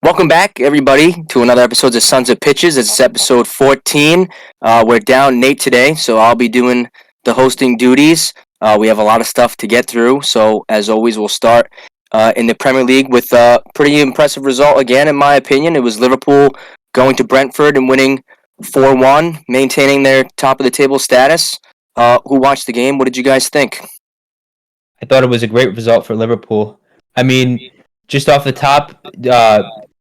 Welcome back, everybody, to another episode of Sons of Pitches. It's episode 14. We're down Nate today, so I'll be doing the hosting duties. We have a lot of stuff to get through, so as always, we'll start in the Premier League with a pretty impressive result again, in my opinion. It was Liverpool going to Brentford and winning 4-1, maintaining their top-of-the-table status. Who watched the game? What did you guys think? I thought it was a great result for Liverpool. I mean, just off the top,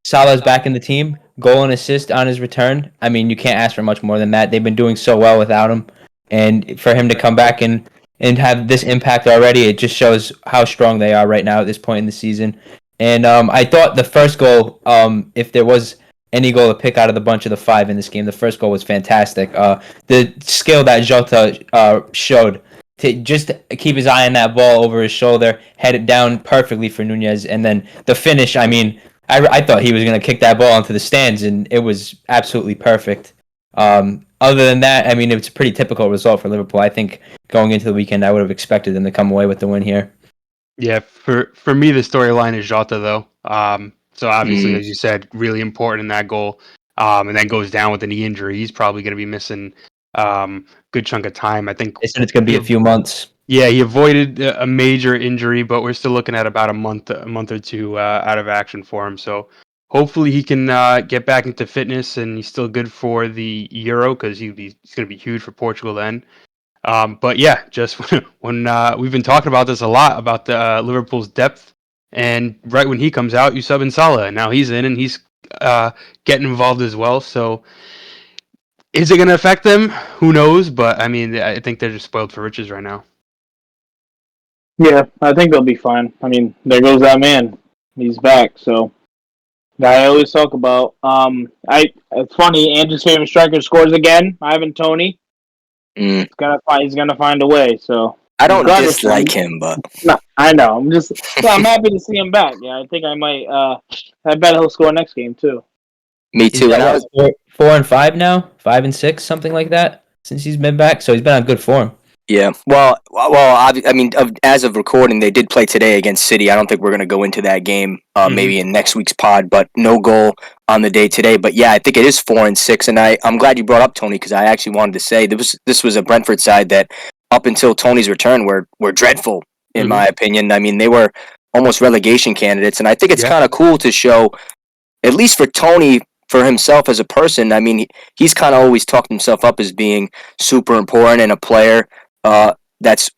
Salah's back in the team, goal and assist on his return. I mean, you can't ask for much more than that. They've been doing so well without him. And for him to come back and have this impact already, it just shows how strong they are right now at this point in the season. And I thought the first goal, if there was any goal to pick out of the bunch of the five in this game, the first goal was fantastic. The skill that Jota showed to just keep his eye on that ball over his shoulder, head it down perfectly for Nunez. And then the finish, I mean, I thought he was going to kick that ball into the stands, and it was absolutely perfect. Other than that, I mean, it's a pretty typical result for Liverpool. I think going into the weekend, I would have expected them to come away with the win here. Yeah, for me, the storyline is Jota, though. So obviously, as you said, really important in that goal. And then goes down with a knee injury. He's probably going to be missing a good chunk of time. I think they said it's going to be a few months. Yeah, he avoided a major injury, but we're still looking at about a month or two out of action for him. So hopefully he can get back into fitness, and he's still good for the Euro because he's going to be huge for Portugal then. But yeah, just when we've been talking about this a lot about the Liverpool's depth, and right when he comes out, you sub in Salah, and now he's in and he's getting involved as well. So is it going to affect them? Who knows? But I mean, I think they're just spoiled for riches right now. Yeah, I think they'll be fine. I mean, there goes that man. He's back, so I always talk about. It's funny. Andrew's favorite striker scores again. Ivan Toney. He's gonna find a way. So I don't dislike him, but no, I know. I'm happy to see him back. Yeah, I think I might. I bet he'll score next game too. Me too. And I was 4 and 5 now, 5 and 6, something like that, since he's been back. So he's been on good form. Yeah, well, I mean, as of recording, they did play today against City. I don't think we're going to go into that game maybe in next week's pod, but no goal on the day today. But yeah, I think it is 4 and 6, and I'm glad you brought up Toney because I actually wanted to say this was a Brentford side that up until Toney's return were dreadful in my opinion. I mean, they were almost relegation candidates, and I think it's kind of cool to show, at least for Toney, for himself as a person. I mean, he's kind of always talked himself up as being super important and a player that's,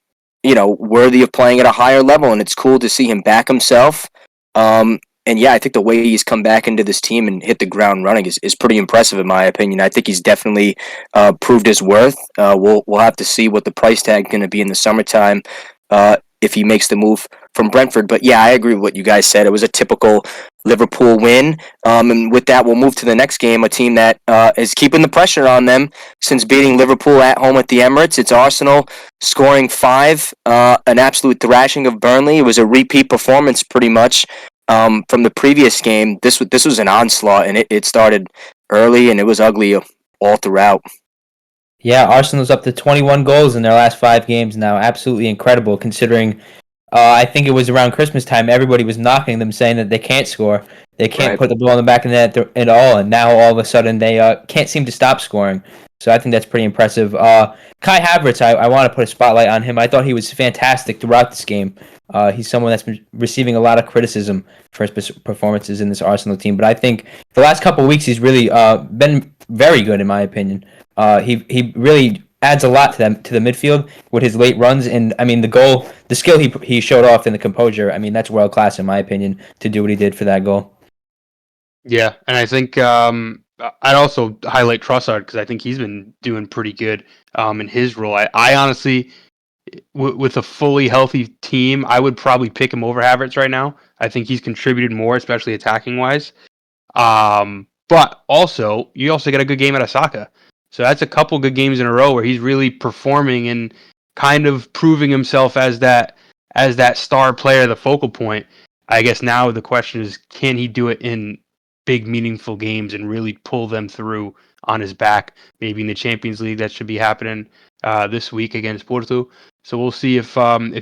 worthy of playing at a higher level, and it's cool to see him back himself. And yeah, I think the way he's come back into this team and hit the ground running is pretty impressive in my opinion. I think he's definitely proved his worth. We'll have to see what the price tag is going to be in the summertime if he makes the move from Brentford. But yeah, I agree with what you guys said. It was a typical Liverpool win. And with that, we'll move to the next game, a team that is keeping the pressure on them since beating Liverpool at home at the Emirates. It's Arsenal scoring 5, an absolute thrashing of Burnley. It was a repeat performance pretty much from the previous game. This was an onslaught, and it started early, and it was ugly all throughout. Yeah, Arsenal's up to 21 goals in their last 5 games now. Absolutely incredible, considering I think it was around Christmas time, everybody was knocking them, saying that they can't score. They can't put the ball in the back of the net at all, and now all of a sudden they can't seem to stop scoring. So I think that's pretty impressive. Kai Havertz, I want to put a spotlight on him. I thought he was fantastic throughout this game. He's someone that's been receiving a lot of criticism for his performances in this Arsenal team, but I think the last couple of weeks he's really been very good in my opinion. He really adds a lot to the midfield with his late runs, and I mean the skill he showed off in the composure. I mean that's world class in my opinion to do what he did for that goal. Yeah, and I think I'd also highlight Trossard because I think he's been doing pretty good in his role. I honestly, with a fully healthy team, I would probably pick him over Havertz right now. I think he's contributed more, especially attacking wise. But also, you also get a good game out of Saka. So that's a couple good games in a row where he's really performing and kind of proving himself as that star player, the focal point. I guess now the question is, can he do it in big, meaningful games and really pull them through on his back? Maybe in the Champions League, that should be happening this week against Porto. So we'll see if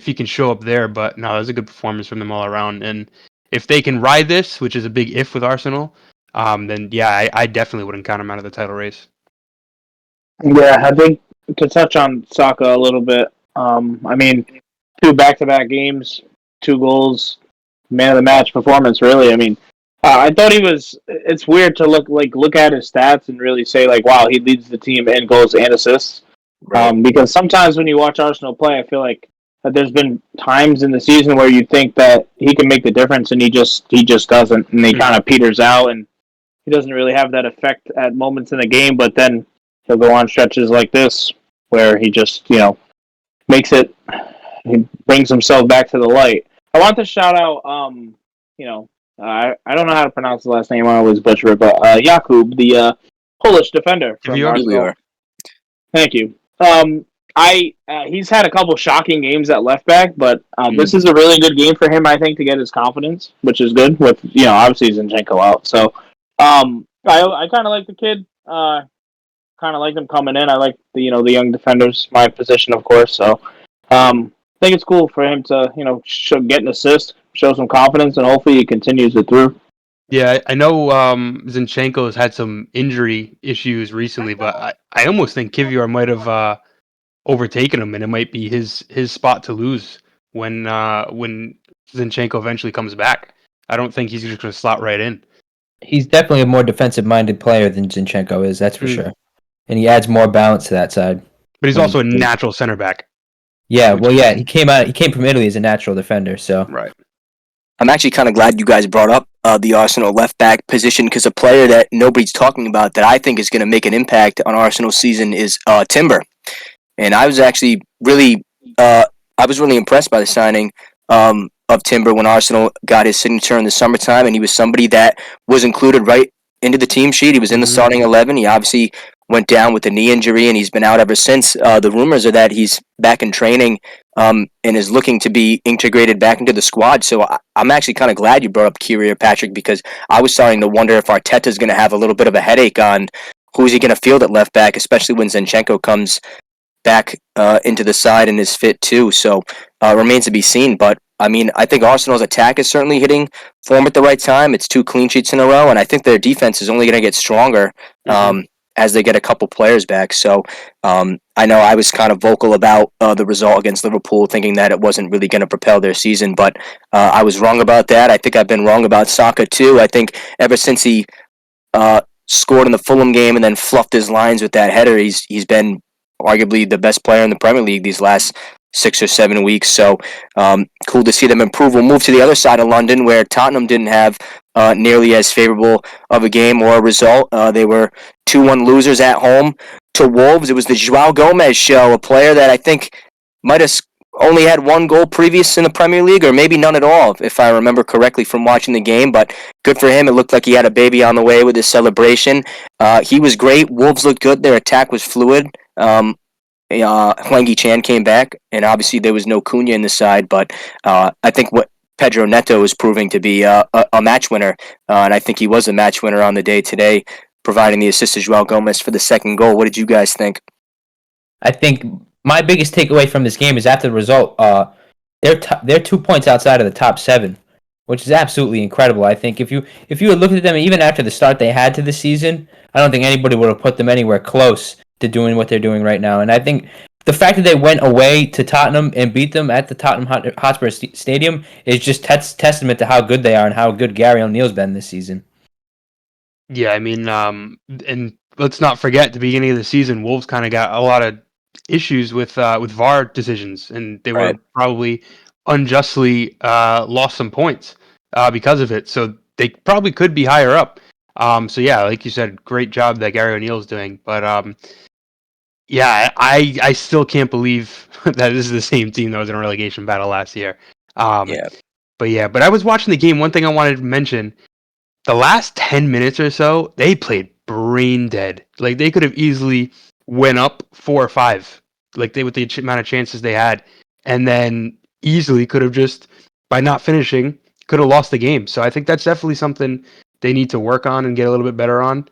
he can show up there. But no, that's a good performance from them all around. And if they can ride this, which is a big if with Arsenal, then yeah, I definitely wouldn't count him out of the title race. Yeah, I think to touch on Saka a little bit, I mean, 2 back-to-back games, 2 goals, man of the match performance. Really, I mean, I thought he was. It's weird to look at his stats and really say like, wow, he leads the team in goals and assists. Right. Because sometimes when you watch Arsenal play, I feel like that there's been times in the season where you think that he can make the difference, and he just doesn't, and he kind of peters out, and he doesn't really have that effect at moments in the game. But then he'll go on stretches like this where he just makes it. He brings himself back to the light. I want to shout out, I don't know how to pronounce the last name. I always butcher it, but Jakub, the Polish defender from Kiwior? Arsenal. Thank you. He's had a couple shocking games at left back, but this is a really good game for him, I think, to get his confidence, which is good with, obviously Zinchenko out. So I kind of like the kid. Kind of like him coming in. I like the young defenders, my position, of course. So I think it's cool for him to get an assist, show some confidence, and hopefully he continues it through. Yeah, I know Zinchenko has had some injury issues recently, but I almost think Kiwior might have overtaken him, and it might be his spot to lose when Zinchenko eventually comes back. I don't think he's just going to slot right in. He's definitely a more defensive-minded player than Zinchenko is, that's for sure. And he adds more balance to that side. But he's also a natural center back. Yeah, he came from Italy as a natural defender, so. Right. I'm actually kind of glad you guys brought up the Arsenal left back position, because a player that nobody's talking about that I think is going to make an impact on Arsenal's season is Timber. And I was actually really impressed by the signing of Timber when Arsenal got his signature in the summertime, and he was somebody that was included right into the team sheet. He was in the starting 11. He obviously went down with a knee injury, and he's been out ever since. The rumors are that he's back in training and is looking to be integrated back into the squad. So I'm actually kind of glad you brought up Kiwior, Patrick, because I was starting to wonder if Arteta's going to have a little bit of a headache on who's he going to field at left back, especially when Zinchenko comes back into the side and is fit too. So remains to be seen. But I mean, I think Arsenal's attack is certainly hitting form at the right time. It's 2 clean sheets in a row, and I think their defense is only going to get stronger as they get a couple players back. So I know I was kind of vocal about the result against Liverpool, thinking that it wasn't really going to propel their season, but I was wrong about that. I think I've been wrong about Saka too. I think ever since he scored in the Fulham game and then fluffed his lines with that header, he's been arguably the best player in the Premier League these last 6 or 7 weeks. So cool to see them improve. We'll move to the other side of London, where Tottenham didn't have nearly as favorable of a game or a result. They were 2-1 losers at home to Wolves. It was the João Gomez show, a player that I think might have only had 1 goal previous in the Premier League, or maybe none at all, if I remember correctly from watching the game. But good for him. It looked like he had a baby on the way with his celebration. He was great. Wolves looked good. Their attack was fluid. Hwang Chan came back, and obviously there was no Cunha in the side, but I think what Pedro Neto is proving to be a match winner, and I think he was a match winner on the day today, providing the assist to João Gomez for the second goal. What did you guys think? I think my biggest takeaway from this game is after the result, they're 2 points outside of the top 7, which is absolutely incredible. I think if you had looked at them even after the start they had to the season, I don't think anybody would have put them anywhere close to doing what they're doing right now. And I think the fact that they went away to Tottenham and beat them at the Tottenham Hotspur Stadium is just testament to how good they are and how good Gary O'Neill's been this season. Yeah, I mean, and let's not forget, at the beginning of the season, Wolves kind of got a lot of issues with VAR decisions, and they were probably unjustly lost some points because of it. So they probably could be higher up. So yeah, like you said, great job that Gary O'Neill's doing. But yeah, I still can't believe that this is the same team that was in a relegation battle last year. But I was watching the game. One thing I wanted to mention, the last 10 minutes or so, they played brain dead. Like they could have easily went up 4 or 5, like with the amount of chances they had, and then easily could have just by not finishing could have lost the game. So I think that's definitely something they need to work on and get a little bit better on.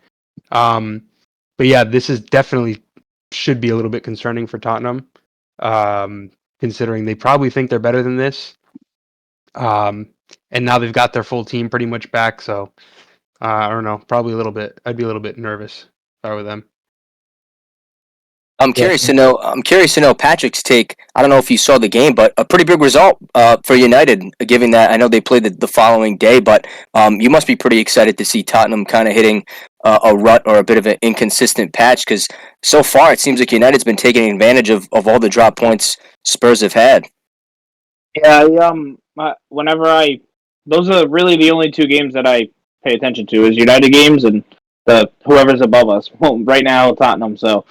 But yeah, this is definitely should be a little bit concerning for Tottenham, considering they probably think they're better than this. And now they've got their full team pretty much back. So I don't know, probably a little bit. I'd be a little bit nervous if I were them. I'm curious to know. I'm curious to know Patrick's take. I don't know if you saw the game, but a pretty big result for United. Given that I know they played the following day, but you must be pretty excited to see Tottenham kind of hitting a rut or a bit of an inconsistent patch. Because so far it seems like United's been taking advantage of all the drop points Spurs have had. Yeah, those are really the only two games that I pay attention to is United games and whoever's above us. Well, right now Tottenham. So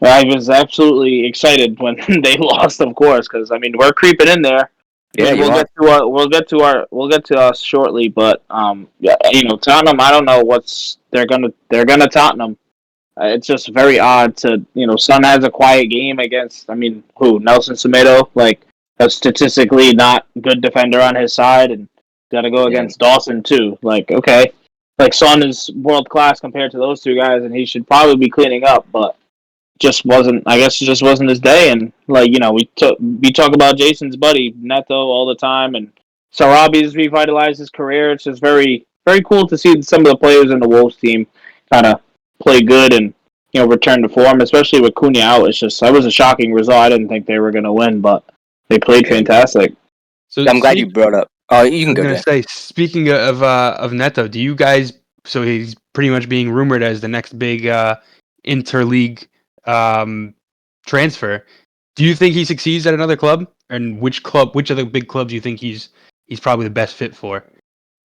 I was absolutely excited when they lost, of course, because I mean we're creeping in there. Yeah, we'll get to us shortly, but yeah, Tottenham. I don't know they're gonna Tottenham. It's just very odd to Son has a quiet game against. I mean, Nelson Semedo, like a statistically not good defender on his side, and got to go against Dawson too. Like okay, like Son is world class compared to those two guys, and he should probably be cleaning up, but. I guess it just wasn't his day, and we talk about Jason's buddy Neto all the time, and Sarabi's revitalized his career. It's just very very cool to see some of the players in the Wolves team kind of play good and return to form, especially with Cunha out. That was a shocking result. I didn't think they were going to win, but they played fantastic. So I'm glad you brought up. You can go. I was going to say, speaking of Neto, do you guys? So he's pretty much being rumored as the next big interleague transfer. Do you think he succeeds at another club? And which of the big clubs do you think he's probably the best fit for?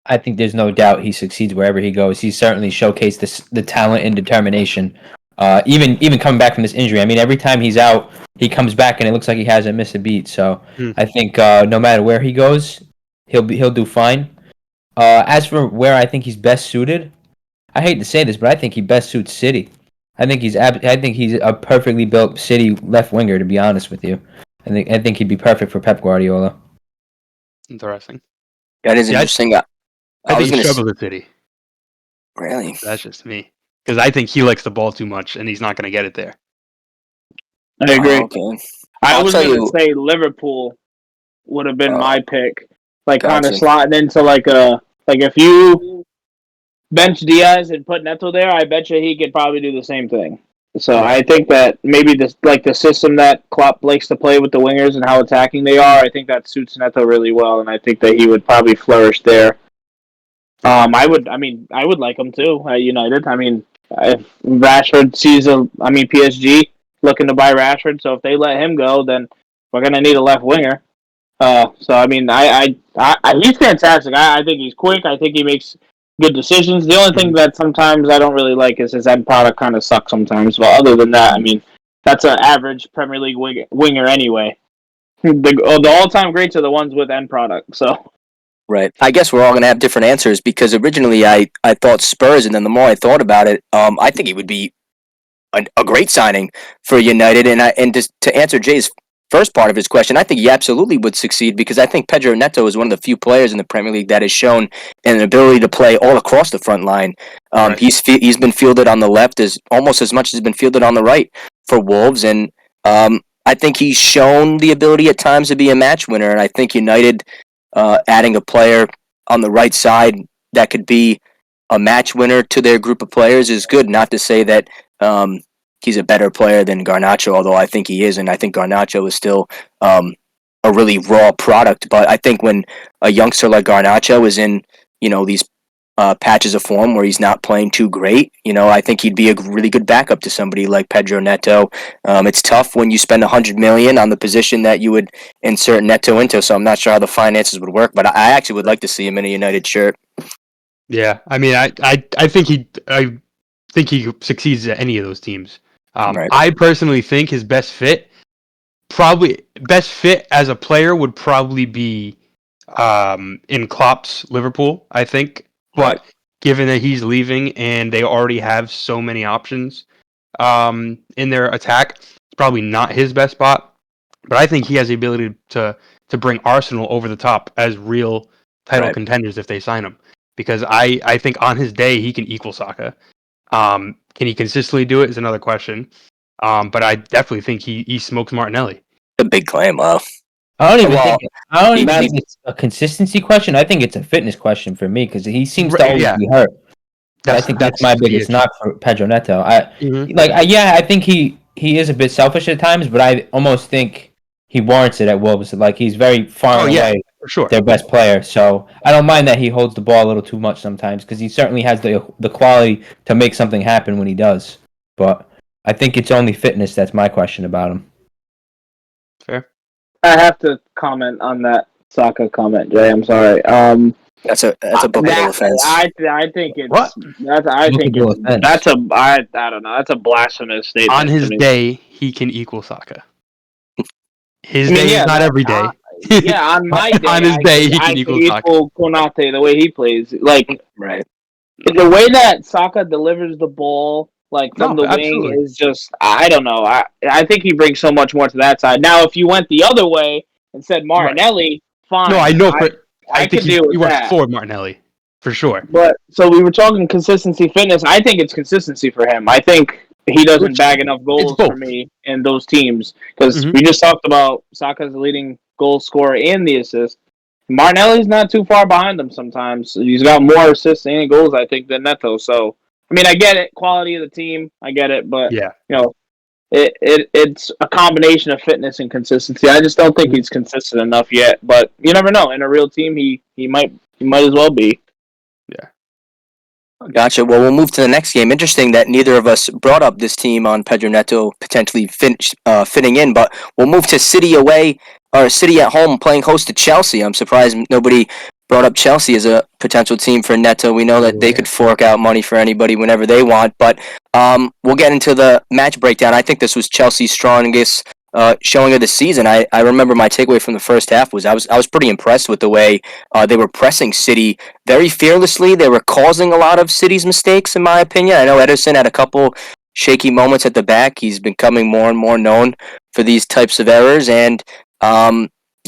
I think there's no doubt he succeeds wherever he goes. He's certainly showcased the talent and determination. Even coming back from this injury, I mean, every time he's out, he comes back and it looks like he hasn't missed a beat. So I think no matter where he goes, he'll do fine. As for where I think he's best suited, I hate to say this, but I think he best suits City. I think he's a perfectly built City left winger. To be honest with you, I think he'd be perfect for Pep Guardiola. Interesting. That is interesting. I think he struggles with City. Really? That's just me, because I think he likes the ball too much, and he's not going to get it there. I agree. Okay. I was going to say Liverpool would have been my pick, kind of slotting into if you bench Diaz and put Neto there, I bet you he could probably do the same thing. So I think that maybe the system that Klopp likes to play with the wingers and how attacking they are, I think that suits Neto really well, and I think that he would probably flourish there. I would like him too at United. I mean, if Rashford sees PSG looking to buy Rashford, so if they let him go, then we're gonna need a left winger. So I mean, he's fantastic. I think he's quick. I think he makes good decisions. The only thing that sometimes I don't really like is his end product kind of sucks sometimes. But other than that, I mean, that's an average Premier League winger anyway. The all-time greats are the ones with end product. So. Right. I guess we're all going to have different answers because originally I thought Spurs, and then the more I thought about it, I think he would be a great signing for United. And just to answer Jay's first part of his question, I think he absolutely would succeed because I think Pedro Neto is one of the few players in the Premier League that has shown an ability to play all across the front line. Right. He's been fielded on the left as almost as much as he's been fielded on the right for Wolves, and I think he's shown the ability at times to be a match winner. And I think United adding a player on the right side that could be a match winner to their group of players is good. Not to say that he's a better player than Garnacho, although I think he is, and I think Garnacho is still a really raw product. But I think when a youngster like Garnacho is in, these patches of form where he's not playing too great, I think he'd be a really good backup to somebody like Pedro Neto. It's tough when you spend $100 million on the position that you would insert Neto into, so I'm not sure how the finances would work, but I actually would like to see him in a United shirt. Yeah, I mean, I think he succeeds at any of those teams. Right. I personally think his best fit as a player would probably be in Klopp's Liverpool, I think. But given that he's leaving and they already have so many options in their attack. It's probably not his best spot, but I think he has the ability to bring Arsenal over the top as real title contenders if they sign him. Because I think on his day he can equal Saka. Can he consistently do it is another question. But I definitely think he smokes Martinelli. A big claim. Well, I don't even think it's a consistency question. I think it's a fitness question for me because he seems to always be hurt. I think that's my biggest knock for Pedro Neto. I think he is a bit selfish at times, but I almost think he warrants it at Wolves. Like he's very far away for sure. Their best player. So I don't mind that he holds the ball a little too much sometimes because he certainly has the quality to make something happen when he does. But I think it's only fitness that's my question about him. Fair. I have to comment on that Saka comment, Jay. I'm sorry. That's a bookable offense. I think it's what? I don't know. That's a blasphemous statement. On his day, he can equal Saka. His day is not every day. On my day, on his day, he can equal Saka. Konate the way he plays, like the way that Saka delivers the ball, like from the wing, is just I don't know. I think he brings so much more to that side. Now, if you went the other way and said Martinelli, fine. No, I know, but I think could deal with he that. went for Martinelli for sure. But so we were talking consistency, fitness. I think it's consistency for him. I think he doesn't bag enough goals for me in those teams because we just talked about Saka's the leading goal scorer and the assist. Martinelli's not too far behind him sometimes. He's got more assists and goals, I think, than Neto. So, I mean, I get it. Quality of the team, I get it. But, it's a combination of fitness and consistency. I just don't think he's consistent enough yet. But you never know. In a real team, he might as well be. Yeah. Gotcha. Well, we'll move to the next game. Interesting that neither of us brought up this team on Pedro Neto potentially fitting in, but we'll move to City away or City at home playing host to Chelsea. I'm surprised nobody brought up Chelsea as a potential team for Neto. We know that they could fork out money for anybody whenever they want, but we'll get into the match breakdown. I think this was Chelsea's strongest showing of the season. I remember my takeaway from the first half was I was pretty impressed with the way they were pressing City very fearlessly. They were causing a lot of City's mistakes, in my opinion. I know Ederson had a couple shaky moments at the back. He's becoming more and more known for these types of errors, and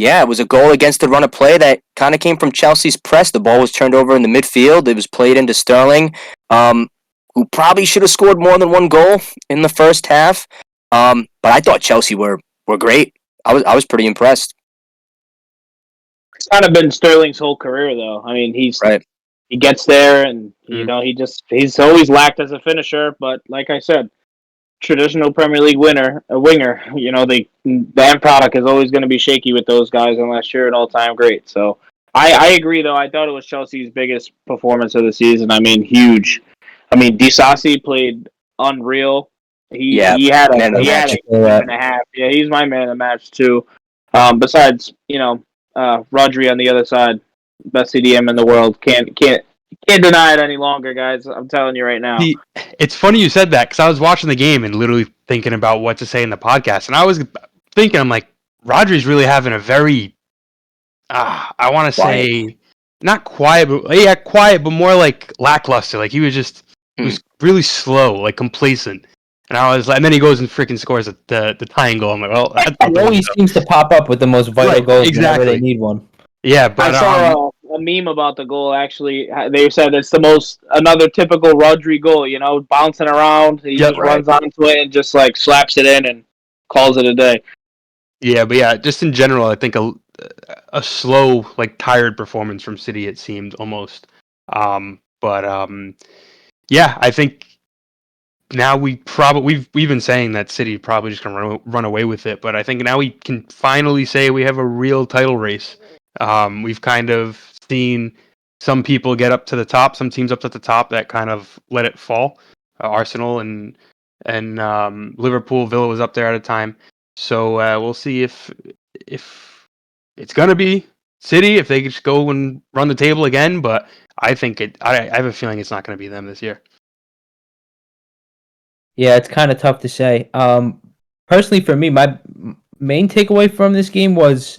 it was a goal against the run of play that kind of came from Chelsea's press. The ball was turned over in the midfield. It was played into Sterling, who probably should have scored more than one goal in the first half. But I thought Chelsea were great. I was pretty impressed. It's kind of been Sterling's whole career, though. I mean, he gets there, and he's always lacked as a finisher. But like I said, traditional Premier League winger. The end product is always going to be shaky with those guys unless you're an all-time great. So I agree, though. I thought it was Chelsea's biggest performance of the season. I mean, huge. I mean, Disasi played unreal. He had a game and a half. Yeah, he's my man of the match too. Besides, Rodri on the other side, best CDM in the world. Can't deny it any longer, guys. I'm telling you right now. It's funny you said that because I was watching the game and literally thinking about what to say in the podcast, and I was thinking, I'm like, Rodri's really having a very, I want to say, not quiet, but quiet, but more like lackluster. Like he was really slow, like complacent. And then he goes and freaking scores the tying goal. I'm like, well, he always seems to pop up with the most vital goals whenever they need one. Yeah, but I saw a meme about the goal. Actually, they said it's another typical Rodri goal. Bouncing around, he runs onto it and just like slaps it in and calls it a day. Yeah, but just in general, I think a slow, like tired performance from City. It seemed almost, I think. Now we've been saying that City probably just gonna run away with it, but I think now we can finally say we have a real title race. We've kind of seen some people get up to the top, some teams up to the top that kind of let it fall. Arsenal and Liverpool, Villa was up there at a time. So we'll see if it's gonna be City, if they just go and run the table again. But I think I have a feeling it's not gonna be them this year. Yeah, it's kind of tough to say. Personally, for me, my main takeaway from this game was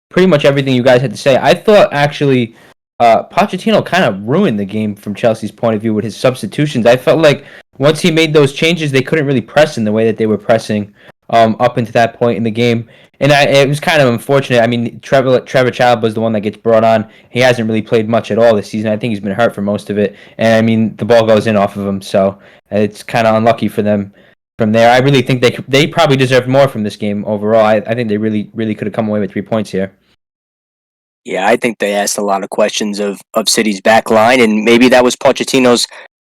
pretty much everything you guys had to say. I thought, actually, Pochettino kind of ruined the game from Chelsea's point of view with his substitutions. I felt like once he made those changes, they couldn't really press in the way that they were pressing up into that point in the game. And it was kind of unfortunate. I mean, Trevor Chalobah was the one that gets brought on. He hasn't really played much at all this season. I think he's been hurt for most of it. And, I mean, the ball goes in off of him, so it's kind of unlucky for them from there. I really think they probably deserved more from this game overall. I think they really, really could have come away with 3 points here. Yeah, I think they asked a lot of questions of City's back line, and maybe that was Pochettino's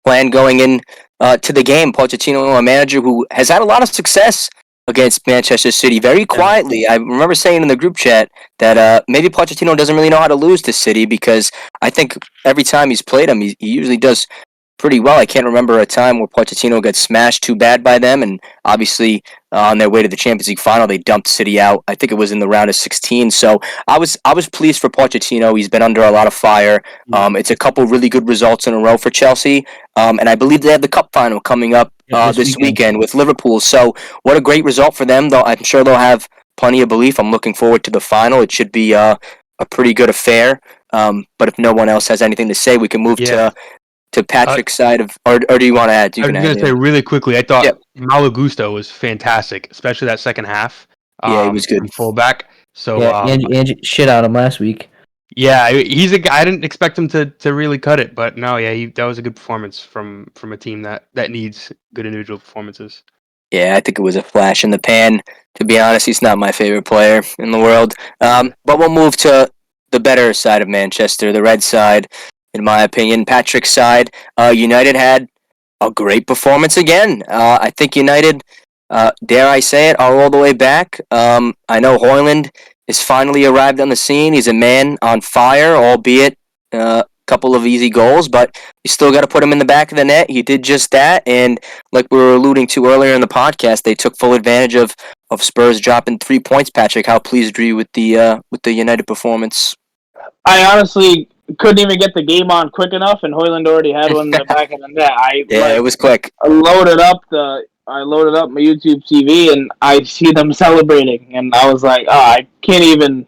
plan going in to the game. Pochettino, a manager who has had a lot of success against Manchester City very quietly. I remember saying in the group chat that maybe Pochettino doesn't really know how to lose to City, because I think every time he's played them, he usually does pretty well. I can't remember a time where Pochettino got smashed too bad by them, and obviously on their way to the Champions League final, they dumped City out. I think it was in the round of 16. So I was pleased for Pochettino. He's been under a lot of fire. It's a couple really good results in a row for Chelsea, and I believe they have the cup final coming up this weekend with Liverpool. So what a great result for them, though. I'm sure they'll have plenty of belief. I'm looking forward to the final. It should be a pretty good affair. But if no one else has anything to say, we can move to Patrick's side of, or do you want to add? I was going to say really quickly, I thought Malo Gusto was fantastic, especially that second half. Yeah, he was good. Fullback. So Angie shit out him last week. Yeah, he's a guy. I didn't expect him to really cut it, but no, that was a good performance from a team that needs good individual performances. Yeah, I think it was a flash in the pan. To be honest, he's not my favorite player in the world. But we'll move to the better side of Manchester, the red side. In my opinion, Patrick's side, United had a great performance again. I think United, dare I say it, are all the way back. I know Højlund has finally arrived on the scene. He's a man on fire, albeit a couple of easy goals, but you still got to put him in the back of the net. He did just that, and like we were alluding to earlier in the podcast, they took full advantage of Spurs dropping 3 points. Patrick, how pleased were you with the United performance? I honestly couldn't even get the game on quick enough, and Højlund already had one in the back of the net. It was quick. I loaded up my YouTube TV, and I see them celebrating, and I was like, I can't even,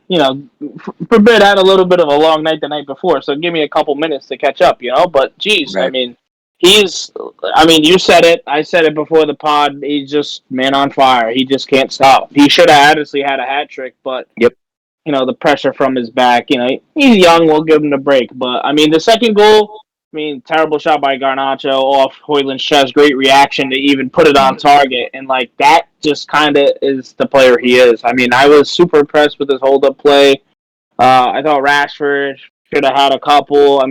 forbid I had a little bit of a long night the night before, so give me a couple minutes to catch up, but geez, right. I mean, you said it, I said it before the pod, he's just man on fire. He just can't stop. He should have honestly had a hat trick, but yep. The pressure from his back, he's young, we'll give him the break. But, the second goal, terrible shot by Garnacho off Højlund's chest, great reaction to even put it on target. And, that just kind of is the player he is. I was super impressed with his hold-up play. I thought Rashford should have had a couple.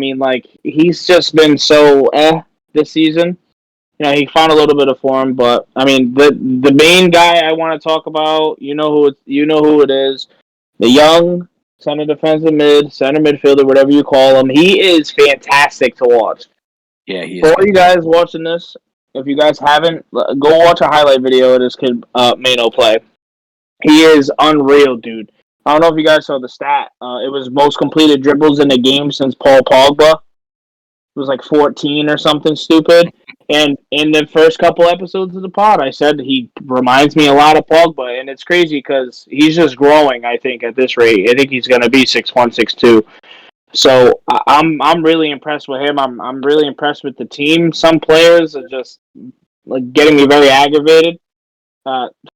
He's just been so this season. He found a little bit of form, but, the main guy I want to talk about, you know who it is. The young center defensive center midfielder, whatever you call him, he is fantastic to watch. Yeah, he is. For all you guys watching this, if you guys haven't, go watch a highlight video of this kid, Mano, play. He is unreal, dude. I don't know if you guys saw the stat. It was most completed dribbles in the game since Paul Pogba. It was like 14 or something stupid. And in the first couple episodes of the pod, I said he reminds me a lot of Pogba, and it's crazy because he's just growing. I think at this rate, I think he's going to be 6'1", 6'2". So I'm really impressed with him. I'm really impressed with the team. Some players are just getting me very aggravated.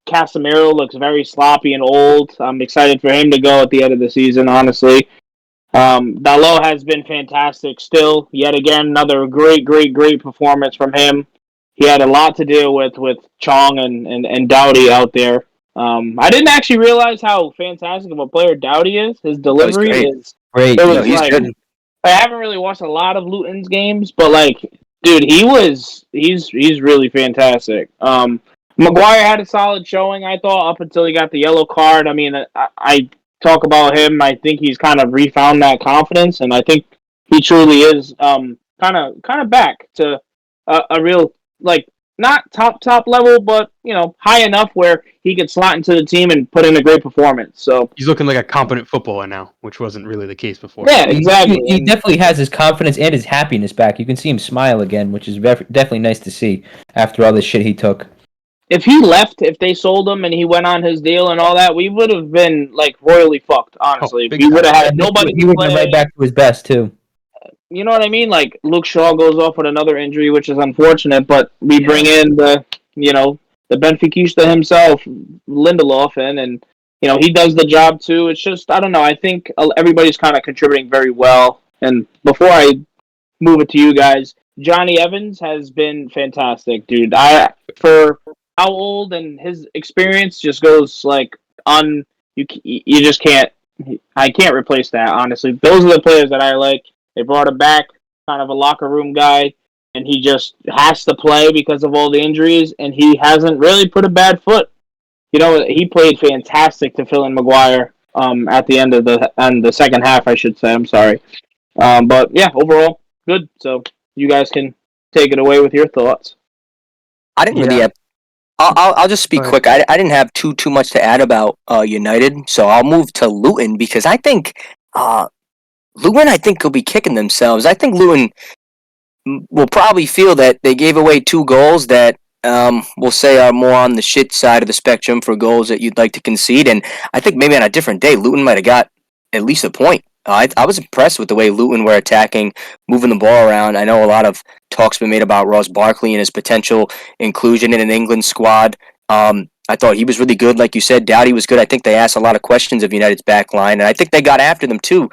Casemiro looks very sloppy and old. I'm excited for him to go at the end of the season, honestly. Dalot has been fantastic still. Yet again, another great performance from him. He had a lot to deal with Chong and Doughty out there. I didn't actually realize how fantastic of a player Doughty is. His delivery is great. He's good. I haven't really watched a lot of Luton's games, but dude, he's really fantastic. Maguire had a solid showing, I thought, up until he got the yellow card. I talk about him. I think he's kind of refound that confidence, and I think he truly is kind of back to a real, not top level, but high enough where he could slot into the team and put in a great performance. So he's looking like a competent footballer now, which wasn't really the case before. Yeah, exactly. He definitely has his confidence and his happiness back. You can see him smile again, which is definitely nice to see after all the shit he took. If he left, if they sold him and he went on his deal and all that, we would have been royally fucked. Honestly, we would have had nobody. He would have right back to his best too. you know what I mean? Like Luke Shaw goes off with another injury, which is unfortunate. But we bring in the Benfica himself, Lindelof, and he does the job too. It's just I don't know. I think everybody's kind of contributing very well. And before I move it to you guys, Johnny Evans has been fantastic, dude. For how old and his experience just goes like on. You just can't. I can't replace that, honestly. Those are the players that I like. They brought him back, kind of a locker room guy, and he just has to play because of all the injuries, and he hasn't really put a bad foot. He played fantastic to fill in Maguire at the end of the second half, I should say. I'm sorry. But yeah, overall, good. So you guys can take it away with your thoughts. I didn't really Yeah. have. I'll just speak Go quick. I didn't have too much to add about United, so I'll move to Luton because I think Luton will be kicking themselves. I think Luton will probably feel that they gave away 2 goals that we'll say are more on the shit side of the spectrum for goals that you'd like to concede, and I think maybe on a different day Luton might have got at least a point. I was impressed with the way Luton were attacking, moving the ball around. I know a lot of talk's been made about Ross Barkley and his potential inclusion in an England squad. I thought he was really good, like you said. Doughty was good. I think they asked a lot of questions of United's back line, and I think they got after them too.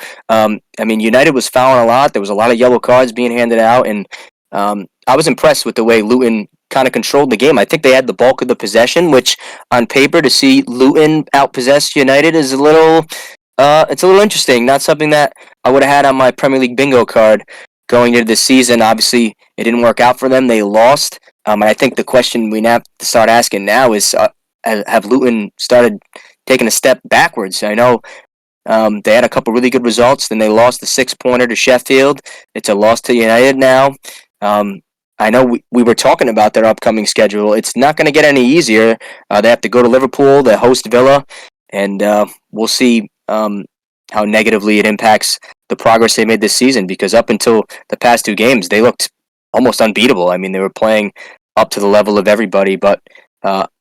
United was fouling a lot. There was a lot of yellow cards being handed out, and I was impressed with the way Luton kind of controlled the game. I think they had the bulk of the possession, which on paper to see Luton outpossess United is it's a little interesting. Not something that I would have had on my Premier League bingo card going into this season. Obviously, it didn't work out for them. They lost. And I think the question we have to start asking now is, have Luton started taking a step backwards? I know they had a couple really good results. Then they lost the 6-pointer to Sheffield. It's a loss to United now. I know we were talking about their upcoming schedule. It's not going to get any easier. They have to go to Liverpool, they host Villa, and we'll see how negatively it impacts the progress they made this season, because up until the past 2 games, they looked almost unbeatable. They were playing up to the level of everybody. But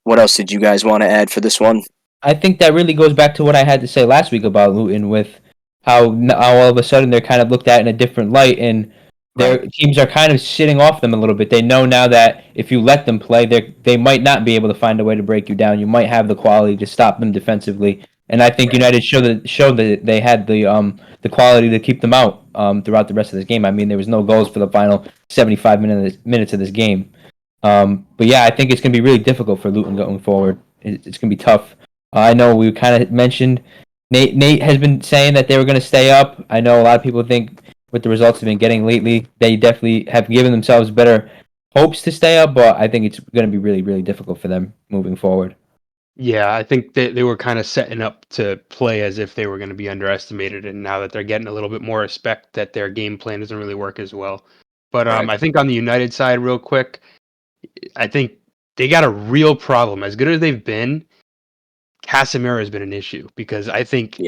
what else did you guys want to add for this one? I think that really goes back to what I had to say last week about Luton, with how all of a sudden they're kind of looked at in a different light, and their teams are kind of sitting off them a little bit. They know now that if you let them play, they might not be able to find a way to break you down. You might have the quality to stop them defensively, and I think United showed that they had the quality to keep them out throughout the rest of this game. There was no goals for the final 75 minutes of this game. But yeah, I think it's going to be really difficult for Luton going forward. It's going to be tough. I know we kind of mentioned Nate has been saying that they were going to stay up. I know a lot of people think with the results they've been getting lately, they definitely have given themselves better hopes to stay up, but I think it's going to be really, really difficult for them moving forward. Yeah, I think they were kind of setting up to play as if they were going to be underestimated, and now that they're getting a little bit more respect, that their game plan doesn't really work as well. But I think on the United side, real quick, I think they got a real problem. As good as they've been, Casemiro has been an issue, because I think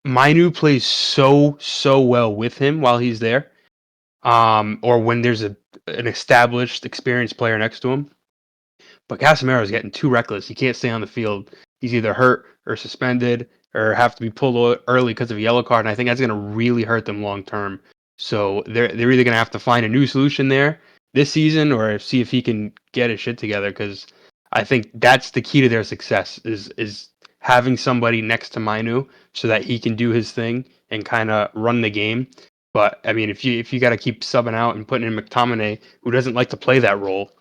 Mainu plays so well with him while he's there, or when there's an established, experienced player next to him. But Casemiro is getting too reckless. He can't stay on the field. He's either hurt or suspended or have to be pulled early because of a yellow card, and I think that's going to really hurt them long term. So they're either going to have to find a new solution there this season, or see if he can get his shit together, because I think that's the key to their success is having somebody next to Mainu so that he can do his thing and kind of run the game. But if you got to keep subbing out and putting in McTominay, who doesn't like to play that role,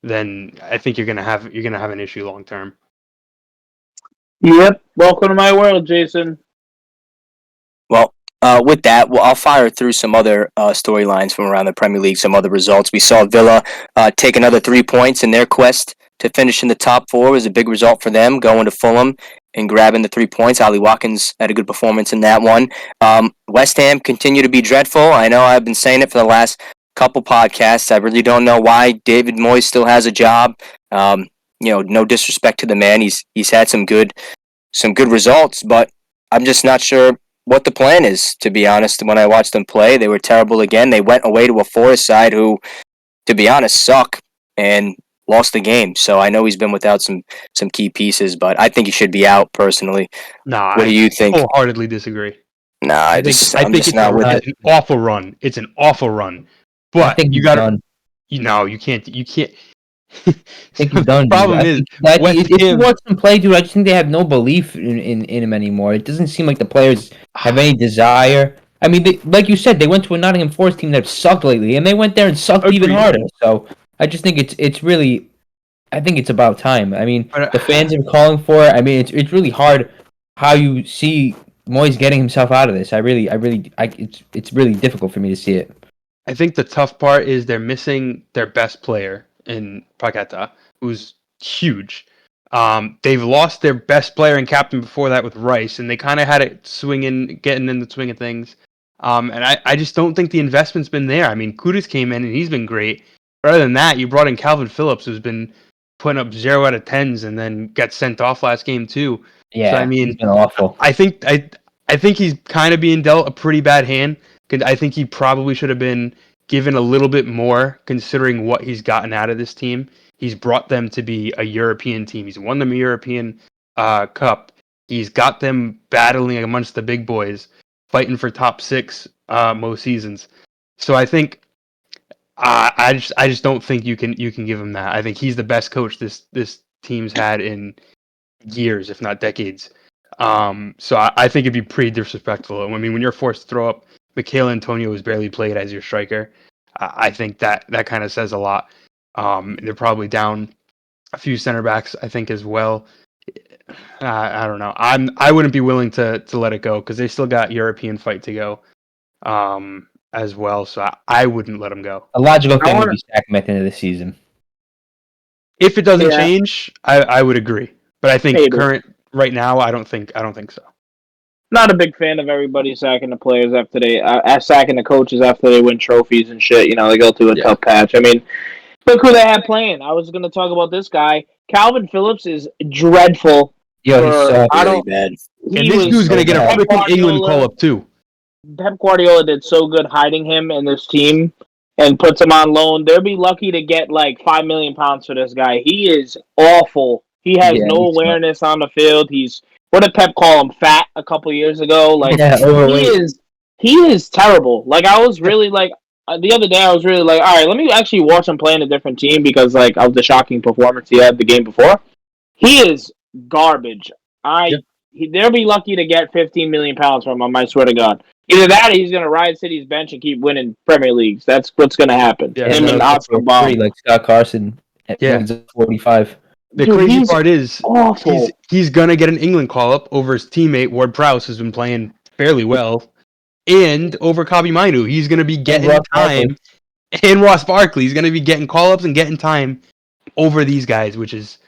then I think you're gonna have an issue long term. Yep. Welcome to my world, Jason. Well, with that, I'll fire through some other storylines from around the Premier League, some other results. We saw Villa take another 3 points in their quest to finish in the top 4. It was a big result for them, going to Fulham and grabbing the 3 points. Ollie Watkins had a good performance in that one. West Ham continue to be dreadful. I know I've been saying it for the last couple podcasts. I really don't know why David Moyes still has a job. No disrespect to the man. He's had some good results, but I'm just not sure what the plan is, to be honest. When I watched them play, they were terrible again. They went away to a Forest side who, to be honest, suck, and lost the game. So I know he's been without some key pieces, but I think he should be out personally. Nah, What do you think? Wholeheartedly disagree. Nah, I'm just it's not with it. an awful run. It's an awful run. I But think you he's got to. done. You can't. You can't. I think he's done. The problem Dude. is, I West think if you Ham. watch them play, dude, I just think they have no belief in him anymore. It doesn't seem like the players have any desire. I mean, like you said, they went to a Nottingham Forest team that sucked lately, and they went there and sucked even Agreed. harder. So I just think it's really, I think it's about time. I mean, But, the fans are calling for it. I mean, it's really hard how you see Moyes getting himself out of this. It's really difficult for me to see it. I think the tough part is they're missing their best player in Paqueta, who's huge. They've lost their best player and captain before that with Rice, and they kind of had it getting in the swing of things. And I just don't think the investment's been there. I mean, Kudus came in and he's been great. But other than that, you brought in Calvin Phillips, who's been putting up 0 out of 10s and then got sent off last game too. Yeah, So I mean, he's been awful. I think he's kind of being dealt a pretty bad hand. I think he probably should have been given a little bit more, considering what he's gotten out of this team. He's brought them to be a European team. He's won them a European Cup. He's got them battling amongst the big boys, fighting for top 6 most seasons. So I think I just don't think you can give him that. I think he's the best coach this team's had in years, if not decades. So I think it'd be pretty disrespectful. I mean, when you're forced to throw up Michail Antonio, who's barely played, as your striker, I think that kind of says a lot. They're probably down a few center backs, I think, as well. I don't know. I wouldn't be willing to let it go because they still got European fight to go as well. So I wouldn't let them go. A logical thing would be sack him at the end of the season. If it doesn't change, I would agree. But I think right now, I don't think so. Not a big fan of everybody sacking the players after sacking the coaches after they win trophies and shit. You know, they go through a tough patch. I mean, look who they had playing. I was going to talk about this guy. Calvin Phillips is dreadful. Yo, he's really bad. And this dude's going to get a freaking England call-up, too. Pep Guardiola did so good hiding him in this team and puts him on loan. They'll be lucky to get like £5 million for this guy. He is awful. He has no awareness on the field. What did Pep call him? Fat a couple years ago. Like he is terrible. Like I was really like the other day. I was really like, all right, let me actually watch him play in a different team because like of the shocking performance he had the game before. He is garbage. They'll be lucky to get £15 million from him. I swear to God. Either that, or he's going to ride City's bench and keep winning Premier Leagues. That's what's going to happen. Yeah, him and Oscar Bob, like Scott Carson at 45. The crazy part is he's going to get an England call-up over his teammate, Ward Prowse, who's been playing fairly well, and over Kobbie Mainoo. He's going to be getting time. And Ross Barkley. He's going to be getting call-ups and getting time over these guys, which is,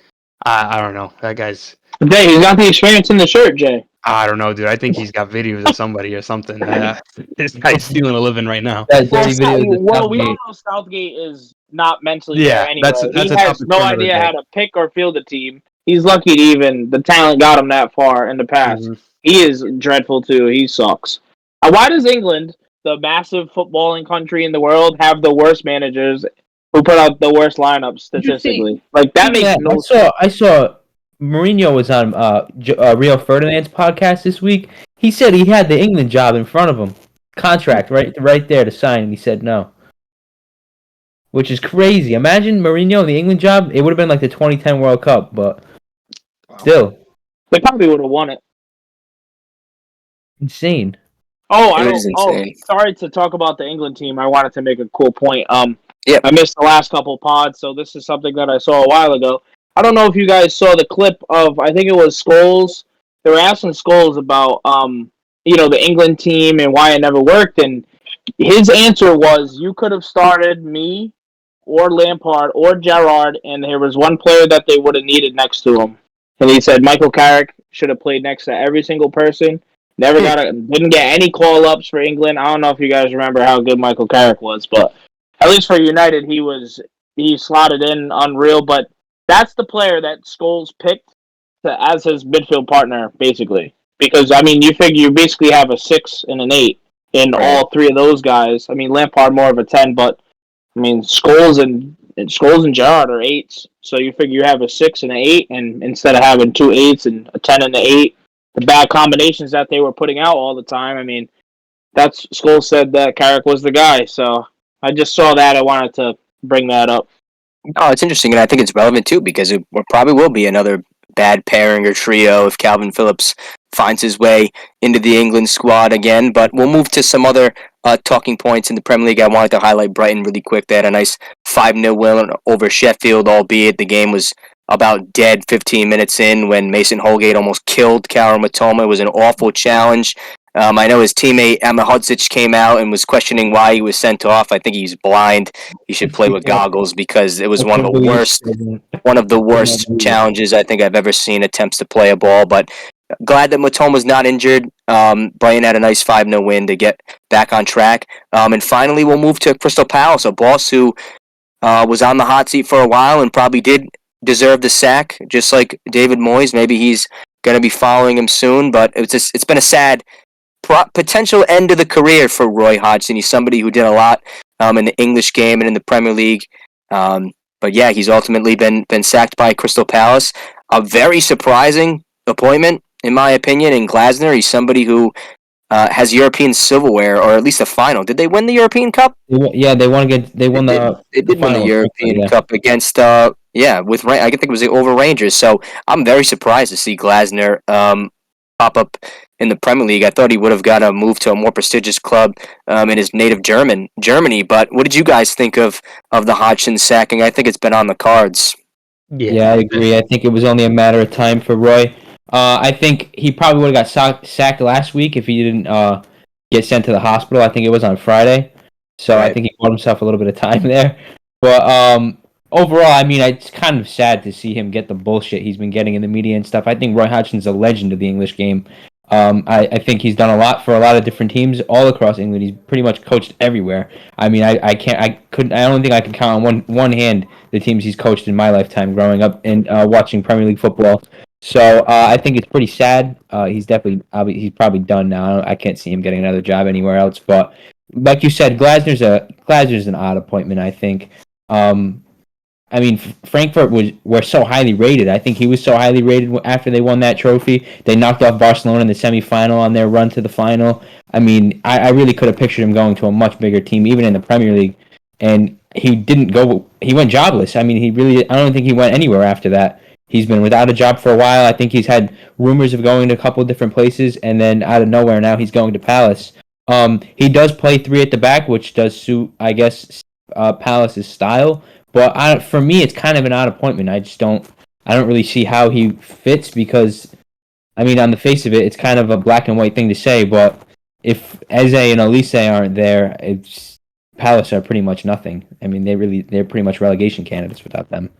I don't know. That guy's... Jay, he's got the experience in the shirt, Jay. I don't know, dude. I think he's got videos of somebody or something. This guy's stealing a living right now. Well, we all know Southgate is not mentally there anyway. He has no idea how to pick or field a team. He's lucky to even the talent got him that far in the past. Mm-hmm. He is dreadful too. He sucks. Why does England, the massive footballing country in the world, have the worst managers who put out the worst lineups statistically? Like that makes no sense. I saw Mourinho was on Rio Ferdinand's podcast this week. He said he had the England job in front of him, contract right there to sign, and he said no, which is crazy. Imagine Mourinho and the England job. It would have been like the 2010 World Cup, but still, they probably would have won it. Insane. Sorry to talk about the England team. I wanted to make a cool point. I missed the last couple pods, so this is something that I saw a while ago. I don't know if you guys saw the clip of, I think it was Scholes. They were asking Scholes about, the England team and why it never worked. And his answer was, you could have started me or Lampard or Gerrard, and there was one player that they would have needed next to him. And he said Michael Carrick should have played next to every single person. Didn't get any call-ups for England. I don't know if you guys remember how good Michael Carrick was, but at least for United, he slotted in unreal, but that's the player that Scholes picked as his midfield partner, basically. Because, I mean, you figure you basically have a 6 and an 8 in all three of those guys. I mean, Lampard more of a 10, but, I mean, Scholes and Gerrard are 8s. So you figure you have a 6 and an 8, and instead of having 2 8s and a 10 and an 8, the bad combinations that they were putting out all the time. I mean, that's Scholes said that Carrick was the guy. So I just saw that. I wanted to bring that up. Oh, it's interesting, and I think it's relevant too because it probably will be another bad pairing or trio if Calvin Phillips finds his way into the England squad again. But we'll move to some other talking points in the Premier League. I wanted to highlight Brighton really quick. They had a nice 5-0 win over Sheffield, albeit the game was about dead 15 minutes in when Mason Holgate almost killed Kara Matoma. It was an awful challenge. I know his teammate Emma Hodzic came out and was questioning why he was sent off. I think he's blind. He should play with goggles because it was one of the worst challenges I think I've ever seen. Attempts to play a ball, but glad that Matoma's not injured. Brighton had a nice 5-0 win to get back on track. And finally, we'll move to Crystal Palace, a boss who was on the hot seat for a while and probably did deserve the sack, just like David Moyes. Maybe he's going to be following him soon, but it's been a sad potential end of the career for Roy Hodgson. He's somebody who did a lot in the English game and in the Premier League. But yeah, he's ultimately been sacked by Crystal Palace. A very surprising appointment, in my opinion, in Glasner. He's somebody who has European silverware, or at least a final. Did they win the European Cup? Yeah, they won. They won the. They did win the European Cup against with I think it was over Rangers. So I'm very surprised to see Glasner pop up in the Premier League. I thought he would have got a move to a more prestigious club in his native Germany. But what did you guys think of the Hodgson sacking? I think it's been on the cards. Yeah, I agree. I think it was only a matter of time for Roy. I think he probably would have got sacked last week if he didn't get sent to the hospital. I think it was on Friday. So right. I think he bought himself a little bit of time there. But overall, I mean, it's kind of sad to see him get the bullshit he's been getting in the media and stuff. I think Roy Hodgson's a legend of the English game. I think he's done a lot for a lot of different teams all across England. He's pretty much coached everywhere. I mean, I don't think I can count on one hand the teams he's coached in my lifetime growing up and watching Premier League football. So I think it's pretty sad. He's probably done now. I can't see him getting another job anywhere else. But like you said, Glasner's an odd appointment, I think. I mean, Frankfurt were so highly rated. I think he was so highly rated after they won that trophy. They knocked off Barcelona in the semifinal on their run to the final. I mean, I really could have pictured him going to a much bigger team, even in the Premier League. And he didn't go. He went jobless. I mean, I don't think he went anywhere after that. He's been without a job for a while. I think he's had rumors of going to a couple of different places, and then out of nowhere now he's going to Palace. He does play 3 at the back, which does suit, I guess, Palace's style. But for me, it's kind of an odd appointment. I don't really see how he fits because, I mean, on the face of it, it's kind of a black and white thing to say. But if Eze and Elise aren't there, Palace are pretty much nothing. I mean, they're pretty much relegation candidates without them.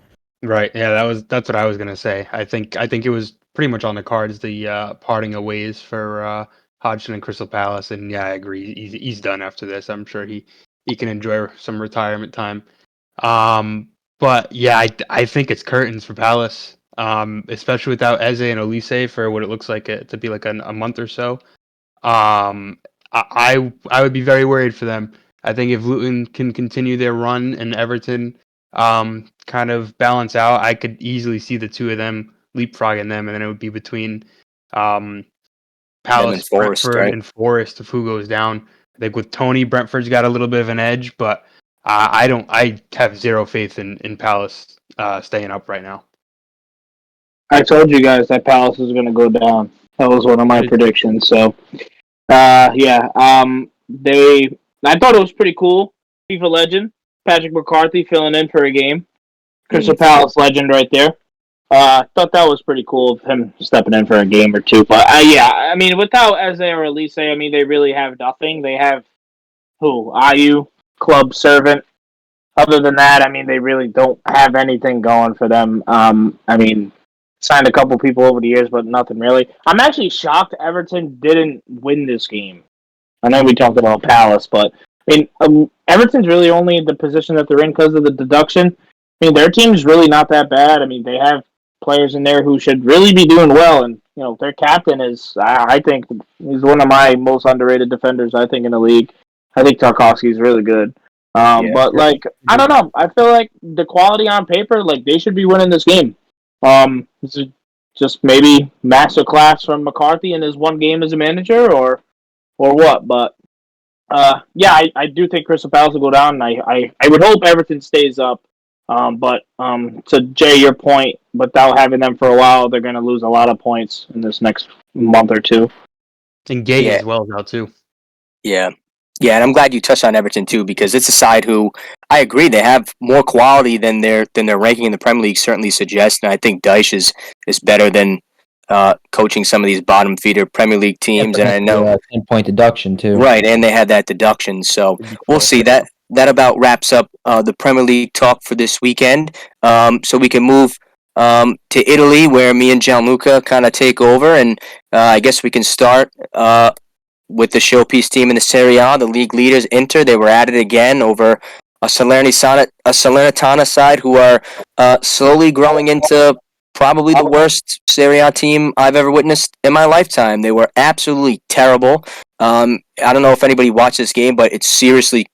Right. Yeah, that's what I was gonna say. I think it was pretty much on the cards, the parting of ways for Hodgson and Crystal Palace. And yeah, I agree. He's done after this. I'm sure he can enjoy some retirement time. But yeah, I think it's curtains for Palace, especially without Eze and Elise for what it looks like it to be like a month or so. I would be very worried for them. I think if Luton can continue their run and Everton kind of balance out, I could easily see the two of them leapfrogging them, and then it would be between Palace, Brentford, right? And Forest if who goes down. I think with Tony, Brentford's got a little bit of an edge, but I have zero faith in Palace staying up right now. I told you guys that Palace is going to go down. That was one of my predictions. So, yeah. I thought it was pretty cool. FIFA legend Patrick McCarthy filling in for a game. Crystal Palace legend right there. Thought that was pretty cool of him stepping in for a game or two. But yeah, I mean, without Eze or Elise, I mean, they really have nothing. They have IU, club servant. Other than that, I mean, they really don't have anything going for them. I mean, signed a couple people over the years, but nothing really. I'm actually shocked Everton didn't win this game. I know we talked about Palace, but I mean, Everton's really only in the position that they're in because of the deduction. I mean, their team's really not that bad. I mean, they have players in there who should really be doing well, and their captain is, I think, he's one of my most underrated defenders. I think in the league. I think Tarkovsky's really good. But I don't know. I feel like the quality on paper, they should be winning this game. just maybe masterclass from McCarthy in his one game as a manager, or what. But I do think Crystal Palace will go down, and I would hope Everton stays up. But to Jay, your point, without having them for a while, they're going to lose a lot of points in this next month or two. And Gay Yeah. as well now too. Yeah. Yeah, and I'm glad you touched on Everton too, because it's a side who I agree they have more quality than their ranking in the Premier League certainly suggests, and I think Dyche is better than coaching some of these bottom feeder Premier League teams. And I know 10-point deduction too. right, and they had that deduction, so It'd be we'll close. see. That about wraps up the Premier League talk for this weekend. So we can move to Italy, where me and Gianluca kind of take over, and I guess we can start with the showpiece team in the Serie A, the league leaders Inter. They were at it again over a Salernitana side who are slowly growing into probably the worst Serie A team I've ever witnessed in my lifetime. They were absolutely terrible. I don't know if anybody watched this game, but it's seriously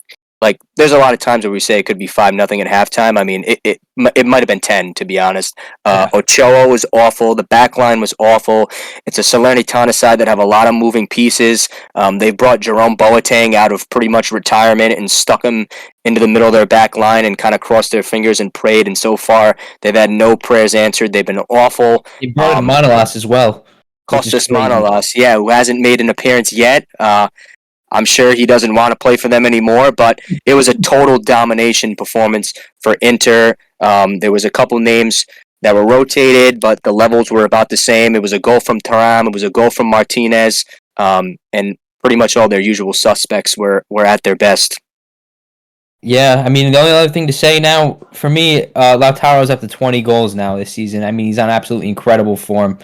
like there's a lot of times where we say it could be 5-0 at halftime. I mean, it might have been 10 to be honest. Ochoa was awful. The back line was awful. It's a Salernitana side that have a lot of moving pieces. They brought Jerome Boateng out of pretty much retirement and stuck him into the middle of their back line and kind of crossed their fingers and prayed. And so far, they've had no prayers answered. They've been awful. He brought in Manolas as well. Costas Manolas, yeah, who hasn't made an appearance yet. I'm sure he doesn't want to play for them anymore, but it was a total domination performance for Inter. There was a couple names that were rotated, but the levels were about the same. It was a goal from Thuram, it was a goal from Martinez, and pretty much all their usual suspects were at their best. Yeah, I mean, the only other thing to say now, for me, Lautaro's up to 20 goals now this season. I mean, he's on absolutely incredible form.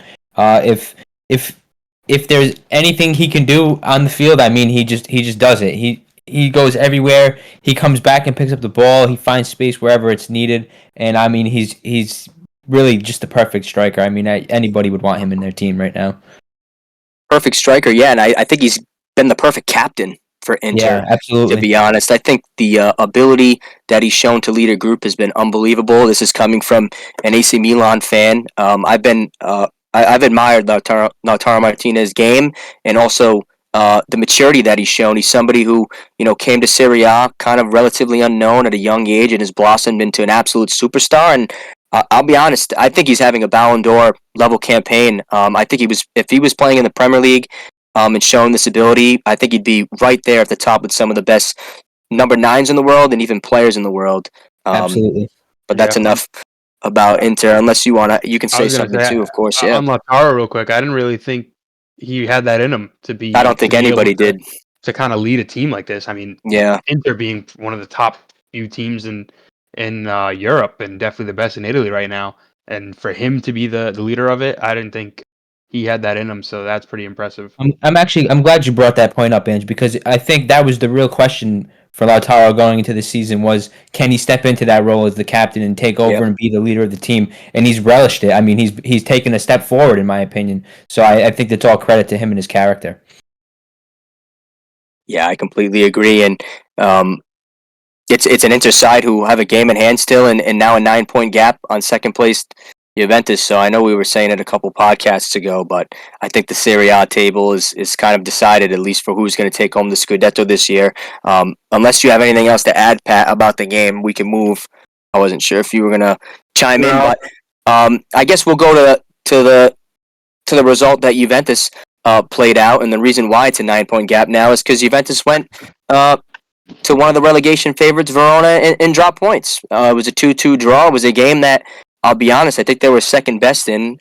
If there's anything he can do on the field, I mean, he just does it. He goes everywhere. He comes back and picks up the ball. He finds space wherever it's needed, and I mean, he's really just the perfect striker. I mean, anybody would want him in their team right now. Perfect striker, yeah, and I think he's been the perfect captain for Inter. Yeah, absolutely. To be honest, I think the ability that he's shown to lead a group has been unbelievable. This is coming from an AC Milan fan. I've admired Lautaro Martinez's game and also the maturity that he's shown. He's somebody who came to Serie A kind of relatively unknown at a young age and has blossomed into an absolute superstar. And I'll be honest, I think he's having a Ballon d'Or level campaign. I think if he was playing in the Premier League and showing this ability, I think he'd be right there at the top with some of the best number 9s in the world and even players in the world. Absolutely. But that's enough about Inter. Unless you can say something too, of course. Yeah. On Lautaro, real quick, I didn't really think he had that in him to be. I don't think anybody did to kind of lead a team like this. I mean, yeah, Inter being one of the top few teams in Europe and definitely the best in Italy right now, and for him to be the leader of it, I didn't think he had that in him. So that's pretty impressive. I'm glad you brought that point up, Ange, because I think that was the real question for Lautaro going into the season was, can he step into that role as the captain and take over and be the leader of the team? And he's relished it. I mean, he's taken a step forward, in my opinion. So I think that's all credit to him and his character. Yeah, I completely agree. And it's an Inter side who have a game in hand still and now a 9-point gap on second place Juventus. So I know we were saying it a couple podcasts ago, but I think the Serie A table is kind of decided, at least for who's going to take home the Scudetto this year. Unless you have anything else to add, Pat, about the game, we can move. I wasn't sure if you were going to chime in, but I guess we'll go to the result that Juventus played out, and the reason why it's a 9-point gap now is because Juventus went to one of the relegation favorites, Verona, and dropped points. It was a 2-2 draw. It was a game that, I'll be honest, I think they were second best in,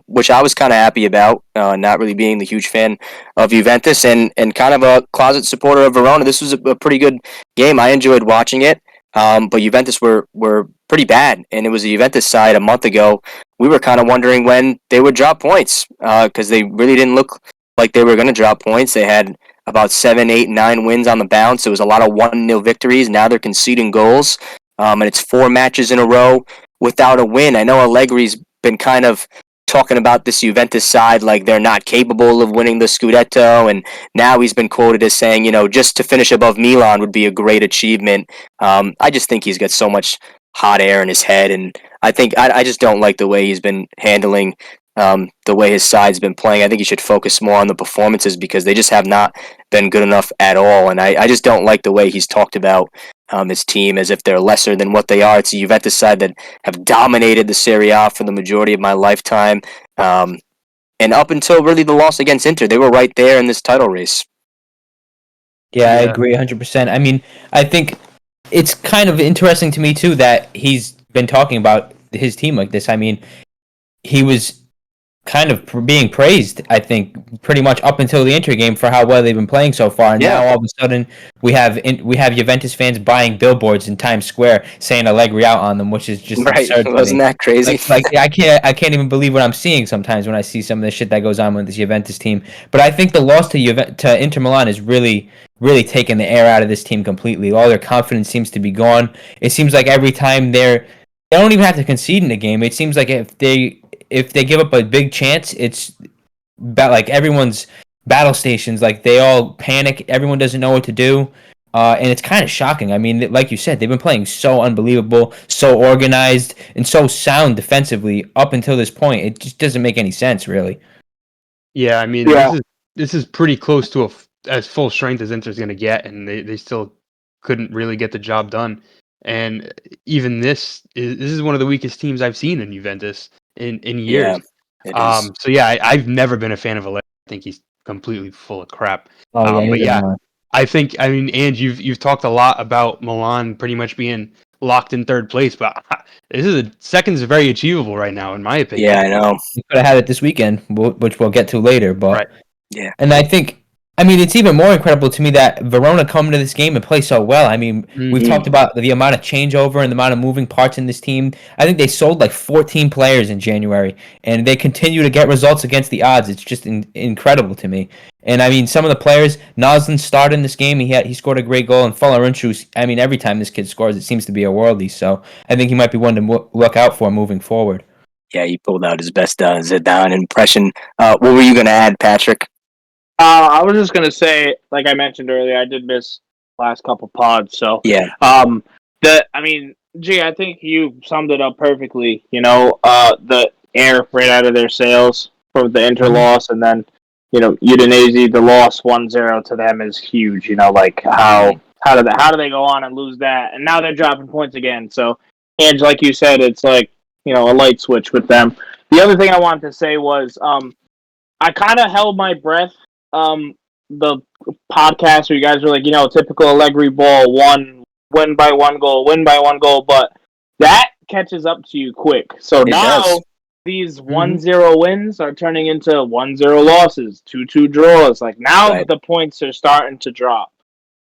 which I was kind of happy about, not really being the huge fan of Juventus and kind of a closet supporter of Verona. This was a pretty good game. I enjoyed watching it, but Juventus were pretty bad, and it was a Juventus side a month ago. We were kind of wondering when they would drop points because they really didn't look like they were going to drop points. They had about 7, 8, 9 wins on the bounce. It was a lot of 1-0 victories. Now they're conceding goals, and it's 4 matches in a row without a win. I know Allegri's been kind of talking about this Juventus side like they're not capable of winning the Scudetto, and now he's been quoted as saying, just to finish above Milan would be a great achievement. I just think he's got so much hot air in his head, and I think I just don't like the way he's been handling the way his side's been playing. I think he should focus more on the performances because they just have not been good enough at all. And I just don't like the way he's talked about his team as if they're lesser than what they are. It's the Juventus side that have dominated the Serie A for the majority of my lifetime. And up until really the loss against Inter, they were right there in this title race. Yeah, I agree 100%. I mean, I think it's kind of interesting to me, too, that he's been talking about his team like this. I mean, he was kind of being praised, I think, pretty much up until the Inter game for how well they've been playing so far. And now all of a sudden we have Juventus fans buying billboards in Times Square saying Allegri out on them, which is just absurd. Wasn't that crazy? Like I can't even believe what I'm seeing sometimes when I see some of the shit that goes on with this Juventus team. But I think the loss to Inter Milan is really taken the air out of this team completely. All their confidence seems to be gone. It seems like every time they don't even have to concede in a game. It seems like if they give up a big chance, it's like everyone's battle stations. Like they all panic. Everyone doesn't know what to do, and it's kind of shocking. I mean, like you said, they've been playing so unbelievable, so organized, and so sound defensively up until this point. It just doesn't make any sense, really. Yeah, I mean, this is pretty close to as full strength as Inter's going to get, and they still couldn't really get the job done. And even this is one of the weakest teams I've seen in Juventus in years. Yeah, it is. So yeah, I've never been a fan of Allegri. I think he's completely full of crap. But yeah, I mean, and you've talked a lot about Milan pretty much being locked in third place, but second is very achievable right now, in my opinion. Yeah, I know. We could have had it this weekend, which we'll get to later. But right. Yeah, and I think. I mean, it's even more incredible to me that Verona come to this game and play so well. I mean, we've talked about the amount of changeover and the amount of moving parts in this team. I think they sold like 14 players in January, and they continue to get results against the odds. It's just incredible to me. And I mean, some of the players, Noslin started in this game. He scored a great goal, and Folarinchu, I mean, every time this kid scores, it seems to be a worldie. So I think he might be one to look out for moving forward. Yeah, he pulled out his best Zidane impression. What were you going to add, Patrick? I was just gonna say, like I mentioned earlier, I did miss last couple pods, so yeah. I think you summed it up perfectly. You know, the air right out of their sails from the Inter loss, and then Udinese, the loss 1-0 to them is huge. You know, like how do they go on and lose that, and now they're dropping points again. So, and like you said, it's like a light switch with them. The other thing I wanted to say was, I kind of held my breath. The podcast where you guys were like, typical Allegri ball, win by one goal, but that catches up to you quick. So now these 1-0 wins are turning into 1-0 losses, 2-2 draws. Like now the points are starting to drop.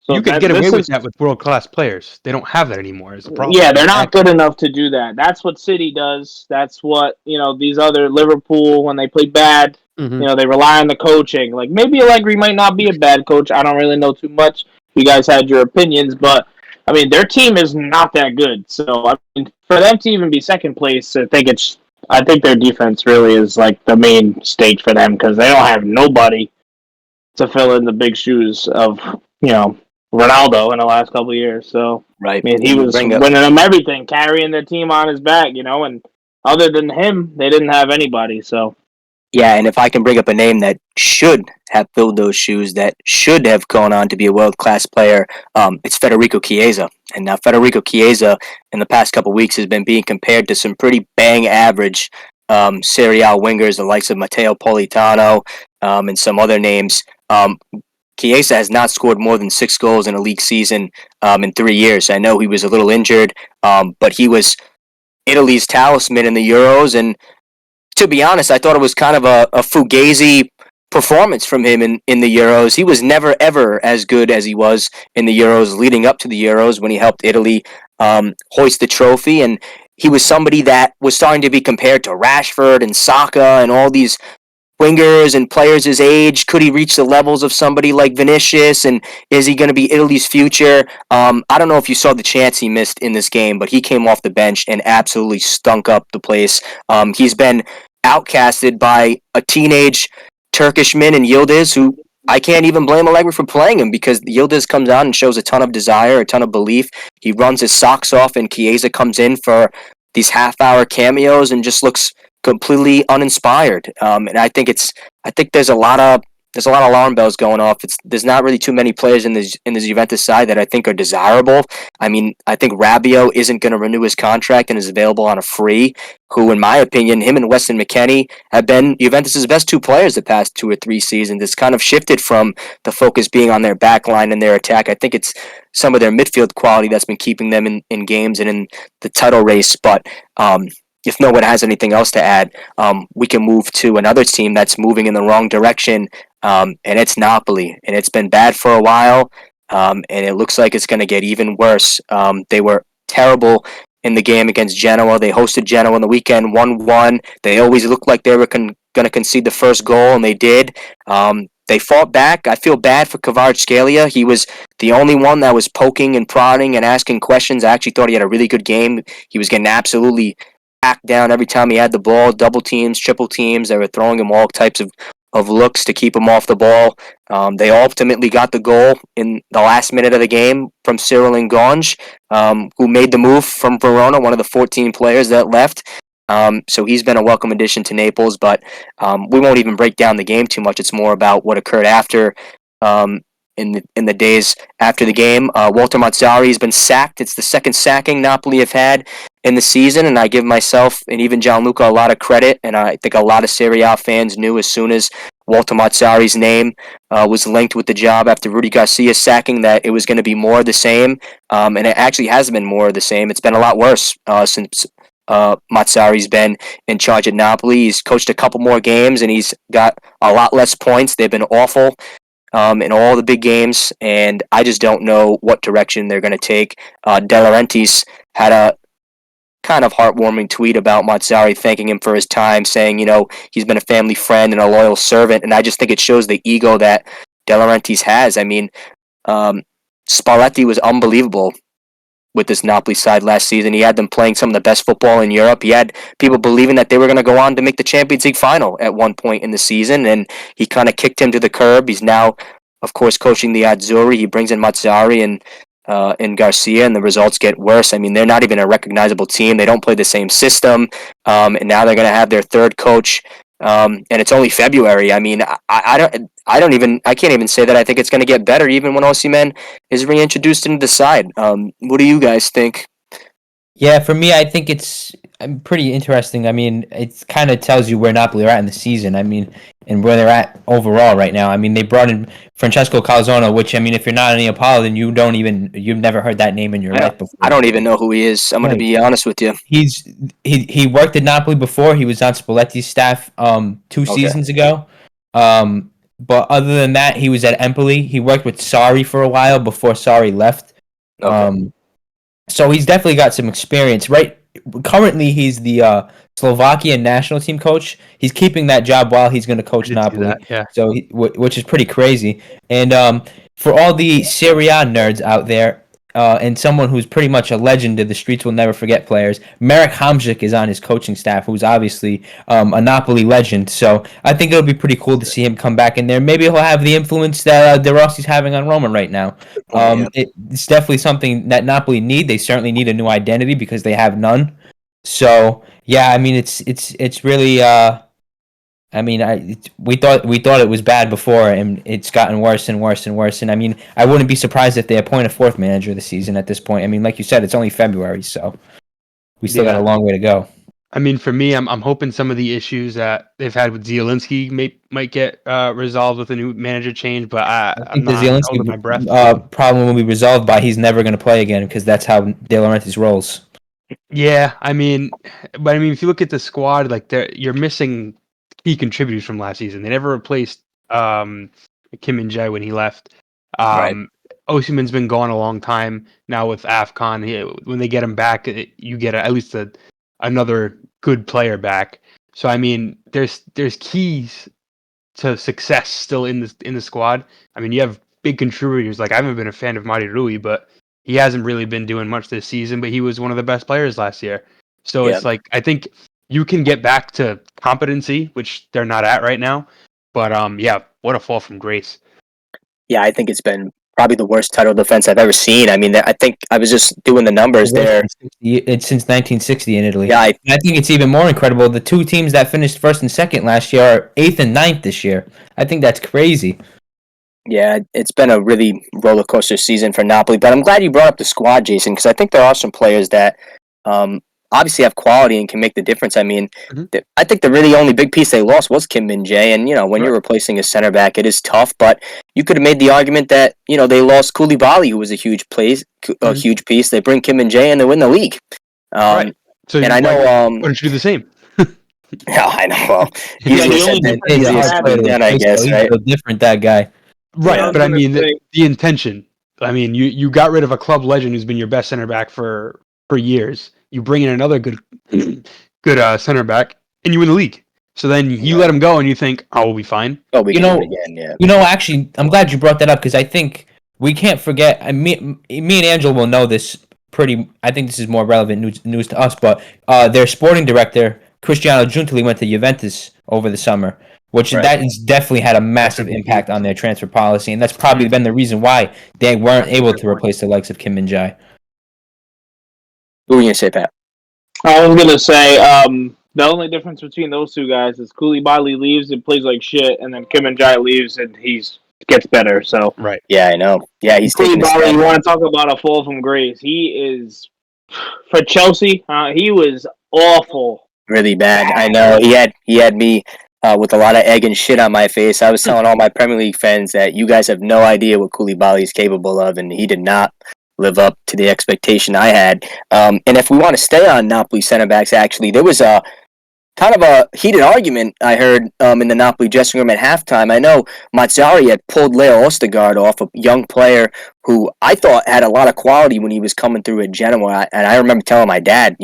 So you could get away with that with world-class players. They don't have that anymore as a problem. Yeah, they're not good enough to do that. That's what City does. That's what, these other Liverpool, when they play bad, they rely on the coaching. Like, maybe Allegri might not be a bad coach. I don't really know too much. You guys had your opinions, but, I mean, their team is not that good. So, I mean, for them to even be second place, I think their defense really is, like, the main stake for them because they don't have nobody to fill in the big shoes of, Ronaldo in the last couple of years. So, right. I mean, he was winning them everything, carrying the team on his back, and other than him, they didn't have anybody. So, yeah, and if I can bring up a name that should have filled those shoes, that should have gone on to be a world-class player, it's Federico Chiesa. And now Federico Chiesa, in the past couple of weeks, has been being compared to some pretty bang-average Serie A wingers, the likes of Matteo Politano and some other names. Chiesa has not scored more than 6 goals in a league season in 3 years. I know he was a little injured, but he was Italy's talisman in the Euros, and to be honest, I thought it was kind of a fugazi performance from him in the Euros. He was never, ever as good as he was in the Euros leading up to the Euros when he helped Italy hoist the trophy, and he was somebody that was starting to be compared to Rashford and Saka and all these wingers and players his age. Could he reach the levels of somebody like Vinicius, and is he going to be Italy's future? I don't know if you saw the chance he missed in this game, but he came off the bench and absolutely stunk up the place. He's been outcasted by a teenage Turkishman in Yildiz, who I can't even blame Allegri for playing him because Yildiz comes out and shows a ton of desire, a ton of belief. He runs his socks off, and Chiesa comes in for these half-hour cameos and just looks completely uninspired. And I think there's a lot of alarm bells going off. There's not really too many players in the Juventus side that I think are desirable. I mean, I think Rabiot isn't going to renew his contract and is available on a free. Who, in my opinion, him and Weston McKennie have been Juventus's best two players the past 2 or 3 seasons. It's kind of shifted from the focus being on their back line and their attack. I think it's some of their midfield quality that's been keeping them in games and in the title race. But if no one has anything else to add, we can move to another team that's moving in the wrong direction, and it's Napoli. And it's been bad for a while, and it looks like it's going to get even worse. They were terrible in the game against Genoa. They hosted Genoa on the weekend, 1-1. They always looked like they were going to concede the first goal, and they did. They fought back. I feel bad for Kvaratskhelia. He was the only one that was poking and prodding and asking questions. I actually thought he had a really good game. He was getting absolutely hacked down every time he had the ball, double teams, triple teams. They were throwing him all types of looks to keep him off the ball. They ultimately got the goal in the last minute of the game from Cyril Ngonge, who made the move from Verona, one of the 14 players that left. So he's been a welcome addition to Naples, but we won't even break down the game too much. It's more about what occurred after, in the days after the game. Walter Mazzarri has been sacked. It's the second sacking Napoli have had in the season, and I give myself and even Gianluca a lot of credit, and I think a lot of Serie A fans knew as soon as Walter Mazzarri's name was linked with the job after Rudy Garcia's sacking that it was going to be more of the same, and it actually has been more of the same. It's been a lot worse since Mazzarri's been in charge at Napoli. He's coached a couple more games, and he's got a lot less points. They've been awful in all the big games, and I just don't know what direction they're going to take. De Laurentiis had a kind of heartwarming tweet about Mazzarri, thanking him for his time, saying, he's been a family friend and a loyal servant, and I just think it shows the ego that De Laurentiis has. I mean, Spalletti was unbelievable with this Napoli side last season. He had them playing some of the best football in Europe. He had people believing that they were going to go on to make the Champions League final at one point in the season, and he kind of kicked him to the curb. He's now, of course, coaching the Azzurri. He brings in Mazzarri and Garcia, and the results get worse. I mean, they're not even a recognizable team. They don't play the same system, and now they're going to have their third coach, and it's only February. I mean, I can't even say that I think it's going to get better even when Osimhen is reintroduced into the side. What do you guys think? Yeah, for me, I think it's pretty interesting. I mean, it kind of tells you where Napoli are at in the season. I mean, and where they're at overall right now. I mean, they brought in Francesco Calzona, which, I mean, if you're not a Neapolitan, you've never heard that name in your life before. I don't even know who he is. I'm going to be honest with you. He worked at Napoli before. He was on Spalletti's staff 2 seasons ago. But other than that, he was at Empoli. He worked with Sarri for a while before Sarri left. Okay. So he's definitely got some experience. Right. Currently, he's the Slovakian national team coach. He's keeping that job while he's going to coach Napoli. Yeah. So, which is pretty crazy. And for all the Serie A nerds out there, and someone who's pretty much a legend of the streets will never forget players, Marek Hamšík is on his coaching staff, who's obviously a Napoli legend. So I think it'll be pretty cool to see him come back in there. Maybe he'll have the influence that De Rossi's having on Roma right now. It's definitely something that Napoli need. They certainly need a new identity because they have none. So yeah, I mean it's really. I mean, we thought it was bad before, and it's gotten worse and worse and worse. And I mean, I wouldn't be surprised if they appoint a fourth manager this season at this point. I mean, like you said, it's only February, so we still got a long way to go. I mean, for me, I'm hoping some of the issues that they've had with Zielinski might get resolved with a new manager change. But I'm not holding my breath. Problem will be resolved by he's never going to play again because that's how De Laurentiis rolls. Yeah, I mean, if you look at the squad, like you're missing key contributors from last season. They never replaced Kim Min-jae when he left. Right. Osimhen's been gone a long time now with AFCON. When they get him back, you get at least another good player back. So I mean, there's keys to success still in the squad. I mean, you have big contributors. Like I haven't been a fan of Mari Rui, but he hasn't really been doing much this season. But he was one of the best players last year. So It's like I think you can get back to competency, which they're not at right now. But what a fall from grace. Yeah, I think it's been probably the worst title defense I've ever seen. I mean, I think I was just doing the numbers there. It's since 1960 in Italy. Yeah, I think it's even more incredible. The two teams that finished first and second last year are 8th and 9th this year. I think that's crazy. Yeah, it's been a really roller coaster season for Napoli, but I'm glad you brought up the squad, Jason, because I think there are some players that obviously have quality and can make the difference. I mean, I think the really only big piece they lost was Kim Min-jae, and when you're replacing a center back, it is tough. But you could have made the argument that they lost Koulibaly, who was a huge piece. They bring Kim Min-jae and they win the league. Right. So and I know. Why don't you do the same? Yeah, I know. Well, easier said than done, I guess. He's Right. so different, that guy. Right, Yeah, but I mean the intention. I mean, you got rid of a club legend who's been your best center back for years. You bring in another good center back, and you win the league. So then you let him go, and you think, "Oh, we'll be fine." Oh, we can do it again. Yeah. Actually, I'm glad you brought that up because I think we can't forget. Me and Angela will know this pretty. I think this is more relevant news to us, but their sporting director Cristiano Giuntoli went to Juventus over the summer, which that has definitely had a massive impact on their transfer policy, and that's probably been the reason why they weren't able to replace the likes of Kim Min-jae. What were you gonna say, Pat? I was gonna say the only difference between those two guys is Koulibaly leaves and plays like shit, and then Kim Min-jae leaves and gets better. So Right. Yeah, I know. Yeah, he's taking a Koulibaly. step. You want to talk about a fall from grace? He is for Chelsea. He was awful. Really bad. I know. He had me with a lot of egg and shit on my face. I was telling all my Premier League fans that you guys have no idea what Koulibaly is capable of, and he did not live up to the expectation I had. And if we want to stay on Napoli center backs, actually, there was a kind of a heated argument I heard in the Napoli dressing room at halftime. I know Mazzari had pulled Leo Ostegard off, a young player who I thought had a lot of quality when he was coming through at Genoa. And I remember telling my dad,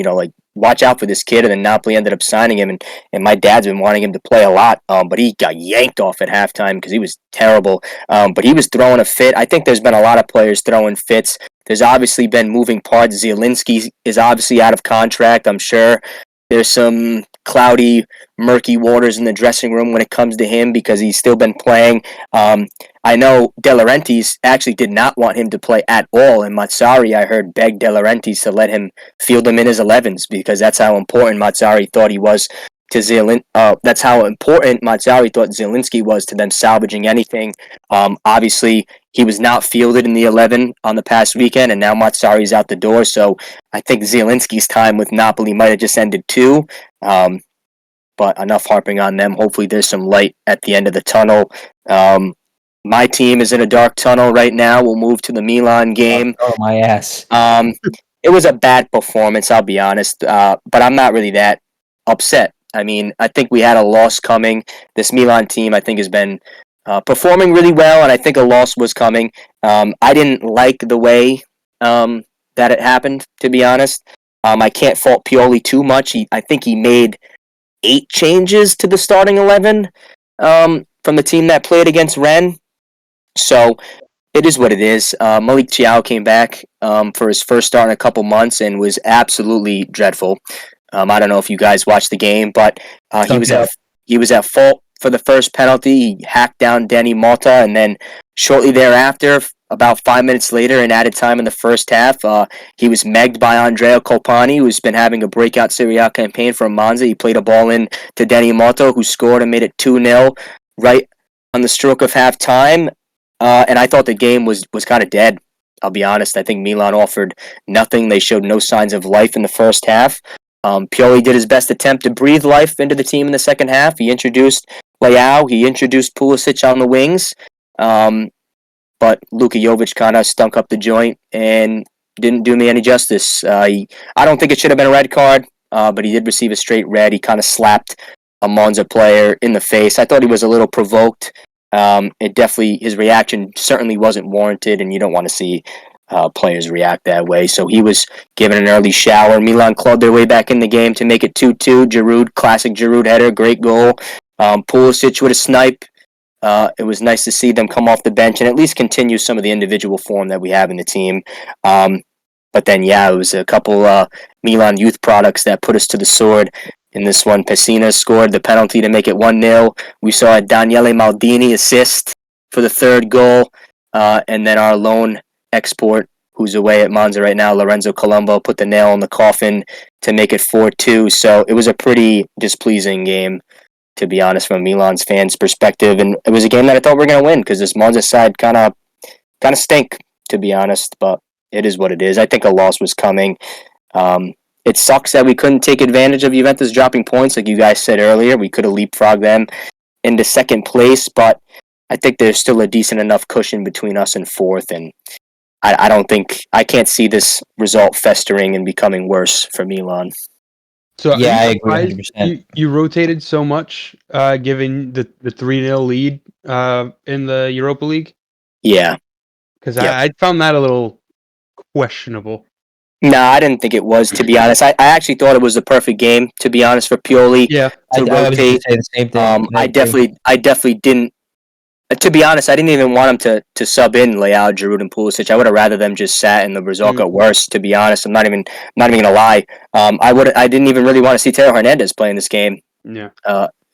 watch out for this kid. And then Napoli ended up signing him, and my dad's been wanting him to play a lot. But he got yanked off at halftime because he was terrible. But he was throwing a fit. I think there's been a lot of players throwing fits. There's obviously been moving parts. Zielinski is obviously out of contract, I'm sure. There's some cloudy, murky waters in the dressing room when it comes to him because he's still been playing. I know De Laurentiis actually did not want him to play at all, and Mazzari, I heard, begged De Laurentiis to let him field him in his 11s because that's how important Mazzari thought he was to that's how important Mazzari thought Zielinski was to them salvaging anything. Obviously, he was not fielded in the 11 on the past weekend, and now Mazzari's out the door. So I think Zielinski's time with Napoli might have just ended too. But enough harping on them. Hopefully, there's some light at the end of the tunnel. My team is in a dark tunnel right now. We'll move to the Milan game. Oh, my ass. It was a bad performance, I'll be honest. But I'm not really that upset. I mean, I think we had a loss coming. This Milan team, I think, has been performing really well, and I think a loss was coming. I didn't like the way that it happened, to be honest. I can't fault Pioli too much. I think he made 8 changes to the starting 11 from the team that played against Rennes. So it is what it is. Malik Thiaw came back for his first start in a couple months and was absolutely dreadful. I don't know if you guys watched the game, but he was at fault for the first penalty. He hacked down Dani Mota, and then shortly thereafter, about 5 minutes later in added time in the first half, he was megged by Andrea Colpani, who's been having a breakout Serie A campaign for Monza. He played a ball in to Dani Mota, who scored and made it 2-0 right on the stroke of halftime. And I thought the game was kind of dead. I'll be honest. I think Milan offered nothing. They showed no signs of life in the first half. Pioli did his best attempt to breathe life into the team in the second half. He introduced Leao. He introduced Pulisic on the wings. But Luka Jovic kind of stunk up the joint and didn't do me any justice. I don't think it should have been a red card, but he did receive a straight red. He kind of slapped a Monza player in the face. I thought he was a little provoked. His reaction certainly wasn't warranted, and you don't want to see players react that way. So he was given an early shower. Milan clawed their way back in the game to make it 2-2. Giroud, classic Giroud header, great goal. Pulisic with a snipe. It was nice to see them come off the bench and at least continue some of the individual form that we have in the team. But then, it was a couple Milan youth products that put us to the sword. In this one, Pessina scored the penalty to make it 1-0. We saw a Daniele Maldini assist for the third goal. and then our lone export, who's away at Monza right now, Lorenzo Colombo, put the nail in the coffin to make it 4-2. So it was a pretty displeasing game, to be honest, from Milan's fans' perspective. And it was a game that I thought we were going to win because this Monza side kind of stink, to be honest. But it is what it is. I think a loss was coming. It sucks that we couldn't take advantage of Juventus dropping points, like you guys said earlier. We could have leapfrogged them into second place, but I think there's still a decent enough cushion between us and fourth, and I can't see this result festering and becoming worse for Milan. So Yeah, I are you agree surprised 100%. you rotated so much, given the 3-0 lead in the Europa League? Yeah. Because Yep. I found that a little questionable. No, I didn't think it was, to be honest. I actually thought it was the perfect game, to be honest, for Pioli Yeah. I to was going to rotate. say the same thing. I definitely didn't. To be honest, I didn't even want him to sub in Leao, Giroud, and Pulisic. I would have rather them just sat and the result got worse. To be honest, I'm not even gonna lie. I didn't even really want to see Teo Hernandez play in this game. Yeah.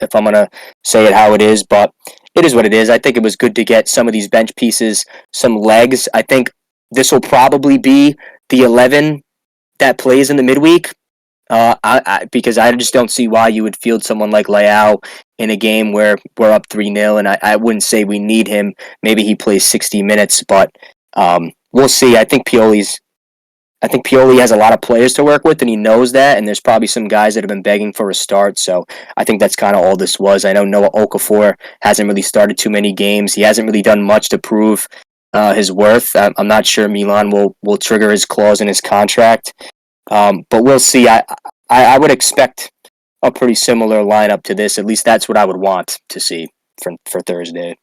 If I'm gonna say it how it is, but it is what it is. I think it was good to get some of these bench pieces, some legs. I think this will probably be the 11 that plays in the midweek. Because I just don't see why you would field someone like Leao in a game where we're up 3-0, and I wouldn't say we need him. Maybe he plays 60 minutes, but we'll see. I think Pioli has a lot of players to work with, and he knows that, and there's probably some guys that have been begging for a start, so I think that's kind of all this was. I know Noah Okafor hasn't really started too many games. He hasn't really done much to prove his worth. I'm not sure Milan will trigger his clause in his contract. But we'll see. I would expect a pretty similar lineup to this. At least that's what I would want to see for Thursday.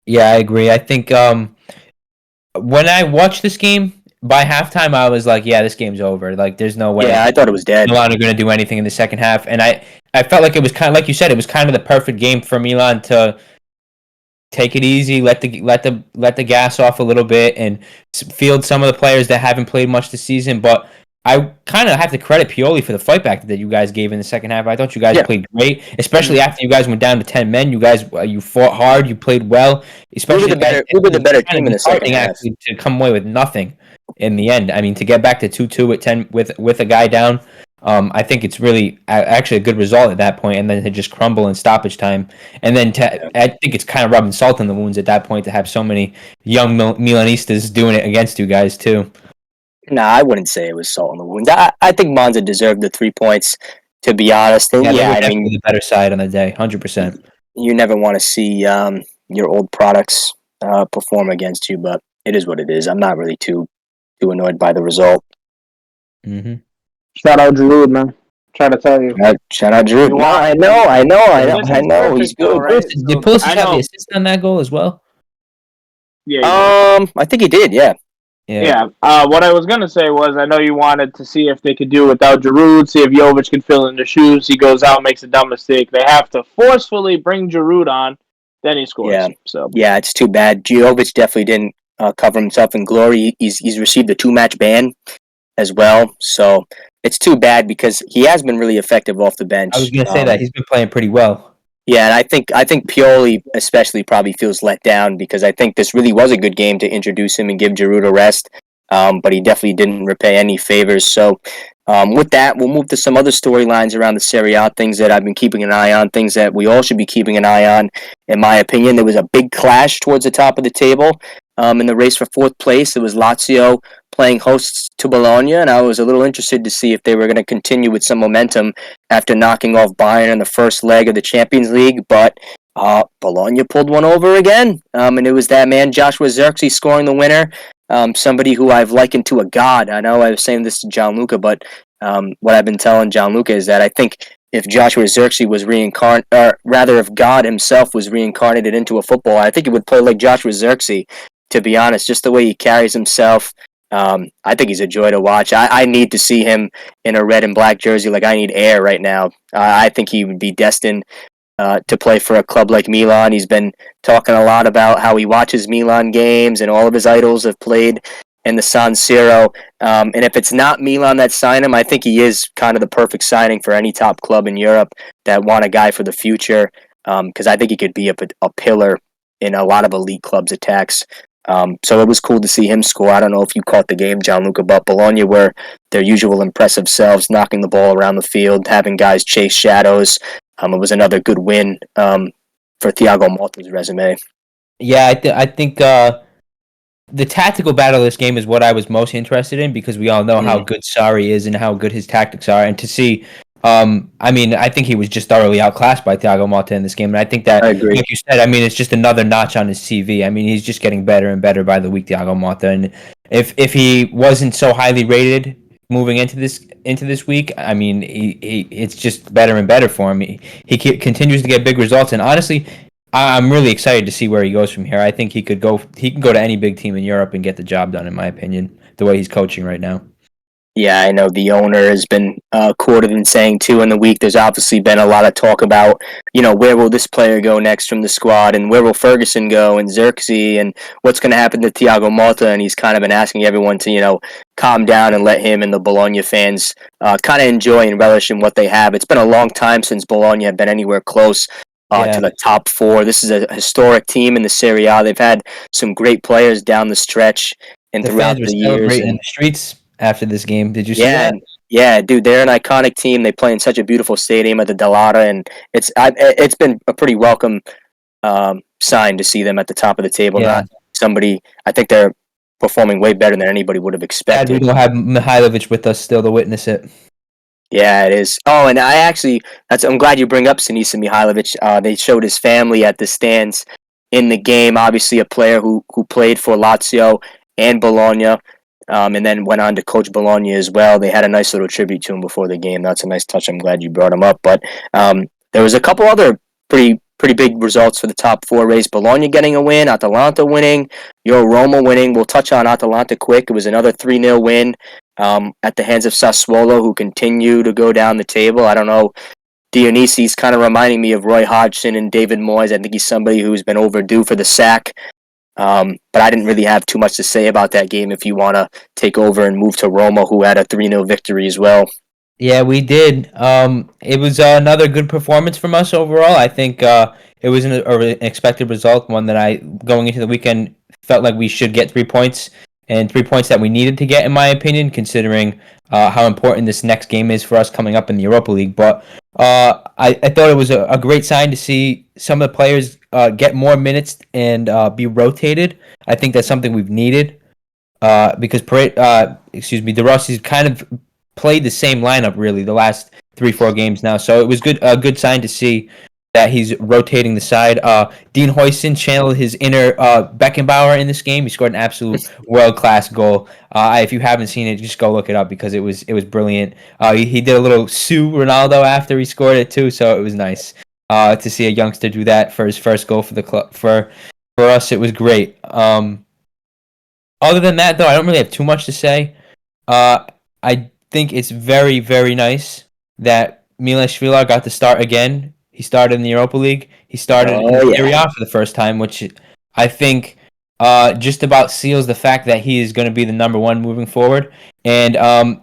Yeah, I agree. I think when I watched this game, by halftime, I was like, yeah, this game's over. Like, there's no way Yeah, I thought it was dead. Milan are going to do anything in the second half. And I felt like it was kind of, like you said, it was kind of the perfect game for Milan to take it easy, let the gas off a little bit, and field some of the players that haven't played much this season. But I kind of have to credit Pioli for the fight back that you guys gave in the second half. I thought you guys played great, especially after you guys went down to 10 men. You guys you fought hard, you played well. Especially we were the better team in the second half. Actually, to come away with nothing in the end. I mean, to get back to 2-2 at 10 with a guy down. I think it's really actually a good result at that point, and then to just crumble in stoppage time, and then I think it's kind of rubbing salt in the wounds at that point to have so many young Milanistas doing it against you guys too. Nah, I wouldn't say it was salt in the wound. I think Monza deserved the 3 points, to be honest. And they were definitely the better side on the day, 100%. You never want to see your old products perform against you, but it is what it is. I'm not really too annoyed by the result. Mm-hmm. Shout out Giroud, man. Trying to tell you. Shout out Giroud. No, I know. He's good. Right? Did Pulisic have the assist on that goal as well? Yeah. I think he did. Yeah. Yeah. What I was gonna say was, I know you wanted to see if they could do without Giroud, see if Jovic could fill in the shoes. He goes out, makes a dumb mistake. They have to forcefully bring Giroud on, then he scores. Yeah. So yeah, it's too bad. Jovic definitely didn't cover himself in glory. He's received a 2-match ban as well, so it's too bad because he has been really effective off the bench. I was gonna say that he's been playing pretty well. Yeah, and I think Pioli especially probably feels let down because I think this really was a good game to introduce him and give Giroud a rest, but he definitely didn't repay any favors. So with that, we'll move to some other storylines around the Serie A, things that I've been keeping an eye on, things that we all should be keeping an eye on. In my opinion, there was a big clash towards the top of the table in the race for fourth place. It was Lazio playing hosts to Bologna, and I was a little interested to see if they were going to continue with some momentum after knocking off Bayern in the first leg of the Champions League, but Bologna pulled one over again, and it was that man Joshua Zirkzee scoring the winner, somebody who I've likened to a god. I know I was saying this to Gianluca, but what I've been telling Gianluca is that I think if Joshua Zirkzee was reincarnated, or rather if God himself was reincarnated into a footballer, I think he would play like Joshua Zirkzee, to be honest, just the way he carries himself. I think he's a joy to watch. I need to see him in a red and black jersey like I need air right now. I think he would be destined to play for a club like Milan. He's been talking a lot about how he watches Milan games and all of his idols have played in the San Siro. And if it's not Milan that signed him, I think he is kind of the perfect signing for any top club in Europe that want a guy for the future, because I think he could be a pillar in a lot of elite clubs' attacks. So it was cool to see him score. I don't know if you caught the game, Gianluca, but Bologna were their usual impressive selves, knocking the ball around the field, having guys chase shadows. It was another good win for Thiago Motta's resume. Yeah, I think the tactical battle of this game is what I was most interested in because we all know how good Sarri is and how good his tactics are, and to see. I mean, I think he was just thoroughly outclassed by Thiago Motta in this game, and I think that, I agree. like you said, I mean, it's just another notch on his CV. I mean, he's just getting better and better by the week, Thiago Motta, and if he wasn't so highly rated moving into this week, I mean, he it's just better and better for him. He continues to get big results, and honestly, I'm really excited to see where he goes from here. I think he can go to any big team in Europe and get the job done, in my opinion, the way he's coaching right now. Yeah, I know the owner has been quoted in saying too in the week. There's obviously been a lot of talk about, where will this player go next from the squad, and where will Ferguson go, and Xerxes, and what's going to happen to Thiago Motta. And he's kind of been asking everyone to, calm down and let him and the Bologna fans kind of enjoy and relish in what they have. It's been a long time since Bologna have been anywhere close to the top four. This is a historic team in the Serie A. They've had some great players down the stretch and throughout the years. Celebrating in the streets after this game. Did you see that? Yeah, dude, they're an iconic team. They play in such a beautiful stadium at the Dallara, and it's been a pretty welcome sign to see them at the top of the table. Yeah. Not somebody. I think they're performing way better than anybody would have expected. We don't have Mihailovic with us still to witness it. Yeah, it is. Oh, and I'm glad you bring up Sinisa Mihailovic. They showed his family at the stands in the game. Obviously, a player who played for Lazio and Bologna. And then went on to coach Bologna as well. They had a nice little tribute to him before the game. That's a nice touch. I'm glad you brought him up. But there was a couple other pretty big results for the top four race. Bologna getting a win, Atalanta winning, Roma winning. We'll touch on Atalanta quick. It was another 3-0 win at the hands of Sassuolo, who continue to go down the table. I don't know. Dionisi's kind of reminding me of Roy Hodgson and David Moyes. I think he's somebody who's been overdue for the sack. But I didn't really have too much to say about that game if you want to take over and move to Roma, who had a 3-0 victory as well. Yeah, we did. It was another good performance from us overall. I think it was an expected result, one that I, going into the weekend, felt like we should get 3 points, and 3 points that we needed to get, in my opinion, considering how important this next game is for us coming up in the Europa League. But I thought it was a great sign to see some of the players get more minutes and be rotated. I think that's something we've needed because De Rossi's kind of played the same lineup really the last 3-4 games now. So it was a good sign to see that he's rotating the side. Dean Huijsen channeled his inner Beckenbauer in this game. He scored an absolute world-class goal. If you haven't seen it, just go look it up because it was brilliant. He did a little Sue Ronaldo after he scored it too, so it was nice to see a youngster do that for his first goal for the club. For us, it was great. Other than that, though, I don't really have too much to say. I think it's very, very nice that Milan Švilar got to start again. He started in the Europa League. He started in the Serie A for the first time, which I think just about seals the fact that he is going to be the number one moving forward. And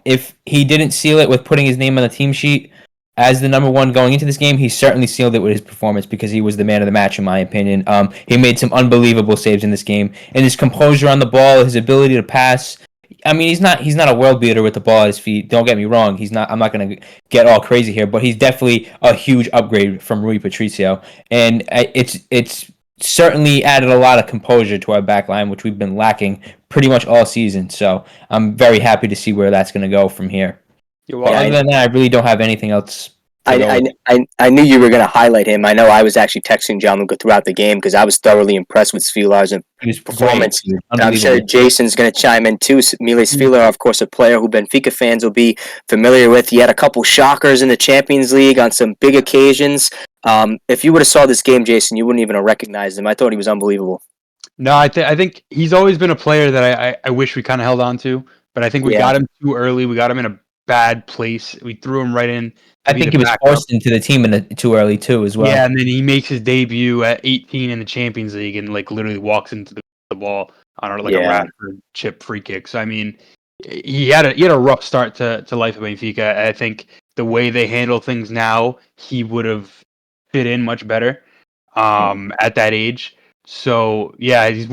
if he didn't seal it with putting his name on the team sheet as the number one going into this game, he certainly sealed it with his performance because he was the man of the match, in my opinion. He made some unbelievable saves in this game. And his composure on the ball, his ability to pass. I mean, he's not a world beater with the ball at his feet. Don't get me wrong. I'm not going to get all crazy here, but he's definitely a huge upgrade from Rui Patricio, and it's certainly added a lot of composure to our back line, which we've been lacking pretty much all season. So I'm very happy to see where that's going to go from here. Other than that, I really don't have anything else. I knew you were going to highlight him. I know I was actually texting Gianluca throughout the game because I was thoroughly impressed with Švilar's performance. I'm sure Jason's going to chime in too. Mile Švilar, of course, a player who Benfica fans will be familiar with. He had a couple shockers in the Champions League on some big occasions. If you would have saw this game, Jason, you wouldn't even have recognized him. I thought he was unbelievable. No, I think he's always been a player that I wish we kind of held on to, but I think we got him too early. We got him in a bad place. We threw him right in. I think he was forced into the team too early too, as well. Yeah, and then he makes his debut at 18 in the Champions League and literally walks into the ball on a Radford chip free kick. So I mean, he had a rough start to life at Benfica. I think the way they handle things now, he would have fit in much better at that age. So yeah, he's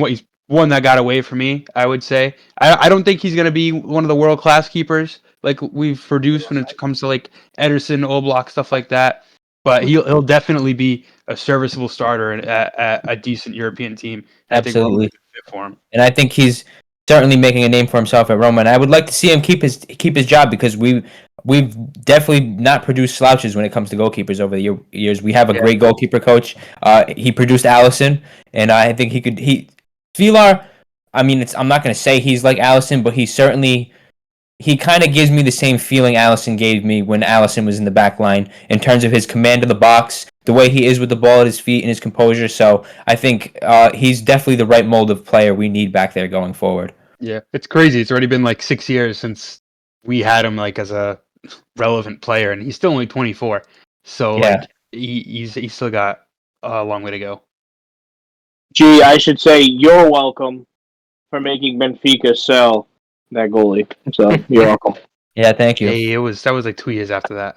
one that got away from me. I would say I don't think he's gonna be one of the world class keepers like we've produced when it comes to like Ederson, Oblak, stuff like that. But he'll definitely be a serviceable starter at a decent European team. And I think Roma's Absolutely. a good fit for him. And I think he's certainly making a name for himself at Roma. And I would like to see him keep his job because we've definitely not produced slouches when it comes to goalkeepers over the years. We have a Yeah. great goalkeeper coach. He produced Allison, and I think Vilar. I mean, I'm not going to say he's like Allison, but he kind of gives me the same feeling Allison gave me when Allison was in the back line in terms of his command of the box, the way he is with the ball at his feet and his composure. So I think he's definitely the right mold of player we need back there going forward. Yeah, it's crazy. It's already been like 6 years since we had him like as a relevant player, and he's still only 24. So Yeah. like he's still got a long way to go. Gee, I should say you're welcome for making Benfica sell that goalie. So you're welcome. Yeah, thank you. Hey, that was like 2 years after that.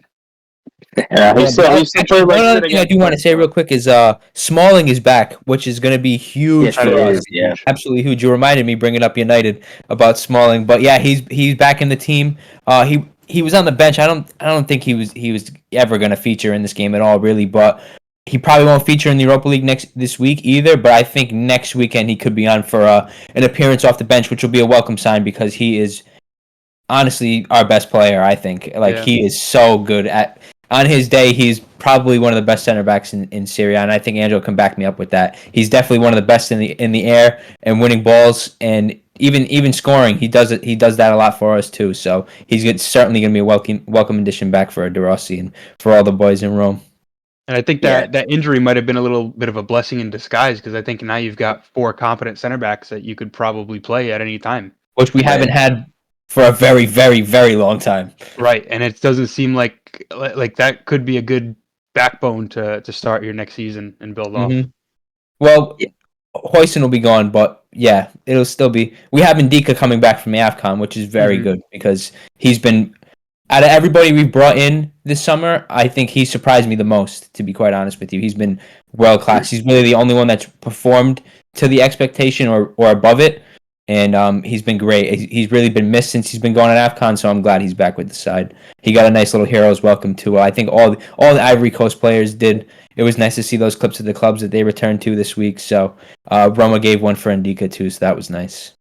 Yeah, he's still Actually, played like one other shit thing I do want to say real quick is Smalling is back, which is going to be huge Yes, for it us. is. Yeah. Absolutely huge. You reminded me bringing up United about Smalling, but yeah, he's back in the team. He was on the bench. I don't think he was ever going to feature in this game at all, really. But he probably won't feature in the Europa League this week either. But I think next weekend he could be on for an appearance off the bench, which will be a welcome sign because he is honestly our best player. I think he is so good at. On his day, he's probably one of the best center backs in Serie A, and I think Angelo can back me up with that. He's definitely one of the best in the air and winning balls, and even scoring. He does it. He does that a lot for us too. So certainly going to be a welcome addition back for De Rossi and for all the boys in Rome. And I think that injury might have been a little bit of a blessing in disguise because I think now you've got 4 competent center backs that you could probably play at any time, which we haven't had for a very, very, very long time. Right, and it doesn't seem like that could be a good backbone to start your next season and build off. Well, Hoyson will be gone, but yeah, it'll still be. We have Ndika coming back from the AFCON, which is very good because he's been out of everybody we've brought in this summer. I think he surprised me the most, to be quite honest with you. He's been world class. He's really the only one that's performed to the expectation or above it. And he's been great. He's really been missed since he's been going at AFCON, so I'm glad he's back with the side. He got a nice little hero's welcome too. I think all the Ivory Coast players did. It was nice to see those clips of the clubs that they returned to this week. So Roma gave one for Ndika too, so that was nice.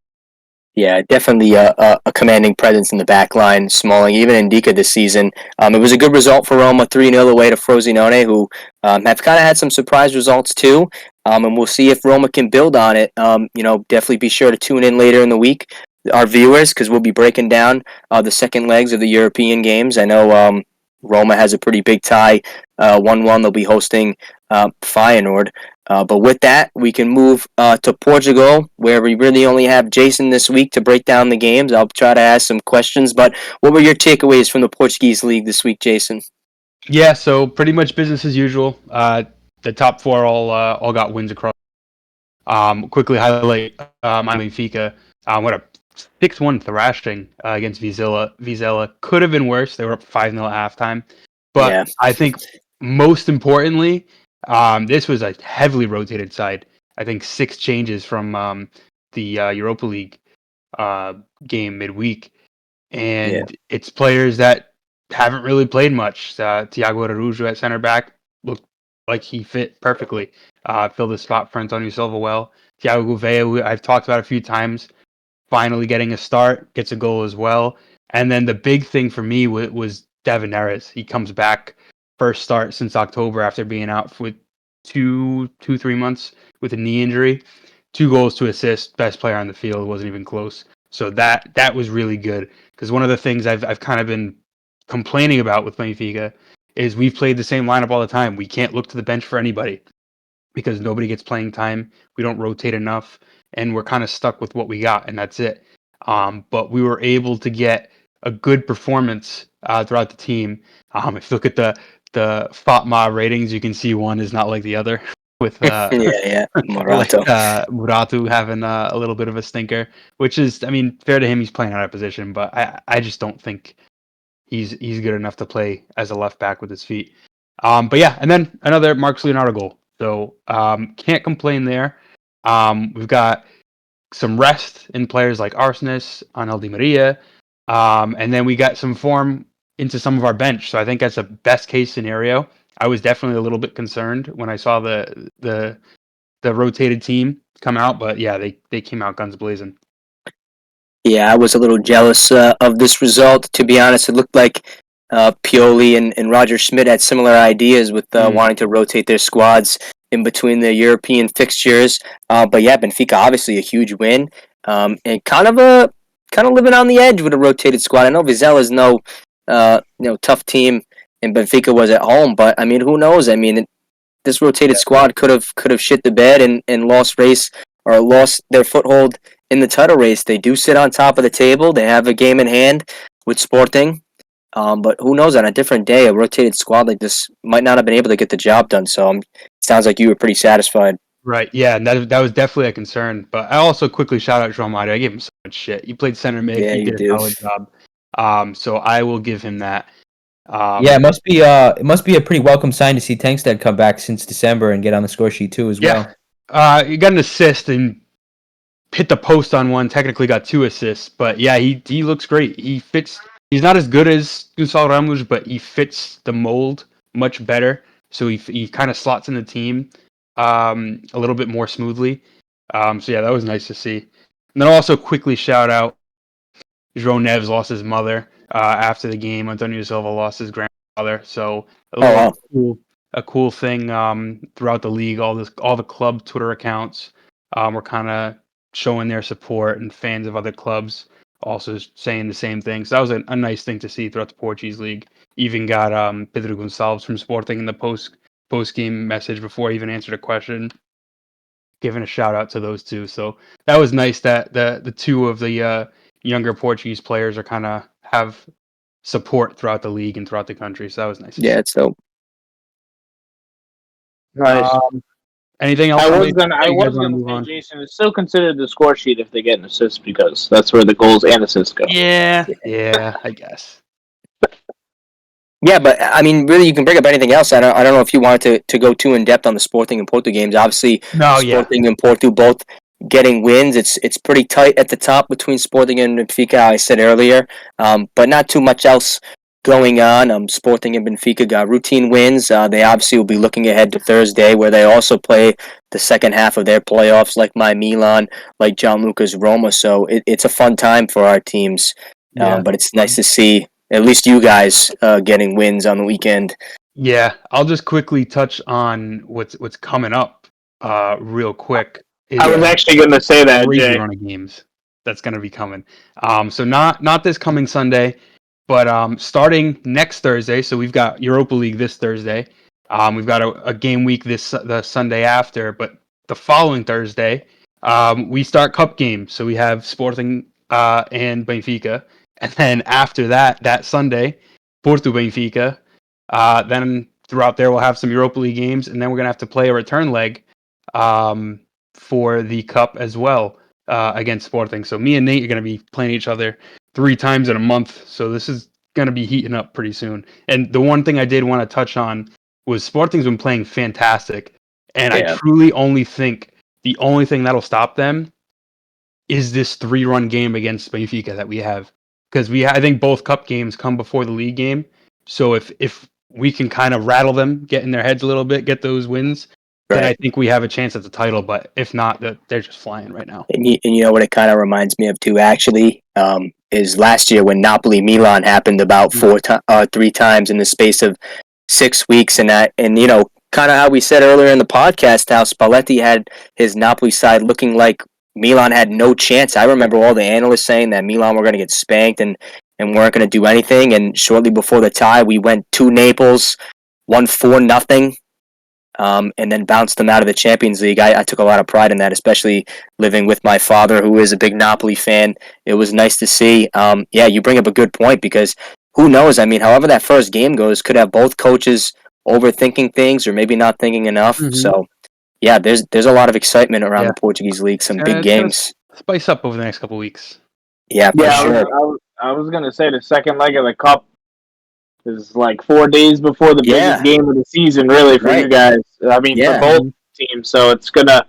Yeah, definitely a commanding presence in the back line. Smalling, even Ndika this season. It was a good result for Roma, 3-0 away to Frosinone, who have kind of had some surprise results too. And we'll see if Roma can build on it. Definitely be sure to tune in later in the week, our viewers, because we'll be breaking down the second legs of the European games. I know Roma has a pretty big tie, 1-1. They'll be hosting Feyenoord. But with that, we can move to Portugal, where we really only have Jason this week to break down the games. I'll try to ask some questions, but what were your takeaways from the Portuguese league this week, Jason? Yeah, so pretty much business as usual. The top 4 all got wins across. Quickly highlight my Benfica. What a 6-1 thrashing against Vizela. Vizela could have been worse. They were up 5-0 at halftime. But I think most importantly, this was a heavily rotated side. I think 6 changes from the Europa League game midweek. And it's players that haven't really played much. Thiago Araújo at center back looked like he fit perfectly. Filled the spot for Antonio Silva well. Thiago Gouveia, who I've talked about a few times, finally getting a start, gets a goal as well. And then the big thing for me was Devin Neres. He comes back, first start since October after being out for 3 months with a knee injury. 2 goals to assist, best player on the field, wasn't even close. So that was really good because one of the things I've kind of been complaining about with Benfica is we've played the same lineup all the time. We can't look to the bench for anybody because nobody gets playing time. We don't rotate enough, and we're kind of stuck with what we got, and that's it. But we were able to get a good performance throughout the team. If you look at the FOTMA ratings, you can see one is not like the other. With Murato. Muratu having a little bit of a stinker, which is, I mean, fair to him. He's playing out of position, but I just don't think he's good enough to play as a left back with his feet. But yeah, and then another Marcus Leonardo goal. So can't complain there. We've got some rest in players like Arsenis, Angel Di Maria, and then we got some form into some of our bench. So I think that's a best case scenario. I was definitely a little bit concerned when I saw the rotated team come out, but yeah, they came out guns blazing. Yeah, I was a little jealous of this result. To be honest, it looked like Pioli and Roger Schmidt had similar ideas with wanting to rotate their squads in between the European fixtures. But yeah, Benfica obviously a huge win, and kind of living on the edge with a rotated squad. I know Vizela is no tough team, and Benfica was at home, but I mean, who knows? I mean, this rotated squad could have shit the bed and lost their foothold in the title race. They do sit on top of the table. They have a game in hand with Sporting. But who knows, on a different day, a rotated squad like this might not have been able to get the job done. So it sounds like you were pretty satisfied. Right, yeah, and that was definitely a concern. But I also quickly shout out João Mario. I gave him so much shit. He played center mid. Yeah, He you did a do. solid job. So I will give him that. It must be a pretty welcome sign to see Tankstead come back since December and get on the score sheet too as well. He got an assist and hit the post on one. Technically got 2 assists, but yeah, he looks great. He fits. He's not as good as Gonçalo Ramos, but he fits the mold much better. So he kind of slots in the team a little bit more smoothly. So yeah, that was nice to see. And then I'll also quickly shout out João Neves lost his mother after the game. Antonio Silva lost his grandfather. So a cool thing throughout the league. All the club Twitter accounts were kind of showing their support, and fans of other clubs also saying the same thing. So that was a nice thing to see throughout the Portuguese league. Even got Pedro Gonçalves from Sporting in the post game message before he even answered a question, giving a shout out to those two. So that was nice that the two of the younger Portuguese players are kind of have support throughout the league and throughout the country. So that was nice. Yeah, it's dope. Nice. Anything else? I was gonna say, Jason, it's still considered the score sheet if they get an assist because that's where the goals and assists go. Yeah, I guess. Yeah, but I mean, really, you can bring up anything else. I don't know if you wanted to go too in depth on the Sporting and Porto games. Obviously, Sporting and Porto both getting wins. It's pretty tight at the top between Sporting and Benfica. I said earlier, but not too much else going on. Sporting and Benfica got routine wins. They obviously will be looking ahead to Thursday, where they also play the second half of their playoffs, like my Milan, like Gianluca's Roma. So it's a fun time for our teams. But it's nice to see at least you guys getting wins on the weekend. Yeah, I'll just quickly touch on what's coming up real quick. I was actually going to say that, Jay. Run of games that's going to be coming. So not this coming Sunday, but starting next Thursday. So we've got Europa League this Thursday. We've got a game week the Sunday after, but the following Thursday, we start cup games. So we have Sporting and Benfica. And then after that Sunday, Porto Benfica. Then throughout there, we'll have some Europa League games, and then we're going to have to play a return leg for the Cup as well against Sporting. So me and Nate are going to be playing each other 3 times in a month. So this is going to be heating up pretty soon. And the one thing I did want to touch on was Sporting's been playing fantastic. And I truly only think the only thing that'll stop them is this 3-run game against Benfica that we have. Because I think both cup games come before the league game. So if we can kind of rattle them, get in their heads a little bit, get those wins, then I think we have a chance at the title. But if not, they're just flying right now. And you know what it kind of reminds me of too, actually, is last year when Napoli-Milan happened about 3 times in the space of 6 weeks. And you know, kind of how we said earlier in the podcast, how Spalletti had his Napoli side looking like Milan had no chance. I remember all the analysts saying that Milan were going to get spanked and weren't going to do anything. And shortly before the tie, we went to Naples, won 4-0, and then bounced them out of the Champions League. I took a lot of pride in that, especially living with my father, who is a big Napoli fan. It was nice to see. Yeah, you bring up a good point because who knows? I mean, however that first game goes, could have both coaches overthinking things or maybe not thinking enough. Mm-hmm. So, yeah, there's a lot of excitement around the Portuguese league. Some big games. Spice up over the next couple of weeks. Yeah, for sure. I was going to say the second leg of the Cup is like 4 days before the biggest game of the season, really, for you guys. I mean, for both teams. So it's going to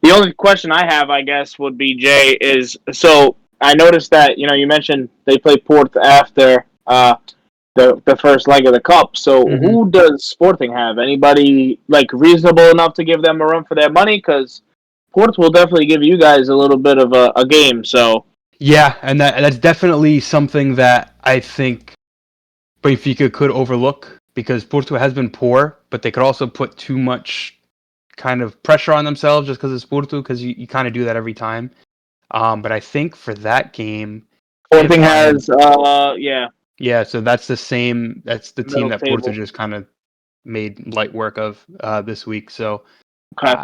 The only question I have, I guess, would be, Jay, is so I noticed that you mentioned they play Port after the first leg of the cup. So Hmm. who does Sporting have? Anybody like reasonable enough to give them a run for their money? Because Port will definitely give you guys a little bit of a game. So Yeah, and that's definitely something that I think Benfica could overlook because Porto has been poor, but they could also put too much kind of pressure on themselves just because it's Porto, because you kind of do that every time. But I think for that game, Sporting if I'm has yeah, yeah, so that's the same. That's the team middle that Porto table. just kind of made light work of this week. So Okay.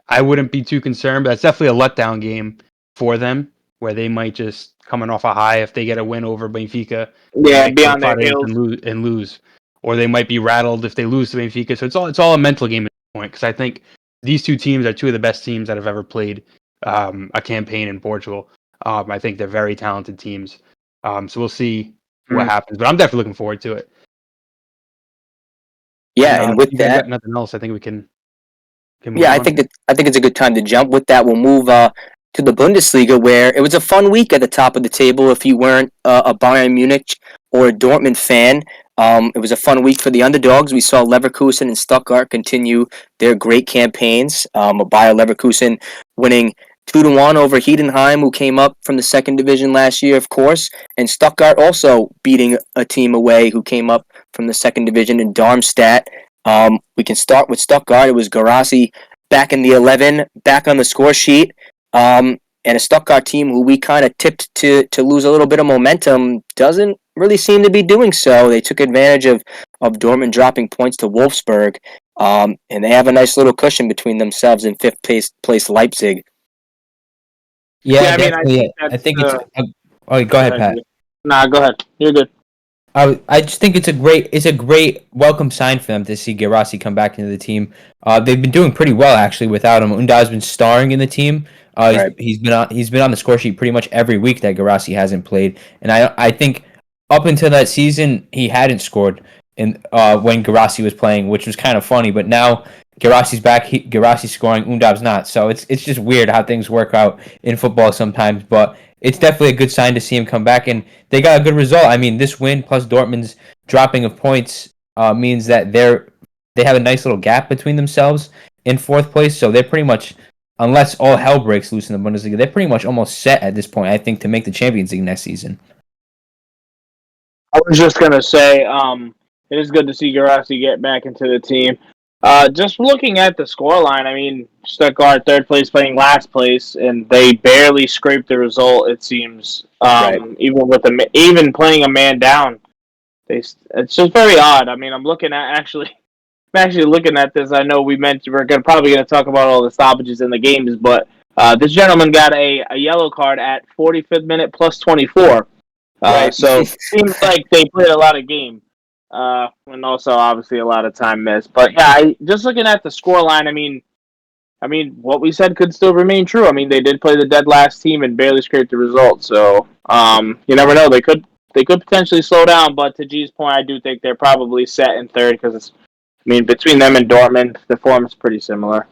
I wouldn't be too concerned, but it's definitely a letdown game for them where they might just coming off a high if they get a win over Benfica in the Yeah, next be on like their 5 days heels. and lose, or they might be rattled if they lose to Benfica. So it's all a mental game at this point because I think these two teams are two of the best teams that have ever played a campaign in Portugal. I think they're very talented teams. So we'll see what Mm. happens, but I'm definitely looking forward to it. And Yeah, and if with you guys that, got nothing else, I think we can move yeah, I on. think it's a good time to jump. With that, we'll move to the Bundesliga, where it was a fun week at the top of the table. If you weren't a Bayern Munich or a Dortmund fan, it was a fun week for the underdogs. We saw Leverkusen and Stuttgart continue their great campaigns. Bayer Leverkusen winning 2-1 over Heidenheim, who came up from the second division last year, of course, and Stuttgart also beating a team away who came up from the second division in Darmstadt. We can start with Stuttgart. It was Garassi back in the 11, back on the score sheet. And a Stuttgart team who we kind of tipped to lose a little bit of momentum doesn't really seem to be doing so. They took advantage of Dortmund dropping points to Wolfsburg, and they have a nice little cushion between themselves and fifth place Leipzig. Yeah, Yeah, I mean, I definitely. think I that's. think it's. Oh, go Go ahead, ahead, Pat. Jay. Nah, go ahead. You're good. I just think it's a great welcome sign for them to see Gerassi come back into the team. They've been doing pretty well actually without him. Unda's been starring in the team. Right. He's been on the score sheet pretty much every week that Gerassi hasn't played, and I think up until that season he hadn't scored in when Gerassi was playing, which was kind of funny. But now Gerassi's back, Gerassi's scoring, Undav's not. So it's just weird how things work out in football sometimes. But it's definitely a good sign to see him come back, and they got a good result. I mean, this win plus Dortmund's dropping of points means that they have a nice little gap between themselves in fourth place. So they're pretty much, unless all hell breaks loose in the Bundesliga, they're pretty much almost set at this point, I think, to make the Champions League next season. I was just gonna say, it is good to see Garassi get back into the team. Just looking at the scoreline, I mean, Stuttgart third place playing last place, and they barely scraped the result. It seems, Right. even playing a man down, it's just very odd. I mean, I'm actually looking at this. I know we're probably gonna talk about all the stoppages in the games, but this gentleman got a yellow card at 45th minute plus 24. Right. So seems like they played a lot of game, and also obviously a lot of time missed. But yeah, just looking at the scoreline, I mean, what we said could still remain true. I mean, they did play the dead last team and barely scraped the result. So you never know. They could potentially slow down. But to G's point, I do think they're probably set in third because between them and Dortmund, the form is pretty similar.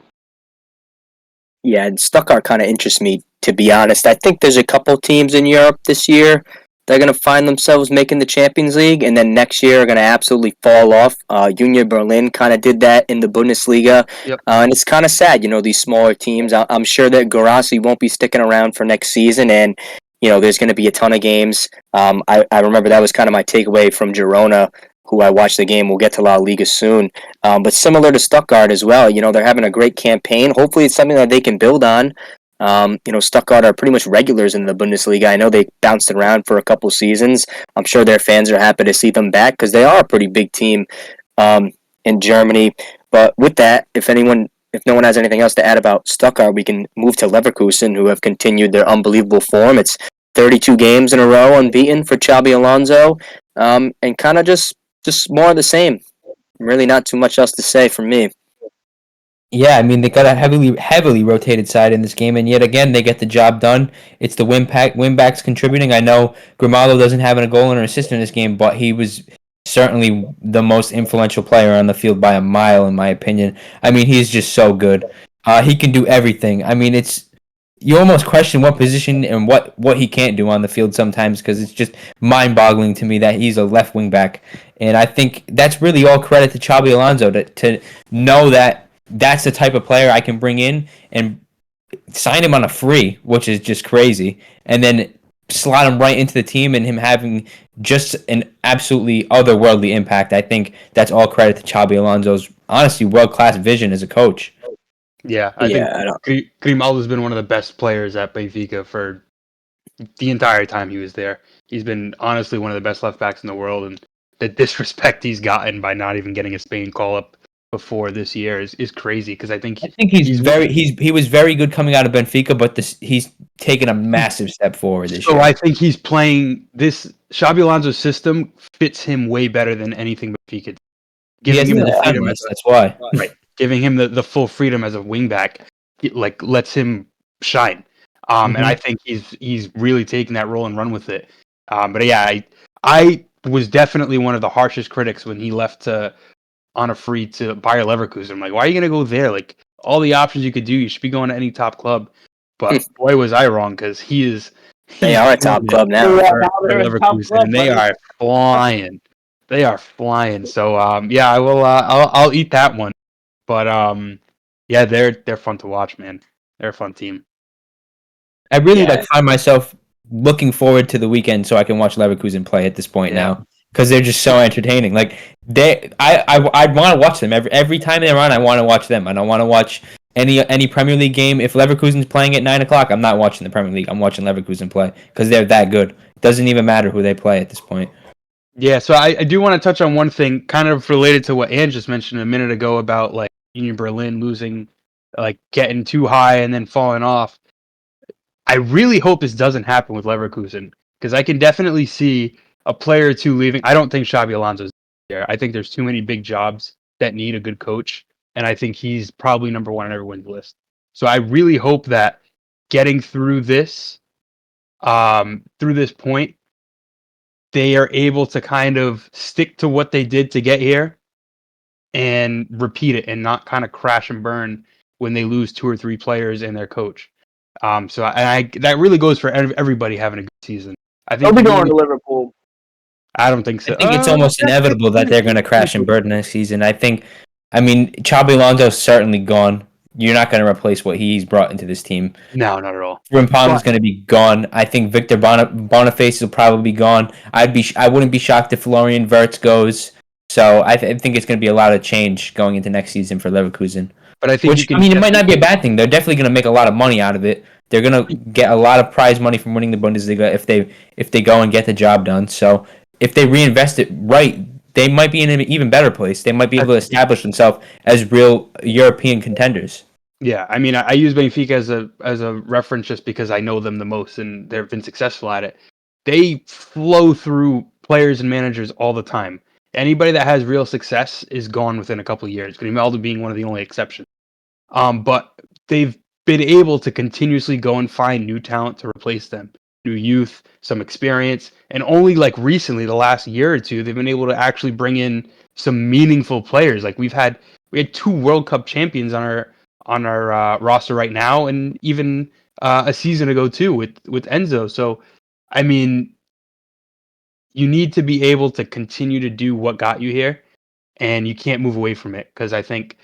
Yeah, and Stuttgart kind of interests me, to be honest. I think there's a couple teams in Europe this year that are going to find themselves making the Champions League, and then next year are going to absolutely fall off. Union Berlin kind of did that in the Bundesliga, Yep. and it's kind of sad, these smaller teams. I'm sure that Garassi won't be sticking around for next season, and, there's going to be a ton of games. I remember that was kind of my takeaway from Girona, who I watched the game. We'll get to La Liga soon. But similar to Stuttgart as well, they're having a great campaign. Hopefully, it's something that they can build on. Stuttgart are pretty much regulars in the Bundesliga. I know they bounced around for a couple seasons. I'm sure their fans are happy to see them back because they are a pretty big team in Germany. But with that, if no one has anything else to add about Stuttgart, we can move to Leverkusen, who have continued their unbelievable form. It's 32 games in a row unbeaten for Xabi Alonso, and kind of just more of the same. Really not too much else to say from me. Yeah, I mean they got a heavily rotated side in this game, and yet again they get the job done. It's the win backs contributing. I know Grimaldo doesn't have a goal and an assist in this game, but he was certainly the most influential player on the field by a mile, in my opinion. I mean, he's just so good. He can do everything. I mean, you almost question what position and what he can't do on the field sometimes because it's just mind-boggling to me that he's a left wing back. And I think that's really all credit to Xabi Alonso to know that that's the type of player I can bring in and sign him on a free, which is just crazy, and then slot him right into the team and him having just an absolutely otherworldly impact. I think that's all credit to Xabi Alonso's honestly world-class vision as a coach. Yeah, I think Grimaldo's been one of the best players at Benfica for the entire time he was there. He's been honestly one of the best left backs in the world, and the disrespect he's gotten by not even getting a Spain call up before this year is crazy. Because I think he was very good coming out of Benfica, but he's taken a massive step forward this year. So I think he's playing this Xabi Alonso's system fits him way better than anything Benfica did. Giving him the freedom, that's why. Right. Giving him the full freedom as a wingback, like lets him shine. And I think he's really taken that role and run with it. But yeah, I was definitely one of the harshest critics when he left on a free to Bayer Leverkusen. I'm like, why are you gonna go there? Like all the options you could do, you should be going to any top club. But boy, was I wrong because they are a top club now. Leverkusen, and they are flying. They are flying. So yeah, I will. I'll eat that one. But yeah, they're fun to watch, man. They're a fun team. I really find myself looking forward to the weekend so I can watch Leverkusen play at this point now because they're just so entertaining. Like I want to watch them every time they're on. I want to watch them. I don't want to watch any Premier League game. If Leverkusen's playing at 9:00, I'm not watching the Premier League. I'm watching Leverkusen play because they're that good. It doesn't even matter who they play at this point. Yeah, so I do want to touch on one thing kind of related to what Ann just mentioned a minute ago about like Union Berlin losing, like getting too high and then falling off. I really hope this doesn't happen with Leverkusen because I can definitely see a player or two leaving. I don't think Xabi Alonso's there. I think there's too many big jobs that need a good coach, and I think he's probably number one on everyone's list. So I really hope that getting through this point, they are able to kind of stick to what they did to get here and repeat it and not kind of crash and burn when they lose 2 or 3 players and their coach. So that really goes for everybody having a good season. I think they'll be going to Liverpool. I don't think so. I think it's almost inevitable that they're going to crash and burn next season. I mean, Xabi Alonso's certainly gone. You're not going to replace what he's brought into this team. No, not at all. Frimpong's going to be gone. I think Victor Boniface will probably be gone. I wouldn't be shocked if Florian Wirtz goes. So I think it's going to be a lot of change going into next season for Leverkusen. But I think it might not be a bad thing. They're definitely going to make a lot of money out of it. They're going to get a lot of prize money from winning the Bundesliga if they go and get the job done. So if they reinvest it right, they might be in an even better place. They might be able to establish themselves as real European contenders. Yeah, I mean, I use Benfica as a reference just because I know them the most and they've been successful at it. They flow through players and managers all the time. Anybody that has real success is gone within a couple of years. Grimaldo being one of the only exceptions. But they've been able to continuously go and find new talent to replace them, new youth, some experience, and only like recently, the last year or two, they've been able to actually bring in some meaningful players. Like we had 2 World Cup champions on our roster right now, and even a season ago too with Enzo. So, I mean, you need to be able to continue to do what got you here, and you can't move away from it because I think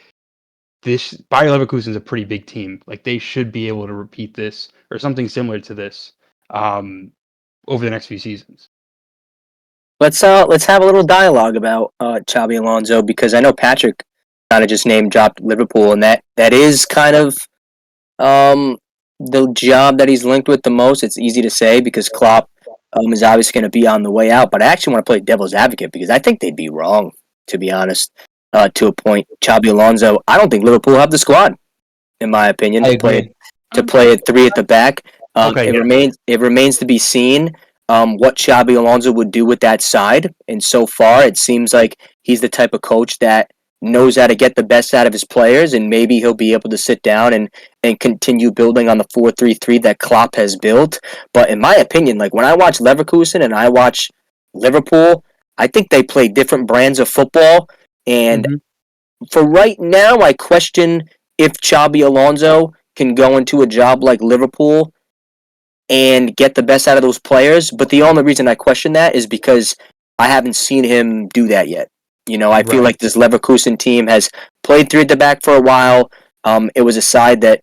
this Bayer Leverkusen is a pretty big team. Like they should be able to repeat this or something similar to this over the next few seasons. Let's have a little dialogue about Xabi Alonso because I know Patrick kind of just name dropped Liverpool, and that is kind of the job that he's linked with the most. It's easy to say because Klopp is obviously going to be on the way out, but I actually want to play devil's advocate because I think they'd be wrong, to be honest, to a point. Xabi Alonso, I don't think Liverpool have the squad, in my opinion, to play at 3 at the back. It remains to be seen what Xabi Alonso would do with that side, and so far it seems like he's the type of coach that knows how to get the best out of his players, and maybe he'll be able to sit down and continue building on the 4-3-3 that Klopp has built. But in my opinion, like when I watch Leverkusen and I watch Liverpool, I think they play different brands of football. And for right now, I question if Xabi Alonso can go into a job like Liverpool and get the best out of those players. But the only reason I question that is because I haven't seen him do that yet. I feel like this Leverkusen team has played three at the back for a while. It was a side that,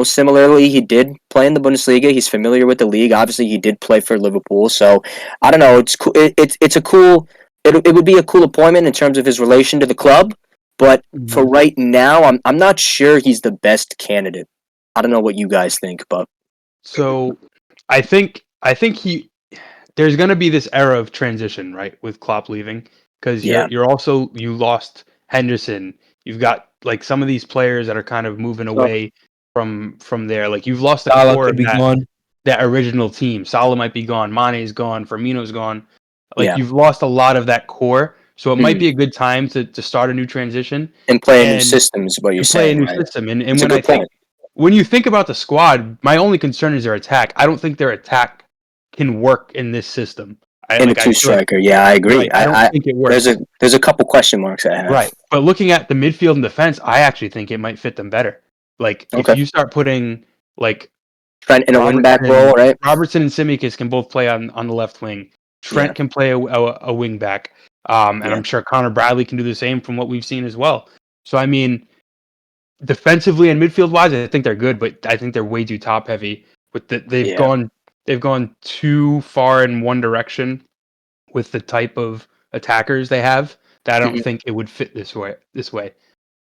similarly, he did play in the Bundesliga. He's familiar with the league. Obviously, he did play for Liverpool. So, I don't know. It's cool. It's a cool. It would be a cool appointment in terms of his relation to the club. But for right now, I'm not sure he's the best candidate. I don't know what you guys think, but So I think there's going to be this era of transition, right, with Klopp leaving, because Yeah. you lost Henderson. You've got like some of these players that are kind of moving away from there. Like you've lost the Salah core could of be gone. that original team. Salah might be gone. Mane's gone. Firmino's gone. Like Yeah. you've lost a lot of that core. So it might Mhm. be a good time to start a new transition And play a new and system is what you're play a saying, new right? system. And It's a when I good think point. when you think about the squad, my only concern is their attack. I don't think their attack can work in this system. In a two I feel like striker, yeah, I agree. right. I don't think it works. There's a couple question marks I have. Right. But looking at the midfield and defense, I actually think it might fit them better. Like if Okay. you start putting like Trent in a wing back role, right? Robertson and Tsimikas can both play on the left wing. Trent Yeah. can play a wing back. And Yeah. I'm sure Connor Bradley can do the same from what we've seen as well. So I mean, defensively and midfield wise, I think they're good, but I think they're way too top heavy. They've Yeah. gone too far in one direction with the type of attackers they have that I don't Mhm. think it would fit this way.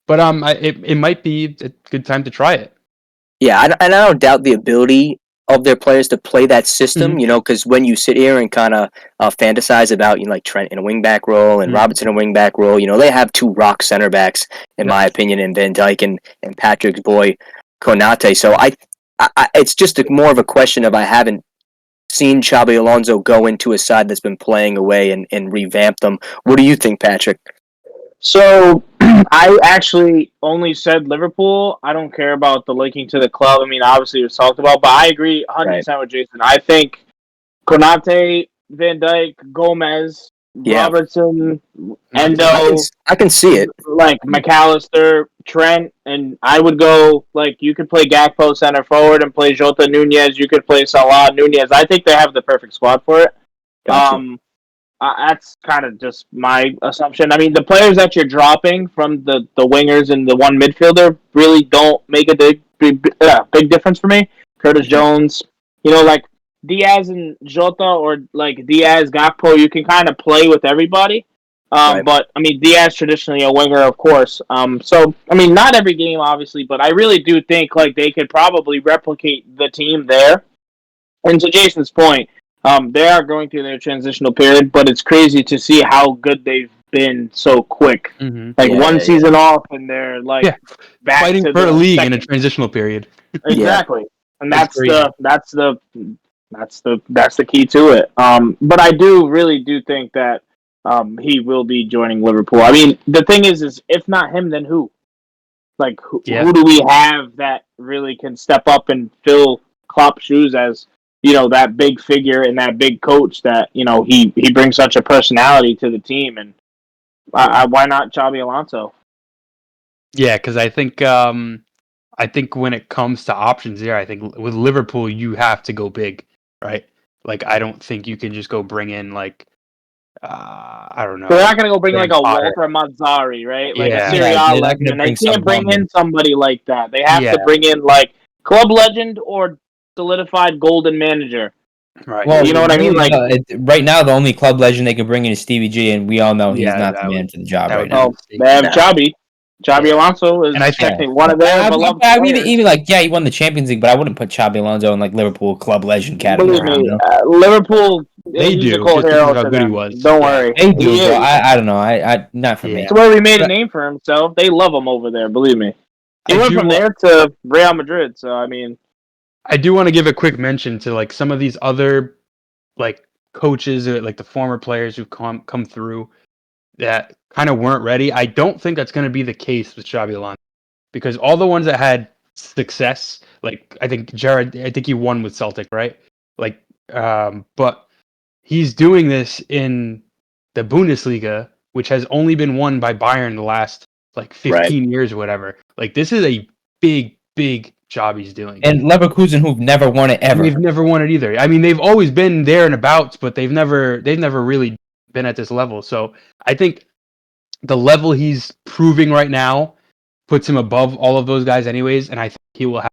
But it might be a good time to try it. Yeah, and I don't doubt the ability of their players to play that system, because when you sit here and kind of fantasize about, like Trent in a wingback role and Robertson in a wingback role, they have two rock center backs, in my opinion, in Van Dijk and Patrick's boy, Konate. So it's just more of a question of I haven't seen Xabi Alonso go into a side that's been playing away and revamp them. What do you think, Patrick? So I actually only said Liverpool. I don't care about the linking to the club. I mean, obviously it was talked about, but I agree 100% with Jason. I think Konate, Van Dijk, Gomez, Robertson, Endo, I can see it. like McAllister, Trent, and I would go like you could play Gakpo center forward and play Jota Nunez. You could play Salah Nunez. I think they have the perfect squad for it. Gotcha. That's kind of just my assumption. I mean, the players that you're dropping from the wingers and the one midfielder really don't make a big difference for me. Curtis Jones, like Diaz and Jota or like Diaz, Gakpo, you can kind of play with everybody. But I mean, Diaz traditionally a winger, of course. So I mean, not every game, obviously, but I really do think like they could probably replicate the team there. And to Jason's point, they are going through their transitional period, but it's crazy to see how good they've been so quick. Like one season off, and they're like back fighting to for the a league second. in a transitional period. Exactly, and That's the key to it. But I really do think that he will be joining Liverpool. I mean, the thing is if not him, then who? Like who do we have that really can step up and fill Klopp's shoes as that big figure and that big coach that he brings such a personality to the team, and why not Xabi Alonso? Yeah, because I think when it comes to options here, I think with Liverpool you have to go big, right? Like I don't think you can just go bring in like I don't know. They're not going to go bring Graham like a Potter. Walter Mazzari, right? Like a Yeah. Serie A they're not gonna legend. They bring can't some bring bum in. in somebody like that. They have to bring in like club legend or solidified golden manager. Right. Well, you know what I mean? Like right now, the only club legend they can bring in is Stevie G, and we all know he's not the man for the job right now. They have Xabi. Xabi Alonso is technically one of their beloved players. Even like, he won the Champions League, but I wouldn't put Xabi Alonso in like Liverpool club legend category. Believe me, Liverpool, they do. a cold just hero how to good them. he was. Don't worry. They do, but I don't know. I not for me. It's where he made a name for himself. They love him over there. Believe me. He went from there to Real Madrid. So I mean, I do want to give a quick mention to like some of these other like coaches, like the former players who've come through that kind of weren't ready. I don't think that's going to be the case with Xabi Alonso because all the ones that had success, like I think he won with Celtic, right? Like, but he's doing this in the Bundesliga, which has only been won by Bayern the last like 15 years or whatever. Like this is a big job he's doing. And Leverkusen, who've never won it ever. They've never won it either. I mean, they've always been there and abouts, but they've never really been at this level. So I think the level he's proving right now puts him above all of those guys anyways, and I think he will have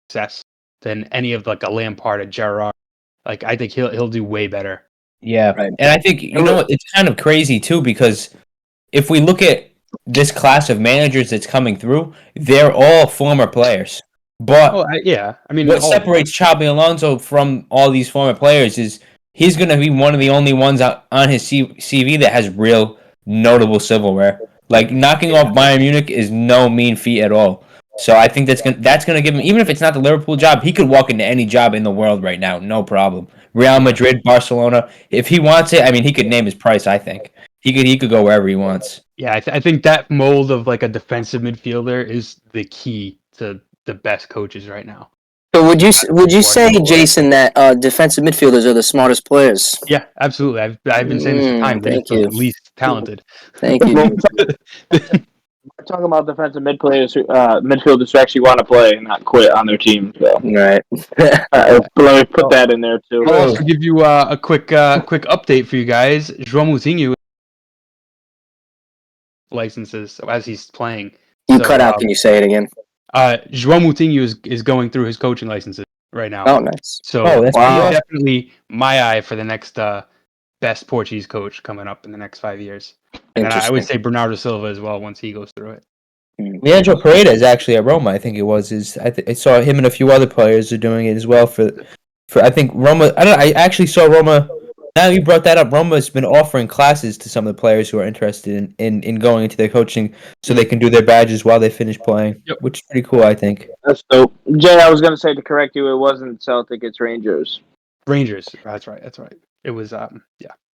success than any of like a Lampard, a Gerrard. Like I think he'll do way better. Yeah, Right. and I think it's kind of crazy too, because if we look at this class of managers that's coming through, they're all former players. But I mean, what separates Xabi Alonso from all these former players is he's going to be one of the only ones on his CV that has real notable silverware. Like knocking off Bayern Munich is no mean feat at all. So I think that's gonna give him, even if it's not the Liverpool job, he could walk into any job in the world right now, no problem. Real Madrid, Barcelona, if he wants it, I mean, he could name his price. I think he could go wherever he wants. Yeah, I think that mold of like a defensive midfielder is the key to the best coaches right now. So would you say, Jason, that defensive midfielders are the smartest players? Yeah, absolutely. I've been saying this for time. They're Thank just you. the least talented. Thank you. We're talking about defensive midfielders who actually want to play and not quit on their team. So. Right. Let me put that in there too. I'll also give you a quick update for you guys. João Moutinho licenses as he's playing. You cut out. Can you say it again? João Moutinho is going through his coaching licenses right now. Oh, nice. So that's definitely my eye for the next best Portuguese coach coming up in the next 5 years. And then I would say Bernardo Silva as well once he goes through it. Leandro Paredes is actually at Roma. I think it was. I saw him and a few other players are doing it as well. For I think Roma. I don't know. I actually saw Roma. Now you brought that up. Roma's been offering classes to some of the players who are interested in going into their coaching, so they can do their badges while they finish playing, which is pretty cool. I think. That's dope. Jay, I was going to say, to correct you, it wasn't Celtic, it's Rangers. Rangers. That's right. It was All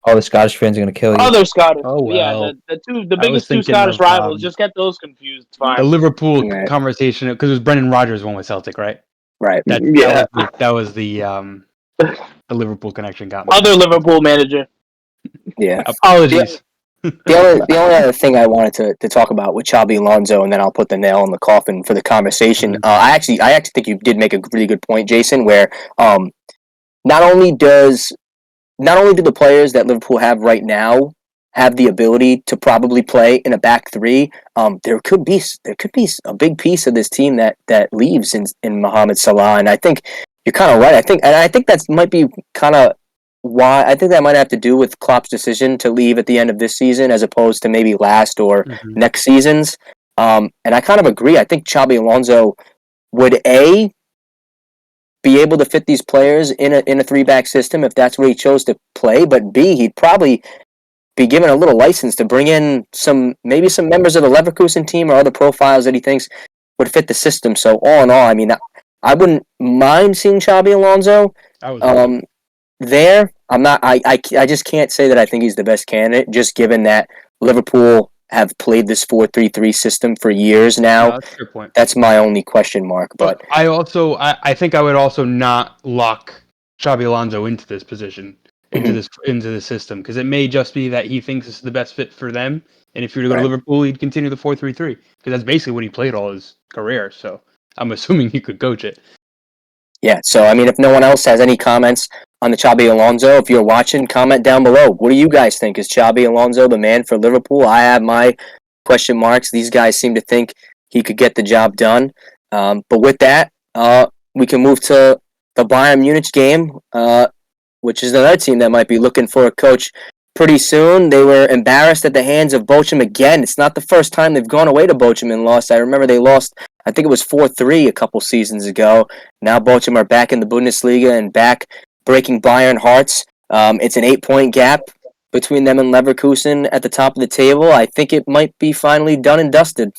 the Scottish fans are going to kill you. Other Scottish. Oh, well. Yeah, the biggest two Scottish rivals. Just get those confused. It's fine. The Liverpool conversation, because it was Brendan Rodgers one with Celtic, right? Right. That was the Liverpool connection got me. Other Liverpool manager. Yeah. Apologies. The only other thing I wanted to talk about with Xabi Alonso, and then I'll put the nail in the coffin for the conversation. I actually think you did make a really good point, Jason, where not only do the players that Liverpool have right now have the ability to probably play in a back three, there could be a big piece of this team that leaves in Mohamed Salah, and I think you're kind of right. I think that might be kind of why. I think that might have to do with Klopp's decision to leave at the end of this season as opposed to maybe last or next season's. And I kind of agree. I think Xabi Alonso would be able to fit these players in a 3-back system if that's where he chose to play, but B, he'd probably be given a little license to bring in maybe some members of the Leverkusen team or other profiles that he thinks would fit the system. So all in all, I mean, I wouldn't mind seeing Xabi Alonso there. I'm not. I just can't say that I think he's the best candidate, just given that Liverpool have played this 4-3-3 system for years now. No, that's a good point. That's my only question mark. But I think I would also not lock Xabi Alonso into this position, into the system, because it may just be that he thinks it's the best fit for them. And if you were to go to Liverpool, he'd continue the 4-3-3, because that's basically what he played all his career. So I'm assuming he could coach it. Yeah. So I mean, if no one else has any comments on the Xabi Alonso, if you're watching, comment down below. What do you guys think? Is Xabi Alonso the man for Liverpool? I have my question marks. These guys seem to think he could get the job done. But with that, we can move to the Bayern Munich game, which is another team that might be looking for a coach pretty soon. They were embarrassed at the hands of Bochum again. It's not the first time they've gone away to Bochum and lost. I remember they lost, I think it was 4-3 a couple seasons ago. Now Bochum are back in the Bundesliga and back breaking Bayern hearts. It's an 8-point gap between them and Leverkusen at the top of the table. I think it might be finally done and dusted.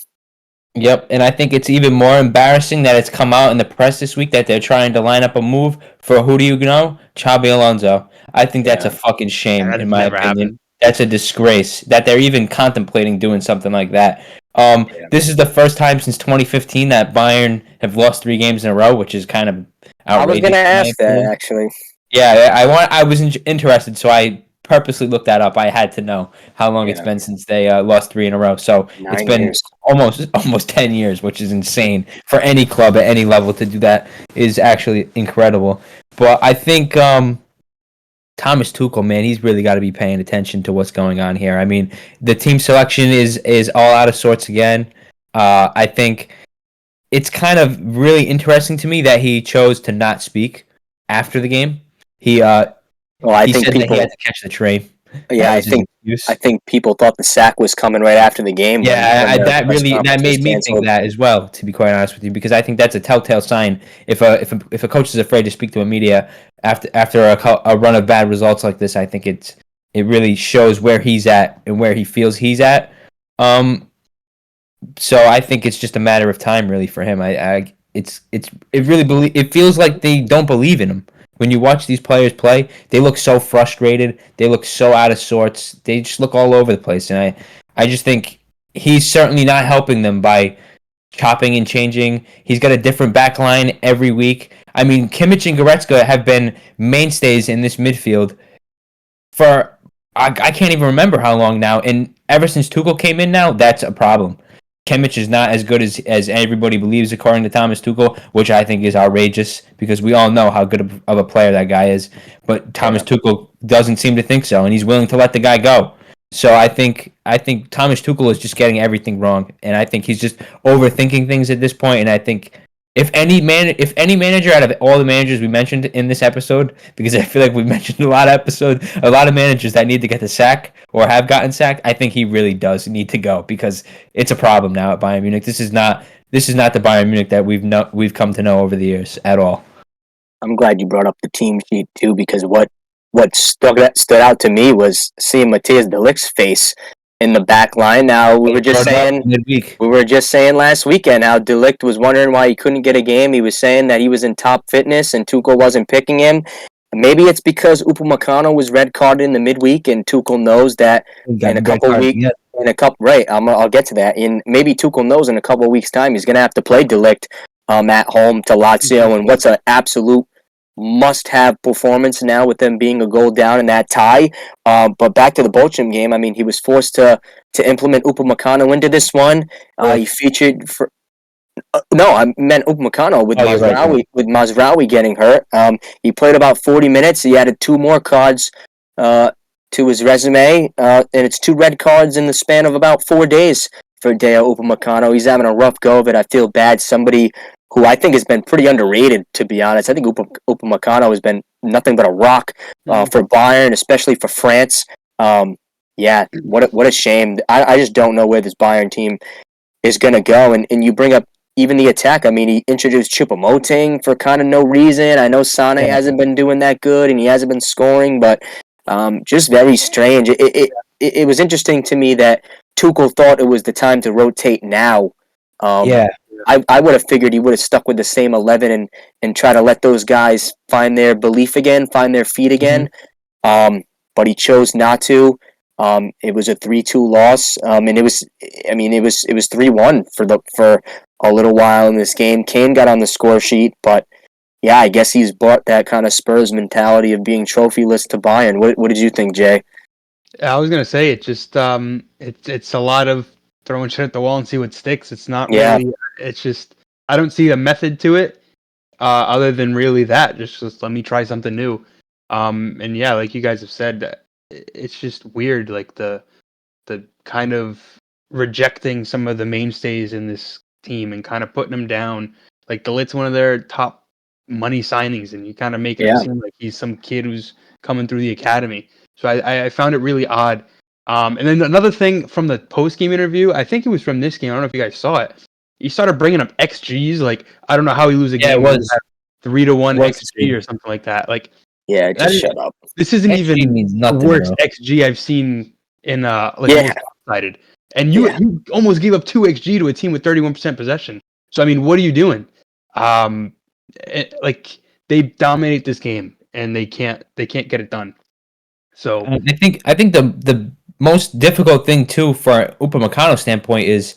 Yep, and I think it's even more embarrassing that it's come out in the press this week that they're trying to line up a move for, who do you know? Xabi Alonso. I think that's a fucking shame, in my opinion. Happened. That's a disgrace that they're even contemplating doing something like that. This is the first time since 2015 that Bayern have lost 3 games in a row, which is kind of outrageous. I was going to ask that, actually. Yeah, I was interested, so I purposely look that up. I had to know how long it's been since they lost 3 in a row. So it's 9 been years. almost 10 years, which is insane for any club at any level to do that is actually incredible. But I think Thomas Tuchel, man, he's really got to be paying attention to what's going on here. I mean, the team selection is all out of sorts again. I think it's kind of really interesting to me that he chose to not speak after the game. He Well, I he think said that he people. had to catch the train. Yeah, That I was his think excuse. I think people thought the sack was coming right after the game. Yeah, when the that press really conference was made me think canceled. that as well. To be quite honest with you, because I think that's a telltale sign if a coach is afraid to speak to a media after a run of bad results like this. I think it really shows where he's at and where he feels he's at. So I think it's just a matter of time, really, for him. It feels like they don't believe in him. When you watch these players play, they look so frustrated. They look so out of sorts. They just look all over the place, and I just think he's certainly not helping them by chopping and changing. He's got a different back line every week. I mean, Kimmich and Goretzka have been mainstays in this midfield for I can't even remember how long now. And ever since Tuchel came in now, that's a problem. Kimmich is not as good as everybody believes, according to Thomas Tuchel, which I think is outrageous because we all know how good of a player that guy is. But Thomas Tuchel doesn't seem to think so, and he's willing to let the guy go. So I think Thomas Tuchel is just getting everything wrong, and I think he's just overthinking things at this point. And I think if any manager out of all the managers we mentioned in this episode, because I feel like we mentioned a lot of managers that need to get the sack or have gotten sacked, I think he really does need to go because it's a problem now at Bayern Munich. This is not the Bayern Munich that we've come to know over the years at all. I'm glad you brought up the team sheet too, because what stood out to me was seeing Matthias de Ligt's face in the back line. Now we were just saying last weekend how de Ligt was wondering why he couldn't get a game. He was saying that he was in top fitness and Tuchel wasn't picking him. Maybe it's because Upamecano was red carded in the midweek, and Tuchel knows that in a couple weeks. I'll get to that. And maybe Tuchel knows in a couple of weeks' time he's going to have to play de Ligt at home to Lazio, and what's an absolute must-have performance now with them being a goal down in that tie. But back to the Bochum game, I mean, he was forced to implement Upamecano into this one. He featured for. No, I meant Upamecano with Mazraoui getting hurt. He played about 40 minutes. He added 2 more cards to his resume, and it's 2 red cards in the span of about 4 days for Deo Upamecano. He's having a rough go of it. I feel bad. Somebody who I think has been pretty underrated, to be honest. I think Upamecano has been nothing but a rock for Bayern, especially for France. What a shame. I just don't know where this Bayern team is going to go. And you bring up even the attack. I mean, he introduced Choupo-Moting for kind of no reason. I know Sané hasn't been doing that good, and he hasn't been scoring, but just very strange. It was interesting to me that Tuchel thought it was the time to rotate now. I would have figured he would have stuck with the same 11 and try to let those guys find their belief again, find their feet again. But he chose not to. It was a 3-2 loss, and it was 3-1 for a little while in this game. Kane got on the score sheet, but yeah, I guess he's brought that kind of Spurs mentality of being trophyless to Bayern. What did you think, Jay? I was gonna say it just it's a lot of throwing shit at the wall and see what sticks. It's not really. It's just I don't see a method to it other than really that. Just let me try something new. And yeah, like you guys have said, it's just weird. Like the kind of rejecting some of the mainstays in this team and kind of putting them down. Like de Ligt's one of their top money signings, and you kind of make it seem like he's some kid who's coming through the academy. So I found it really odd. And then another thing from the post-game interview, I think it was from this game. I don't know if you guys saw it. He started bringing up XGs. Like, I don't know how he lose a game. It was 3-1 XG or something like that. Like, shut up. This isn't XG even means nothing, the worst bro. XG I've seen in lopsided. And you almost gave up 2 XG to a team with 31% possession. So I mean, what are you doing? They dominate this game and they can't get it done. So I think the most difficult thing too for Upamecano's standpoint is,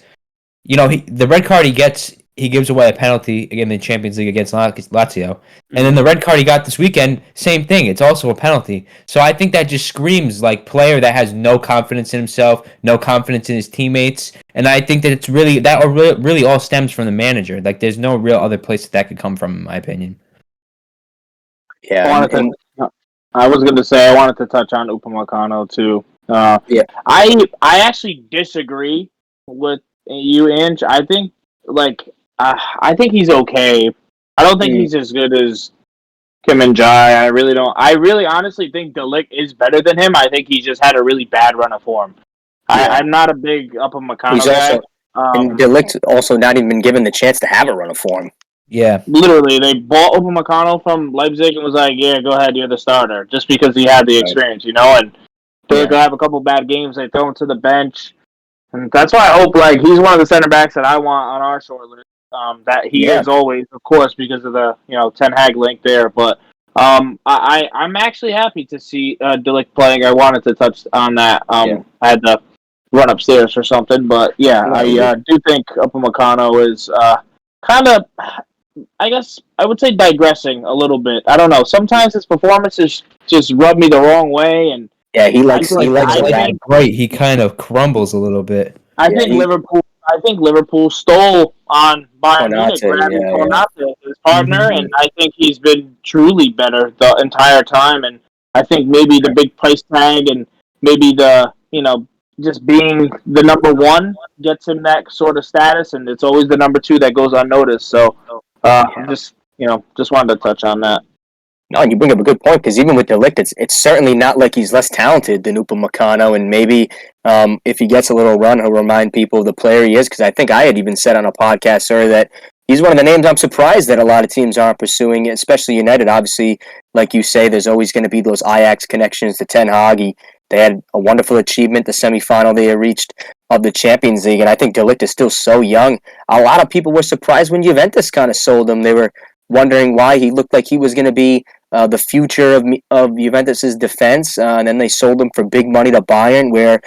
the red card he gets he gives away a penalty in the Champions League against Lazio. And then the red card he got this weekend, same thing. It's also a penalty. So I think that just screams like player that has no confidence in himself, no confidence in his teammates. And I think that it's really all stems from the manager. Like there's no real other place that could come from, in my opinion. Yeah, I was going to say I wanted to touch on Upamecano too. Yeah. I actually disagree with you, Ange. I think I think he's okay. I don't think he's as good as Kim and Jai. I really don't. I really honestly think De Ligt is better than him. I think he just had a really bad run of form. Yeah. I'm not a big Upamecano He's guy. and De Ligt's also not even been given the chance to have a run of form. Yeah. Literally, they bought Upamecano from Leipzig and was like, "Yeah, go ahead, you're the starter," just because he had the experience, And De Ligt will have a couple bad games. They throw him to the bench, and that's why I hope he's one of the center backs that I want on our short list. That he is always, of course, because of the Ten Hag link there. But I'm actually happy to see De Ligt playing. I wanted to touch on that. I had to run upstairs or something, but I do think Upamecano is kind of. I guess I would say digressing a little bit. I don't know. Sometimes his performances just rub me the wrong way, and he likes right. He kind of crumbles a little bit. I think Liverpool stole on Bayern Munich, grabbing Konate, his partner, and I think he's been truly better the entire time. And I think maybe the big price tag and maybe the just being the number one gets him that sort of status, and it's always the number two that goes unnoticed. So. Just wanted to touch on that. No, and you bring up a good point because even with De Ligt, it's certainly not like he's less talented than Upamecano, and maybe if he gets a little run, he'll remind people of the player he is. Because I think I had even said on a podcast earlier that he's one of the names I'm surprised that a lot of teams aren't pursuing, especially United. Obviously, like you say, there's always going to be those Ajax connections to Ten Hag. They had a wonderful achievement, the semifinal they reached of the Champions League, and I think De Ligt is still so young. A lot of people were surprised when Juventus kind of sold him. They were wondering why he looked like he was going to be the future of Juventus's defense, and then they sold him for big money to Bayern, where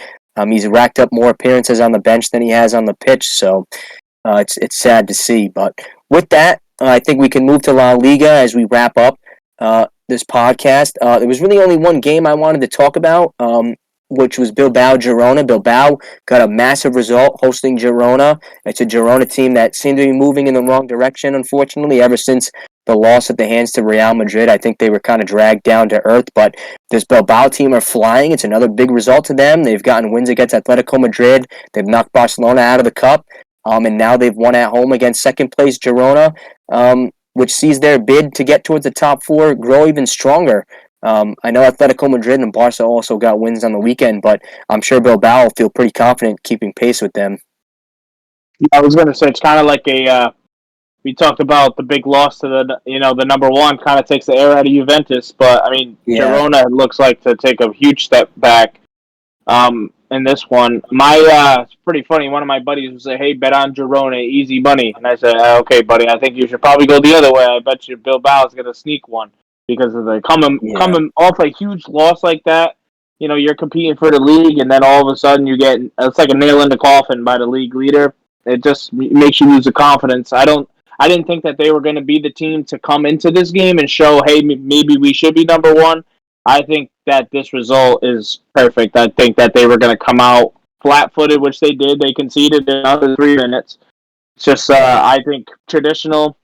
he's racked up more appearances on the bench than he has on the pitch. So it's sad to see. But with that, I think we can move to La Liga as we wrap up this podcast. There was really only one game I wanted to talk about, which was Bilbao-Girona. Bilbao got a massive result hosting Girona. It's a Girona team that seemed to be moving in the wrong direction, unfortunately, ever since the loss at the hands to Real Madrid. I think they were kind of dragged down to earth, but this Bilbao team are flying. It's another big result to them. They've gotten wins against Atletico Madrid. They've knocked Barcelona out of the cup, and now they've won at home against second-place Girona, which sees their bid to get towards the top four grow even stronger. I know Atletico Madrid and Barca also got wins on the weekend, but I'm sure Bilbao will feel pretty confident keeping pace with them. I was going to say it's kind of like we talked about the big loss to the number one kind of takes the air out of Juventus, but I mean Girona looks like to take a huge step back in this one. It's pretty funny. One of my buddies would say, "Hey, bet on Girona, easy money," and I said, "Okay, buddy, I think you should probably go the other way. I bet you Bilbao is going to sneak one." Because of the coming off a huge loss like that, you're competing for the league, and then all of a sudden it's like a nail in the coffin by the league leader. It just makes you lose the confidence. I didn't think that they were going to be the team to come into this game and show, hey, maybe we should be number one. I think that this result is perfect. I think that they were going to come out flat-footed, which they did. They conceded in under 3 minutes. It's just, I think, traditional.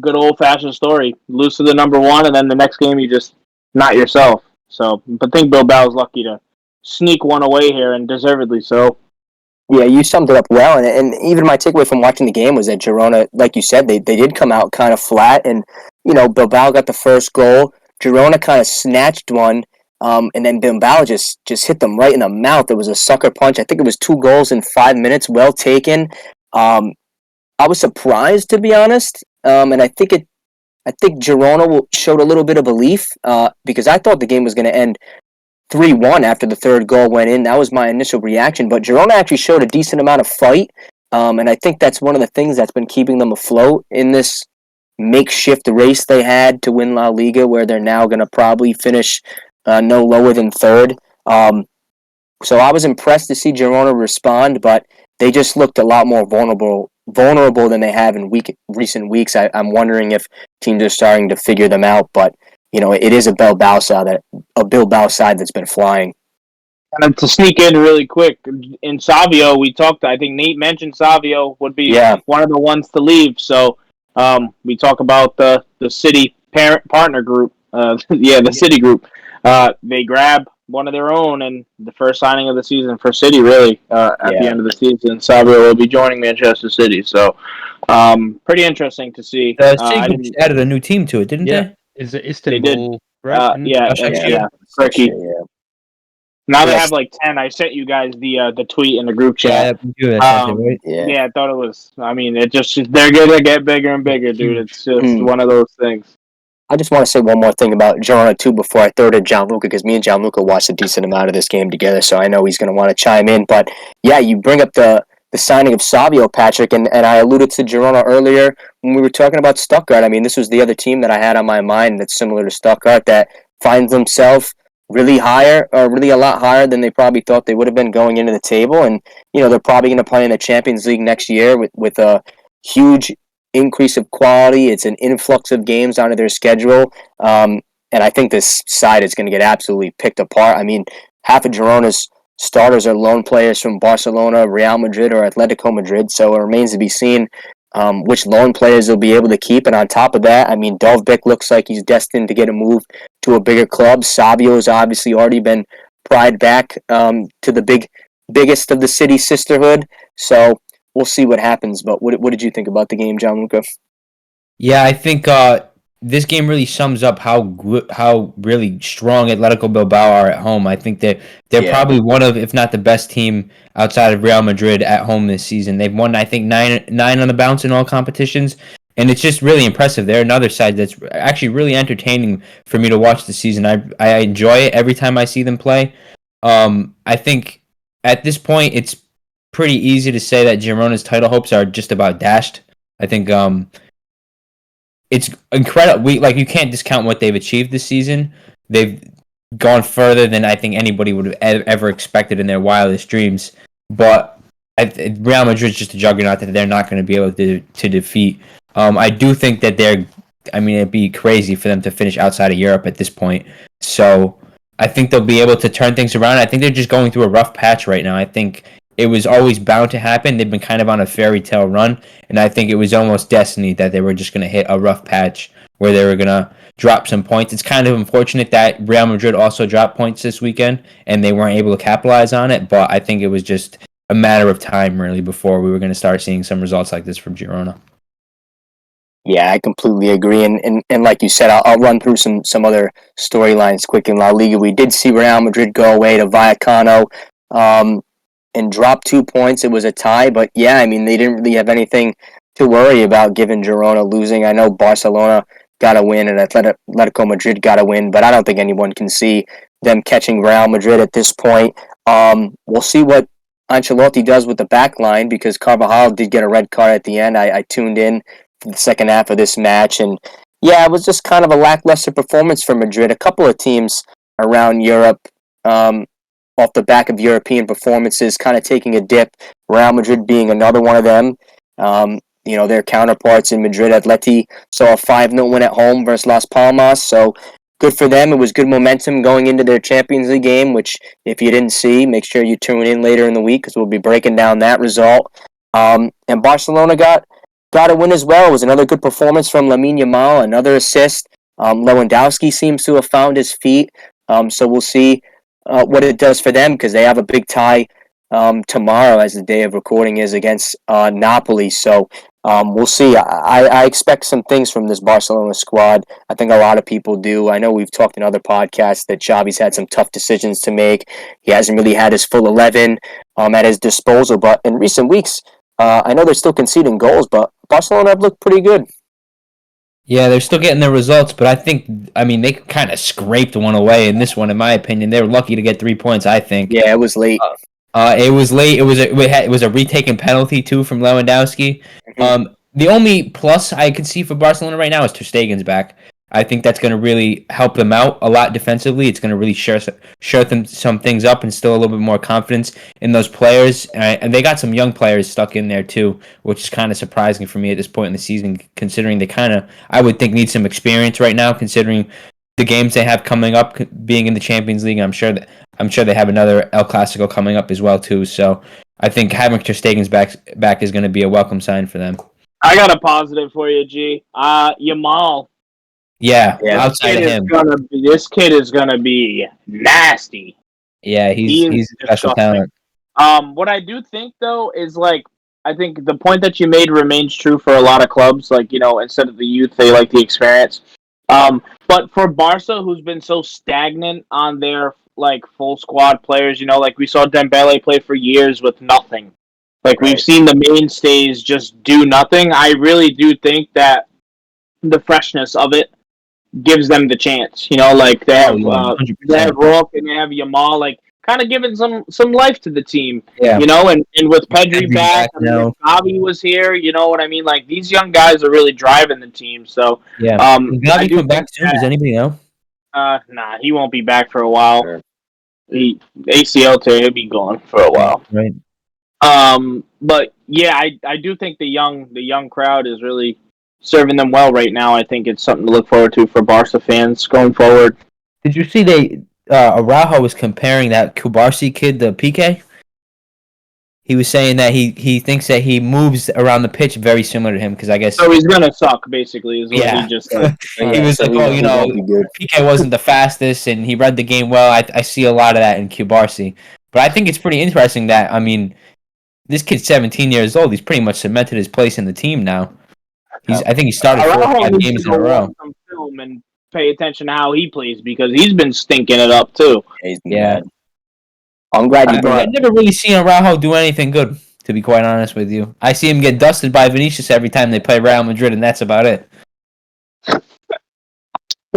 Good old-fashioned story. Lose to the number one, and then the next game you just not yourself. So, but I think Bilbao's lucky to sneak one away here, and deservedly so. Yeah, you summed it up well, and even my takeaway from watching the game was that Girona, like you said, they did come out kind of flat, and Bilbao got the first goal. Girona kind of snatched one, and then Bilbao just hit them right in the mouth. It was a sucker punch. I think it was 2 goals in 5 minutes. Well taken. I was surprised, to be honest. And I think Girona showed a little bit of belief because I thought the game was going to end 3-1 after the third goal went in. That was my initial reaction. But Girona actually showed a decent amount of fight, and I think that's one of the things that's been keeping them afloat in this makeshift race they had to win La Liga, where they're now going to probably finish no lower than third. So I was impressed to see Girona respond, but they just looked a lot more vulnerable vulnerable than they have in recent weeks. I'm wondering if teams are starting to figure them out, but it is a Bilbao side that's been flying. And to sneak in really quick, in Savio, I think Nate mentioned Savio would be one of the ones to leave. So we talk about the City partner group. The City group. They grab one of their own, and the first signing of the season for City, really, at the end of the season, Savio will be joining Manchester City. So pretty interesting to see. The City group added a new team to it, didn't they? Is it Istanbul? Right? Turkey. Now they have like 10. I sent you guys the tweet in the group chat. Yeah, I thought it was. I mean, they're gonna get bigger and bigger, dude. It's just one of those things. I just want to say one more thing about Girona too before I throw to Gianluca, because me and Gianluca watched a decent amount of this game together, so I know he's going to want to chime in. But yeah, you bring up the signing of Savio, Patrick, and I alluded to Girona earlier when we were talking about Stuttgart. I mean, this was the other team that I had on my mind that's similar to Stuttgart that finds themselves really a lot higher than they probably thought they would have been going into the table. And, they're probably going to play in the Champions League next year with a huge increase of quality. It's an influx of games onto their schedule. And I think this side is going to get absolutely picked apart. I mean, half of Girona's starters are loan players from Barcelona, Real Madrid, or Atletico Madrid. So it remains to be seen which loan players they'll be able to keep. And on top of that, I mean, Dovbyk looks like he's destined to get a move to a bigger club. Savio has obviously already been pried back to the biggest of the City sisterhood. So we'll see what happens. But what did you think about the game, Gianluca? Yeah, I think this game really sums up how really strong Atletico Bilbao are at home. I think they're probably one of, if not the best team outside of Real Madrid at home this season. They've won, I think, nine on the bounce in all competitions, and it's just really impressive. They're another side that's actually really entertaining for me to watch this season. I enjoy it every time I see them play. I think at this point it's pretty easy to say that Girona's title hopes are just about dashed. I think it's incredible. You can't discount what they've achieved this season. They've gone further than I think anybody would have ever expected in their wildest dreams. But Real Madrid's just a juggernaut that they're not going to be able to defeat. I do think that it'd be crazy for them to finish outside of Europe at this point. So I think they'll be able to turn things around. I think they're just going through a rough patch right now. I think it was always bound to happen. They've been kind of on a fairy tale run, and I think it was almost destiny that they were just going to hit a rough patch where they were going to drop some points. It's kind of unfortunate that Real Madrid also dropped points this weekend, and they weren't able to capitalize on it, but I think it was just a matter of time, really, before we were going to start seeing some results like this from Girona. Yeah, I completely agree. And like you said, I'll run through some other storylines quick in La Liga. We did see Real Madrid go away to Vallecano and drop 2 points. It was a tie, but yeah, I mean, they didn't really have anything to worry about given Girona losing. I know Barcelona got a win and Atletico Madrid got a win, but I don't think anyone can see them catching Real Madrid at this point. We'll see what Ancelotti does with the back line, because Carvajal did get a red card at the end. I tuned in for the second half of this match, and yeah, it was just kind of a lackluster performance for Madrid. A couple of teams around Europe, off the back of European performances, kind of taking a dip. Real Madrid being another one of them. Their counterparts in Madrid, Atleti, saw a 5-0 win at home versus Las Palmas, so good for them. It was good momentum going into their Champions League game, which if you didn't see, make sure you tune in later in the week because we'll be breaking down that result. And Barcelona got a win as well. It was another good performance from Lamine Yamal, another assist. Lewandowski seems to have found his feet, so we'll see what it does for them, because they have a big tie tomorrow, as the day of recording is, against Napoli. So we'll see. I expect some things from this Barcelona squad. I think a lot of people do. I know we've talked in other podcasts that Xavi's had some tough decisions to make. He hasn't really had his full 11 at his disposal. But in recent weeks, I know they're still conceding goals, but Barcelona have looked pretty good. Yeah, they're still getting their results, but they kind of scraped one away in this one, in my opinion. They were lucky to get 3 points, I think. Yeah, it was late. It was late. It was a retaken penalty, too, from Lewandowski. Mm-hmm. The only plus I can see for Barcelona right now is Ter Stegen's back. I think that's going to really help them out a lot defensively. It's going to really share them some things up, and still a little bit more confidence in those players. And they got some young players stuck in there too, which is kind of surprising for me at this point in the season, considering they kind of, I would think, need some experience right now, considering the games they have coming up, being in the Champions League. I'm sure they have another El Clasico coming up as well too. So I think having Ter Stegen's back is going to be a welcome sign for them. I got a positive for you, G. Yamal. Yeah, outside of him, this kid is gonna be nasty. Yeah, he's a special talent. What I do think though is I think the point that you made remains true for a lot of clubs. Instead of the youth, they like the experience. But for Barca, who's been so stagnant on their full squad players, we saw Dembele play for years with nothing. We've seen the mainstays just do nothing. I really do think that the freshness of it gives them the chance. They have Rook and they have Yamal, kind of giving some life to the team. Yeah. And with Pedri back, Gavi was here. You know what I mean? These young guys are really driving the team. So yeah. Gavi come back soon? Does anybody know? Nah, he won't be back for a while. Sure. ACL tear, he'll be gone for a while. Right. But yeah, I do think the young crowd is really serving them well right now. I think it's something to look forward to for Barca fans going forward. Did you see Araujo was comparing that Kubarsi kid to PK? He was saying that he thinks that he moves around the pitch very similar to him, because I guess... So he's going to suck, basically, is what he just said. He was like, PK wasn't the fastest, and he read the game well. I see a lot of that in Kubarsi. But I think it's pretty interesting that, this kid's 17 years old. He's pretty much cemented his place in the team now. I think he started 4 or 5 games in a row. Some film and pay attention to how he plays, because he's been stinking it up too. Yeah, I'm glad you brought. I've never really seen Araujo do anything good, to be quite honest with you. I see him get dusted by Vinicius every time they play Real Madrid, and that's about it.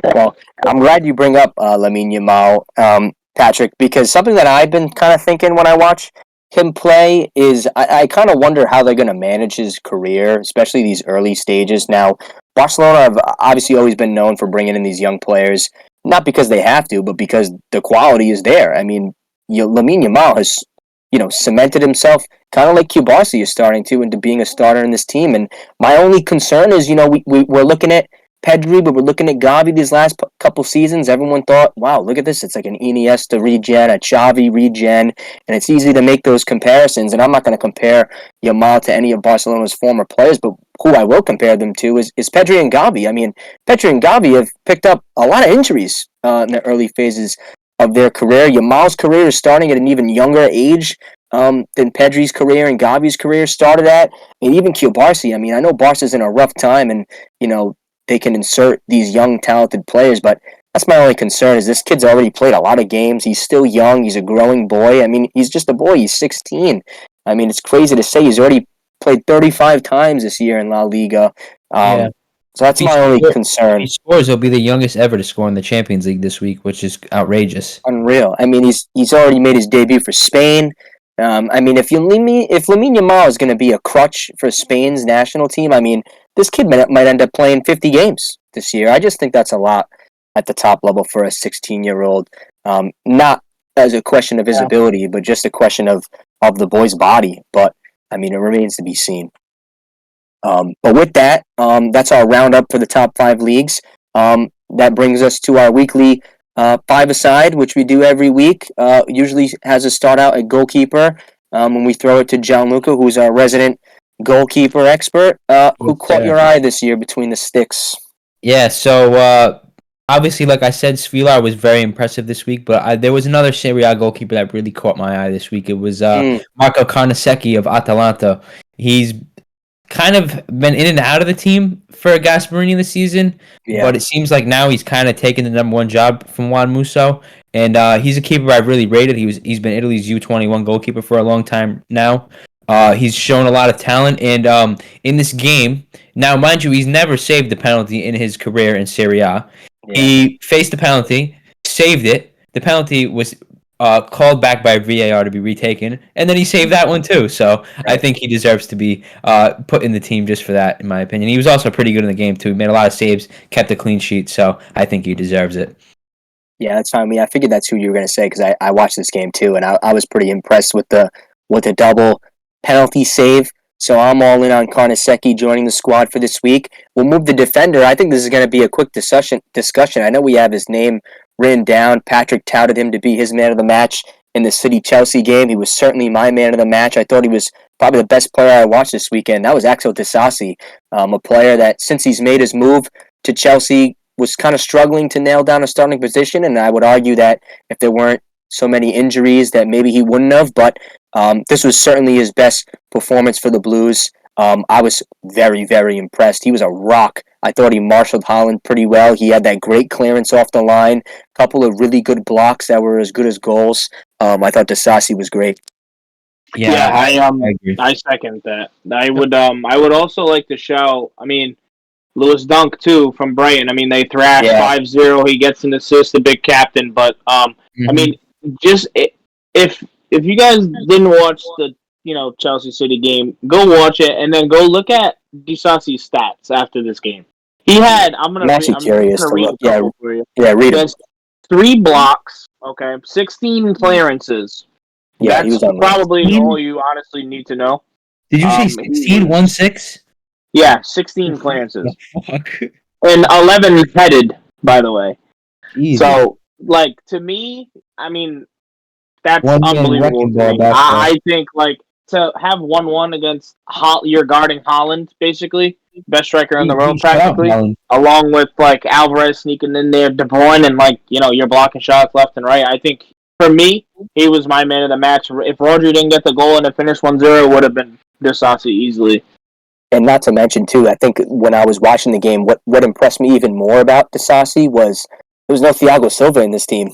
Well, I'm glad you bring up Lamine Yamal, Patrick, because something that I've been kind of thinking when I watch him play is I kind of wonder how they're going to manage his career, especially these early stages. Now, Barcelona have obviously always been known for bringing in these young players, not because they have to, but because the quality is there. Lamine Yamal has, cemented himself kind of like Kubarsi is starting to into being a starter in this team. And my only concern is, we're looking at Pedri, but we're looking at Gavi these last couple seasons. Everyone thought, wow, look at this. It's like an Iniesta regen, a Xavi regen, and it's easy to make those comparisons. And I'm not going to compare Yamal to any of Barcelona's former players, but who I will compare them to is Pedri and Gavi. Pedri and Gavi have picked up a lot of injuries in the early phases of their career. Yamal's career is starting at an even younger age than Pedri's career and Gavi's career started at. And even Kubarsi, I know Barca's in a rough time, and, they can insert these young, talented players, but that's my only concern is this kid's already played a lot of games. He's still young. He's a growing boy. He's just a boy. He's 16. It's crazy to say he's already played 35 times this year in La Liga. So that's my only concern. He scores, he'll be the youngest ever to score in the Champions League this week, which is outrageous. Unreal. He's already made his debut for Spain. If Lamine Yamal is going to be a crutch for Spain's national team, this kid might end up playing 50 games this year. I just think that's a lot at the top level for a 16-year-old. Not as a question of his ability, but just a question of the boy's body. But, it remains to be seen. But with that, that's our roundup for the top 5 leagues. That brings us to our weekly 5-a-side, which we do every week. Usually has us start out at goalkeeper. When we throw it to Gianluca, who's our resident goalkeeper expert. Who caught your eye this year between the sticks? Yeah, so obviously, like I said, Svilar was very impressive this week, but there was another Serie A goalkeeper that really caught my eye this week. It was Marco Carnesecchi of Atalanta. He's kind of been in and out of the team for Gasperini this season, but it seems like now he's kind of taken the number 1 job from Juan Musso, and he's a keeper I've really rated. He's been Italy's U21 goalkeeper for a long time now. He's shown a lot of talent, and in this game, now mind you, he's never saved a penalty in his career in Serie A. He faced the penalty, saved it. The penalty was called back by VAR to be retaken, and then he saved that one too. So I think he deserves to be put in the team just for that, in my opinion. He was also pretty good in the game too. He made a lot of saves, kept a clean sheet, so I think he deserves it. Yeah, that's fine. I mean, I figured that's who you were going to say because I watched this game too, and I was pretty impressed with the double penalty save. So I'm all in on Karnaseki joining the squad for this week. We'll move the defender. I think this is going to be a quick discussion. I know we have his name written down. Patrick touted him to be his man of the match in the City-Chelsea game. He was certainly my man of the match. I thought he was probably the best player I watched this weekend. That was Axel Disasi, a player that since he's made his move to Chelsea was kind of struggling to nail down a starting position, and I would argue that if there weren't so many injuries that maybe he wouldn't have, but this was certainly his best performance for the Blues. I was very, very impressed. He was a rock. I thought he marshaled Haaland pretty well. He had that great clearance off the line, a couple of really good blocks that were as good as goals. I thought Disasi was great. Yeah, I agree. I second that. I would also like to shout. I mean, Lewis Dunk too from Brighton. I mean, they thrashed 5-0. He gets an assist, the big captain. But I mean, just if you guys didn't watch the Chelsea City game, go watch it and then go look at Disasi's stats after this game. He had. I'm actually curious to read look. a couple for you. Yeah, read He it. has 3 blocks. Okay, 16 clearances. Yeah, he That's was on probably all you honestly need to know. Did you say 16, 1-6? Yeah, 16 clearances. Fuck. And 11 headed, by the way. Jesus. So, to me, I mean, that's One man unbelievable wrecking to ball me. back I think, to have 1-1 against you're guarding Haaland, basically, best striker in the world, practically, along with, Alvarez sneaking in there, De Bruyne, and, you're blocking shots left and right. I think, for me, he was my man of the match. If Rodri didn't get the goal and it finished 1-0, it would have been Disasi easily. And not to mention, too, I think when I was watching the game, what impressed me even more about Disasi was there was no Thiago Silva in this team.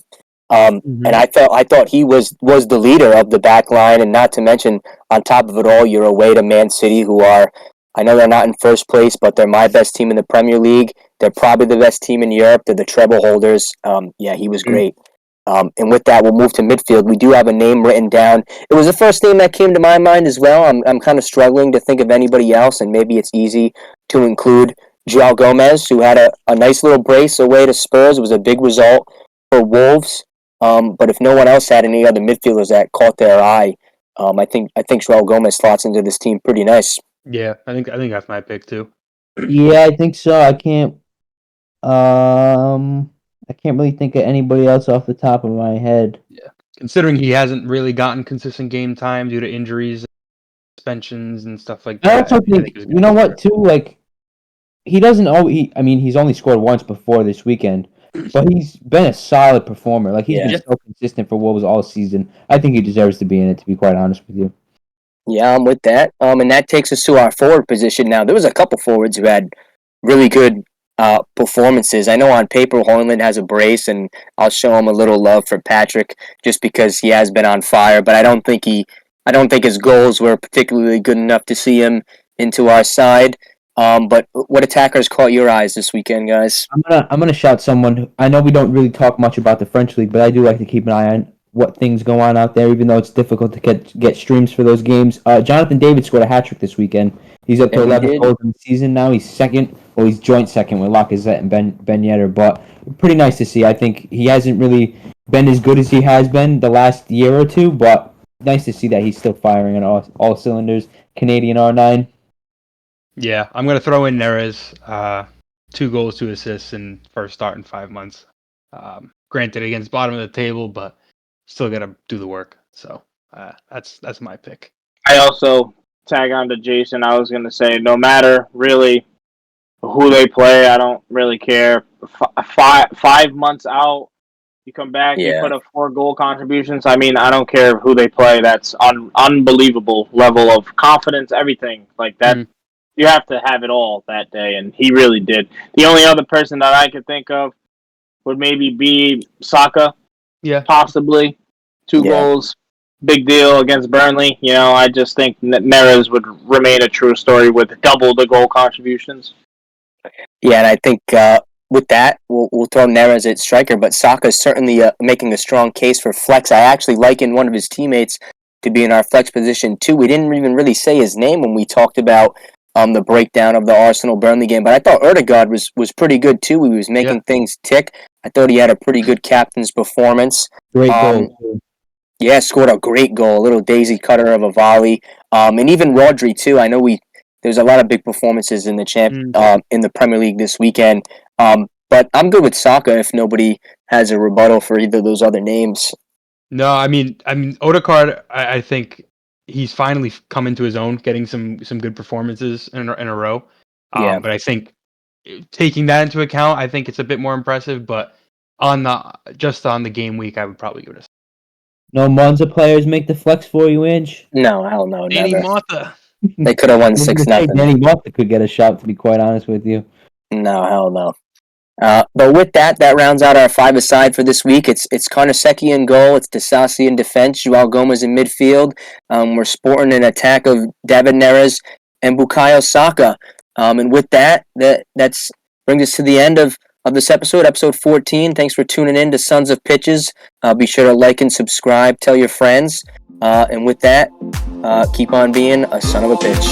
And I thought he was the leader of the back line, and not to mention, on top of it all, you're away to Man City, who are, I know they're not in first place, but they're my best team in the Premier League. They're probably the best team in Europe. They're the treble holders. Yeah, he was great. And with that, we'll move to midfield. We do have a name written down. It was the first name that came to my mind as well. I'm kind of struggling to think of anybody else, and maybe it's easy to include João Gomez, who had a nice little brace away to Spurs. It was a big result for Wolves. But if no one else had any other midfielders that caught their eye, I think João Gomez slots into this team pretty nice. Yeah, I think that's my pick too. Yeah, I think so. I can't really think of anybody else off the top of my head. Yeah, considering he hasn't really gotten consistent game time due to injuries, suspensions, and stuff like that. I also think you know what too. He doesn't always. I mean, he's only scored once before this weekend, but he's been a solid performer. He's been so consistent for Wolves all season. I think he deserves to be in it. To be quite honest with you. Yeah, I'm with that. And that takes us to our forward position now. There was a couple forwards who had really good performances. I know on paper Højlund has a brace, and I'll show him a little love for Patrick just because he has been on fire. But I don't think his goals were particularly good enough to see him into our side. But what attackers caught your eyes this weekend, guys? I'm gonna shout someone. I know we don't really talk much about the French league, but I do like to keep an eye on what things go on out there, even though it's difficult to get streams for those games. Jonathan David scored a hat-trick this weekend. He's up to 11 goals in the season now. He's second. Well, he's joint second with Lacazette and Ben Yedder, but pretty nice to see. I think he hasn't really been as good as he has been the last year or two, but nice to see that he's still firing on all cylinders. Canadian R9. Yeah, I'm going to throw in Neres. 2 goals, 2 assists in first start in 5 months. Granted, against bottom of the table, but still got to do the work. So that's my pick. I also tag on to Jason. I was going to say, no matter really who they play, I don't really care. 5 months out, you come back, you put up 4 goal contributions. I mean, I don't care who they play. That's unbelievable level of confidence, everything like that. You have to have it all that day, and he really did. The only other person that I could think of would maybe be Saka. Yeah. Possibly. 2 goals. Big deal against Burnley. I just think Neres would remain a true story with double the goal contributions. Yeah, and I think with that, we'll throw Neres at striker, but Saka's certainly making a strong case for flex. I actually liken one of his teammates to be in our flex position too. We didn't even really say his name when we talked about the breakdown of the Arsenal-Burnley game, but I thought Erdegaard was pretty good too. He was making things tick. I thought he had a pretty good captain's performance. Great goal. Yeah, scored a great goal, a little daisy cutter of a volley. And even Rodri too. I know there's a lot of big performances in the in the Premier League this weekend. But I'm good with Saka if nobody has a rebuttal for either of those other names. No, I mean, Odegaard, I think he's finally come into his own, getting some good performances in a row. Yeah. But I think taking that into account, I think it's a bit more impressive. But on the game week, I would probably give it a. No Monza players make the flex for you, Inch. No, hell no, Danny never. Mata. They could have won 6-0. Danny Monza could get a shot, to be quite honest with you. No, hell no. But with that rounds out our five-a-side for this week. It's Carnesecchi in goal. It's Disasi in defense. Joao Gomez in midfield. We're sporting an attack of David Neres and Bukayo Saka. And with that brings us to the end of this episode 14. Thanks for tuning in to Sons of Pitches. Be sure to like and subscribe. Tell your friends. And with that, keep on being a son of a pitch.